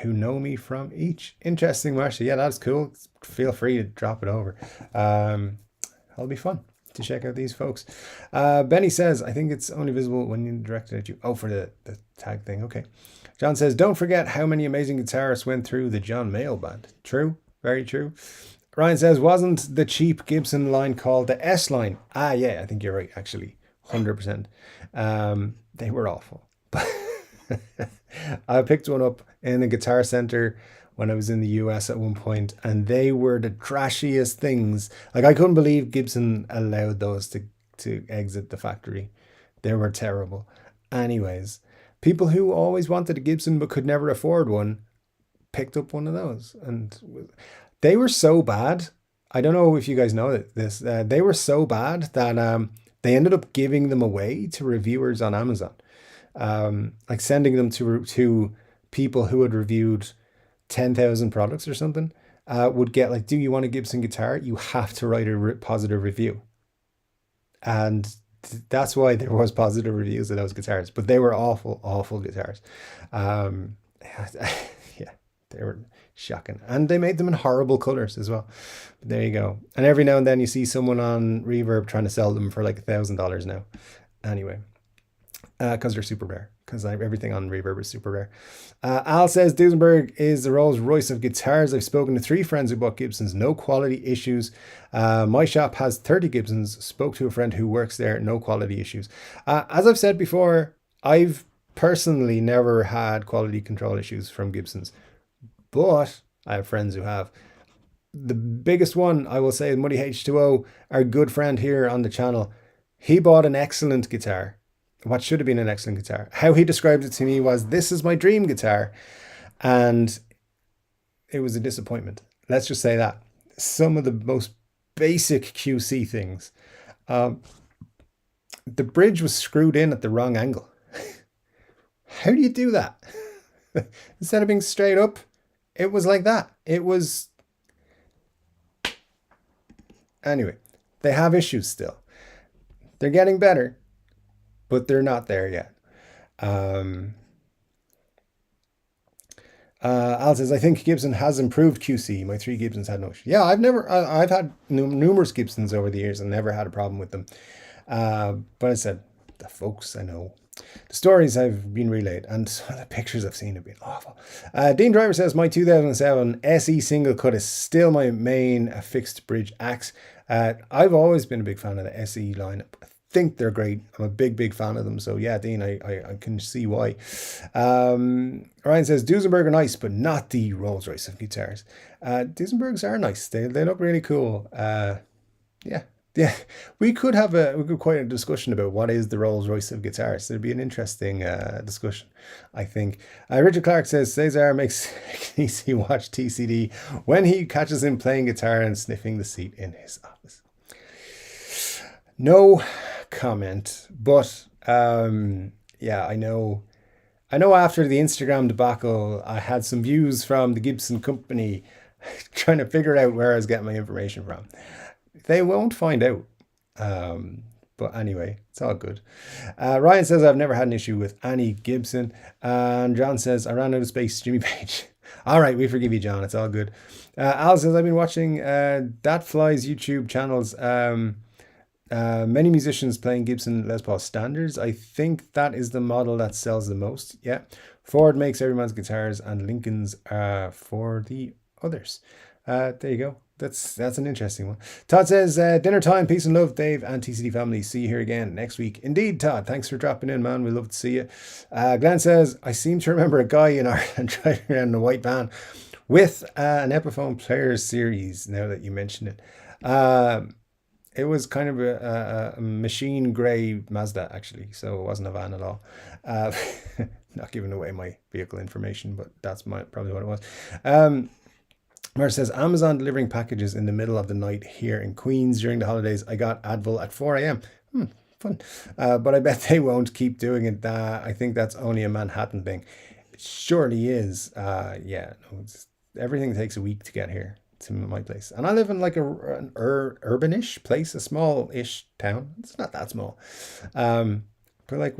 know me from each. Interesting, Marcia. Yeah, that's cool. Feel free to drop it over. It'll be fun to check out these folks. Benny says, I think it's only visible when you direct it at you. Oh, for the tag thing. Okay. John says, don't forget how many amazing guitarists went through the John Mayall band. True. Very true. Ryan says, wasn't the cheap Gibson line called the S line? Ah, yeah, I think you're right, actually. 100%. They were awful. I picked one up in a Guitar Center when I was in the US at one point, and they were the trashiest things. Like, I couldn't believe Gibson allowed those to exit the factory. They were terrible. Anyways, people who always wanted a Gibson but could never afford one picked up one of those, and they were so bad. I don't know if you guys know this. They were so bad that they ended up giving them away to reviewers on Amazon, like sending them to people who had reviewed 10,000 products or something. Would get like, do you want a Gibson guitar? You have to write a positive review, and that's why there was positive reviews of those guitars. But they were awful guitars. Yeah, they were shocking, and they made them in horrible colors as well. But there you go. And every now and then you see someone on Reverb trying to sell them for like $1,000 now. Anyway, because they're super rare. Because everything on Reverb is super rare. Al says, Duesenberg is the Rolls Royce of guitars. I've spoken to 3 friends who bought Gibsons. No quality issues. My shop has 30 Gibsons. Spoke to a friend who works there. No quality issues. As I've said before, I've personally never had quality control issues from Gibsons. But I have friends who have. The biggest one, I will say, is Muddy H2O, our good friend here on the channel. He bought an excellent guitar. What should have been an excellent guitar. How he described it to me was, this is my dream guitar. And it was a disappointment. Let's just say that. Some of the most basic QC things. The bridge was screwed in at the wrong angle. How do you do that? Instead of being straight up, it was like that. It was... Anyway, they have issues still. They're getting better, but they're not there yet. Al says, I think Gibson has improved QC. My 3 Gibsons had no issue. Yeah, I've had numerous Gibsons over the years and never had a problem with them. But I said, the folks I know, the stories I've been relayed, and some of the pictures I've seen have been awful. Dean Driver says, my 2007 SE single cut is still my main fixed bridge axe. I've always been a big fan of the SE lineup. I think they're great. I'm a big fan of them. So yeah, Dean, I can see why. Ryan says, Duesenberg are nice, but not the Rolls Royce of guitars. Duesenbergs are nice. They look really cool. Yeah, we could quite a discussion about what is the Rolls Royce of guitars. It'd be an interesting discussion, I think. Richard Clark says, Cesar makes easy watch TCD when he catches him playing guitar and sniffing the seat in his office. No comment, but yeah, I know after the Instagram debacle, I had some views from the Gibson company trying to figure out where I was getting my information from. They won't find out. But anyway, it's all good. Ryan says, I've never had an issue with any Gibson. And John says, I ran out of space, Jimmy Page. All right, we forgive you, John. It's all good. Al says, I've been watching Dat Fly's YouTube channels. Many musicians playing Gibson Les Paul standards. I think that is the model that sells the most. Yeah. Ford makes everyone's guitars and Lincoln's for the others. There you go. That's an interesting one. Todd says, dinner time, peace and love, Dave and TCD family. See you here again next week. Indeed, Todd. Thanks for dropping in, man. We'd love to see you. Glenn says, I seem to remember a guy in Ireland driving around in a white van with an Epiphone Players series, now that you mention it. It was kind of a machine grey Mazda, actually, so it wasn't a van at all. Not giving away my vehicle information, but that's probably what it was. Mar says, Amazon delivering packages in the middle of the night here in Queens during the holidays. I got Advil at 4 a.m. Fun. But I bet they won't keep doing it. I think that's only a Manhattan thing. It surely is. Yeah, no, everything takes a week to get here to my place. And I live in like an urban-ish place, a small-ish town. It's not that small. But like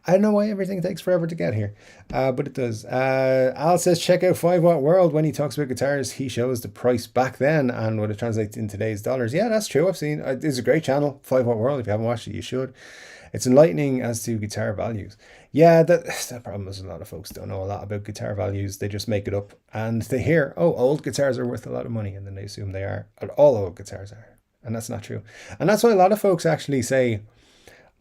I don't know why everything takes forever to get here, but it does. Al says, check out 5 Watt World. When he talks about guitars, he shows the price back then and what it translates in today's dollars. Yeah, that's true. I've seen it's a great channel, 5 Watt World. If you haven't watched it, you should. It's enlightening as to guitar values. Yeah, that problem is a lot of folks don't know a lot about guitar values. They just make it up and they hear, oh, old guitars are worth a lot of money, and then they assume they are. And all old guitars are, and that's not true. And that's why a lot of folks actually say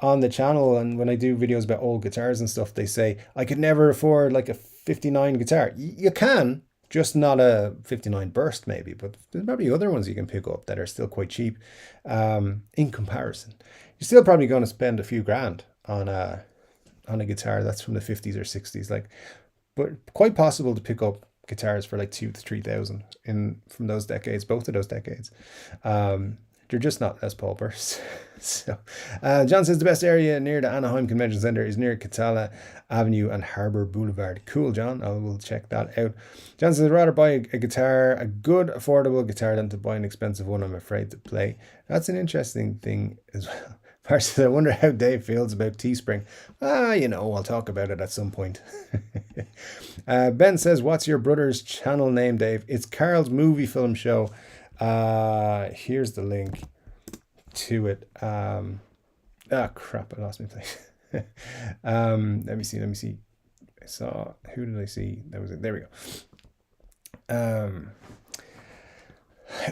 on the channel, and when I do videos about old guitars and stuff, they say, I could never afford like a 59 guitar. You can, just not a 59 Burst maybe, but there's probably other ones you can pick up that are still quite cheap in comparison. You're still probably going to spend a few grand on a guitar that's from the 50s or 60s, like, but quite possible to pick up guitars for like 2,000 to 3,000 from those decades, both of those decades. They're just not Les Paul Bursts. So, John says the best area near the Anaheim Convention Center is near Catala Avenue and Harbor Boulevard. Cool, John. I will check that out. John says, I'd rather buy a guitar, a good, affordable guitar, than to buy an expensive one I'm afraid to play. That's an interesting thing as well. Mark says, I wonder how Dave feels about Teespring. I'll talk about it at some point. Ben says, what's your brother's channel name, Dave? It's Carl's Movie Film Show. Here's the link to it. Crap, I lost my place. Let me see. Who did I see? That was it. There we go.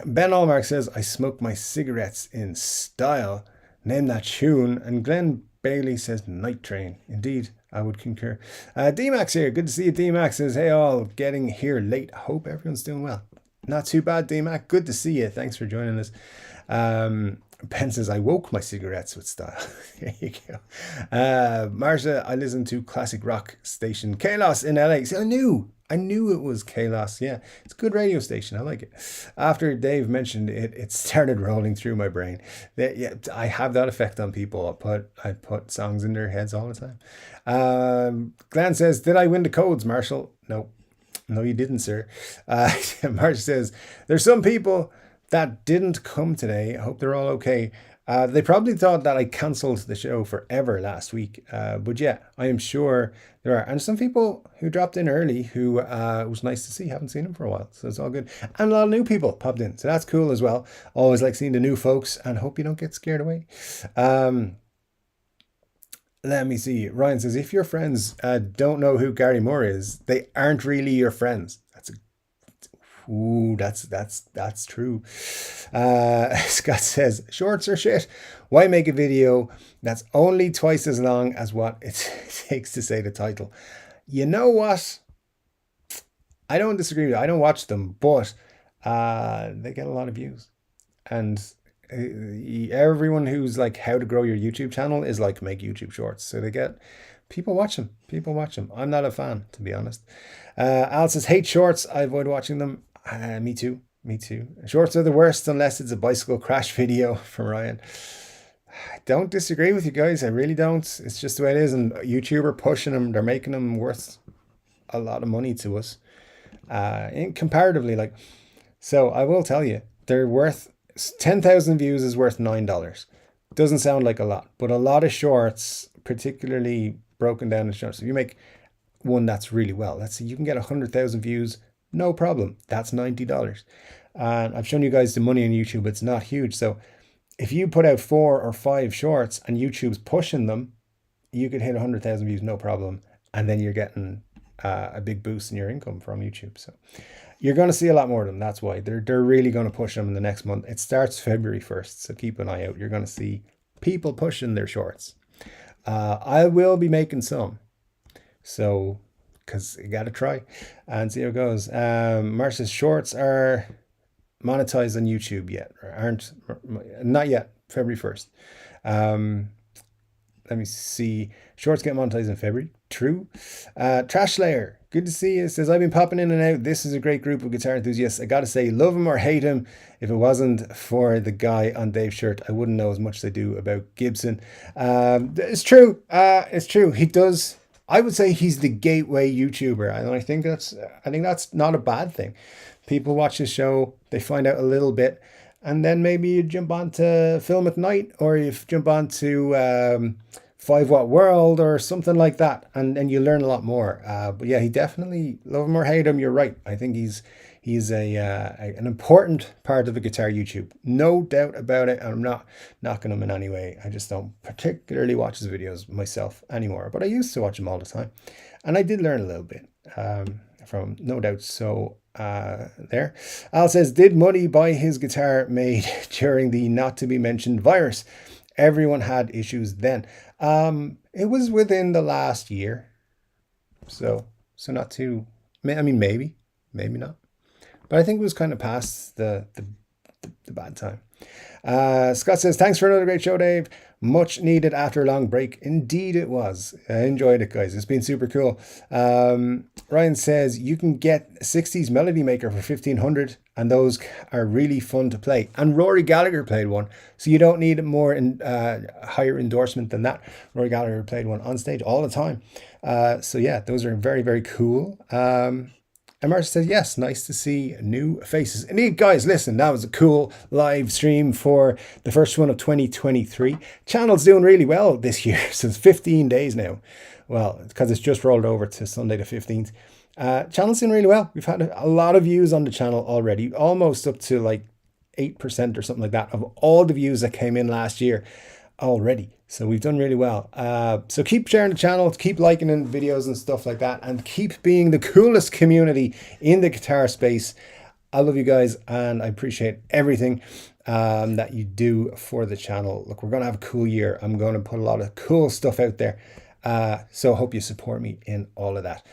Ben Allmark says, I smoke my cigarettes in style. Name that tune. And Glenn Bailey says, Night Train. Indeed, I would concur. D-Max here. Good to see you, D-Max. Says, hey all, getting here late. Hope everyone's doing well. Not too bad, D-Mac. Good to see you. Thanks for joining us. Ben says, I woke my cigarettes with style. There you go. Marsha, I listen to classic rock station Kalos in LA. See, I knew it was Kalos. Yeah, it's a good radio station. I like it. After Dave mentioned it, it started rolling through my brain. Yeah, I have that effect on people. I put songs in their heads all the time. Glenn says, did I win the codes, Marshall? No, you didn't, sir. Marge says, there's some people that didn't come today. I hope they're all okay. They probably thought that I cancelled the show forever last week. But yeah, I am sure there are. And some people who dropped in early who was nice to see. Haven't seen them for a while. So it's all good. And a lot of new people popped in. So that's cool as well. Always like seeing the new folks and hope you don't get scared away. Let me see. Ryan says, if your friends don't know who Gary Moore is, they aren't really your friends. That's true. Scott says, shorts are shit. Why make a video that's only twice as long as what it takes to say the title? You know what? I don't disagree with you. I don't watch them, but they get a lot of views. And everyone who's like how to grow your YouTube channel is like make YouTube shorts. So they get people watch them. I'm not a fan, to be honest. Al says, hate shorts. I avoid watching them. Me too. Shorts are the worst unless it's a bicycle crash video from Ryan. I don't disagree with you guys. I really don't. It's just the way it is. And YouTube are pushing them. They're making them worth a lot of money to us. Comparatively, like, so I will tell you, they're worth 10,000 views is worth $9. Doesn't sound like a lot, but a lot of shorts, particularly broken down in shorts. If you make one that's really well, let's say you can get 100,000 views, no problem. That's $90. And I've shown you guys the money on YouTube. It's not huge. So if you put out 4 or 5 shorts and YouTube's pushing them, you could hit 100,000 views, no problem. And then you're getting a big boost in your income from YouTube. So you're going to see a lot more of them. That's why they're really going to push them in the next month. It starts February 1st. So keep an eye out. You're going to see people pushing their shorts. I will be making some. So, because you got to try and see how it goes. Marcia's shorts are monetized on YouTube yet. Not yet. February 1st. Let me see. Shorts get monetized in February. True. Trash Slayer, good to see you. Says, I've been popping in and out. This is a great group of guitar enthusiasts. I gotta say, love him or hate him. If it wasn't for the guy on Dave's shirt, I wouldn't know as much as I do about Gibson. It's true. It's true. He does. I would say he's the gateway YouTuber, and I think that's not a bad thing. People watch his show, they find out a little bit, and then maybe you jump on to Film at Night, or you jump on to 5 Watt World or something like that, and you learn a lot more. But yeah, he definitely, love him or hate him, you're right. I think he's an important part of the guitar YouTube, no doubt about it. I'm not knocking him in any way. I just don't particularly watch his videos myself anymore, but I used to watch him all the time, and I did learn a little bit from, no doubt. So there. Al says, did Muddy buy his guitar made during the not to be mentioned virus? Everyone had issues then. It was within the last year, so not too. I mean, maybe not. But I think it was kind of past the bad time. Scott says, thanks for another great show, Dave. Much needed after a long break. Indeed it was. I enjoyed it, guys. It's been super cool. Ryan says, you can get 60s Melody Maker for $1,500, and those are really fun to play. And Rory Gallagher played one, so you don't need more higher endorsement than that. Rory Gallagher played one on stage all the time. So yeah, those are very, very cool. And Marcia says, yes, nice to see new faces. Indeed, guys, listen, that was a cool live stream for the first one of 2023. Channel's doing really well this year, since 15 days now. Well, because it's just rolled over to Sunday the 15th. Channel's doing really well. We've had a lot of views on the channel already, almost up to like 8% or something like that of all the views that came in last year already. So we've done really well. So keep sharing the channel, keep liking the videos and stuff like that, and keep being the coolest community in the guitar space. I love you guys, and I appreciate everything that you do for the channel. Look, we're going to have a cool year. I'm going to put a lot of cool stuff out there. So I hope you support me in all of that.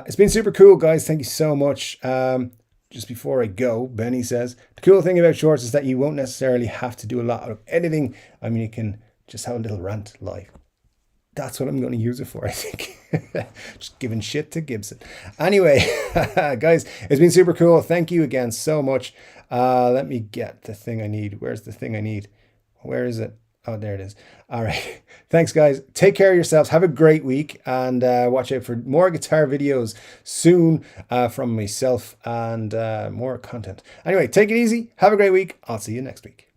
It's been super cool, guys. Thank you so much. Just before I go, Benny says, the cool thing about shorts is that you won't necessarily have to do a lot of editing. I mean, you can just have a little rant live. That's what I'm going to use it for, I think. Just giving shit to Gibson. Anyway, guys, it's been super cool. Thank you again so much. Let me get the thing I need. Where's the thing I need? Where is it? Oh, there it is. All right. Thanks, guys. Take care of yourselves. Have a great week, and watch out for more guitar videos soon from myself, and more content. Anyway, take it easy. Have a great week. I'll see you next week.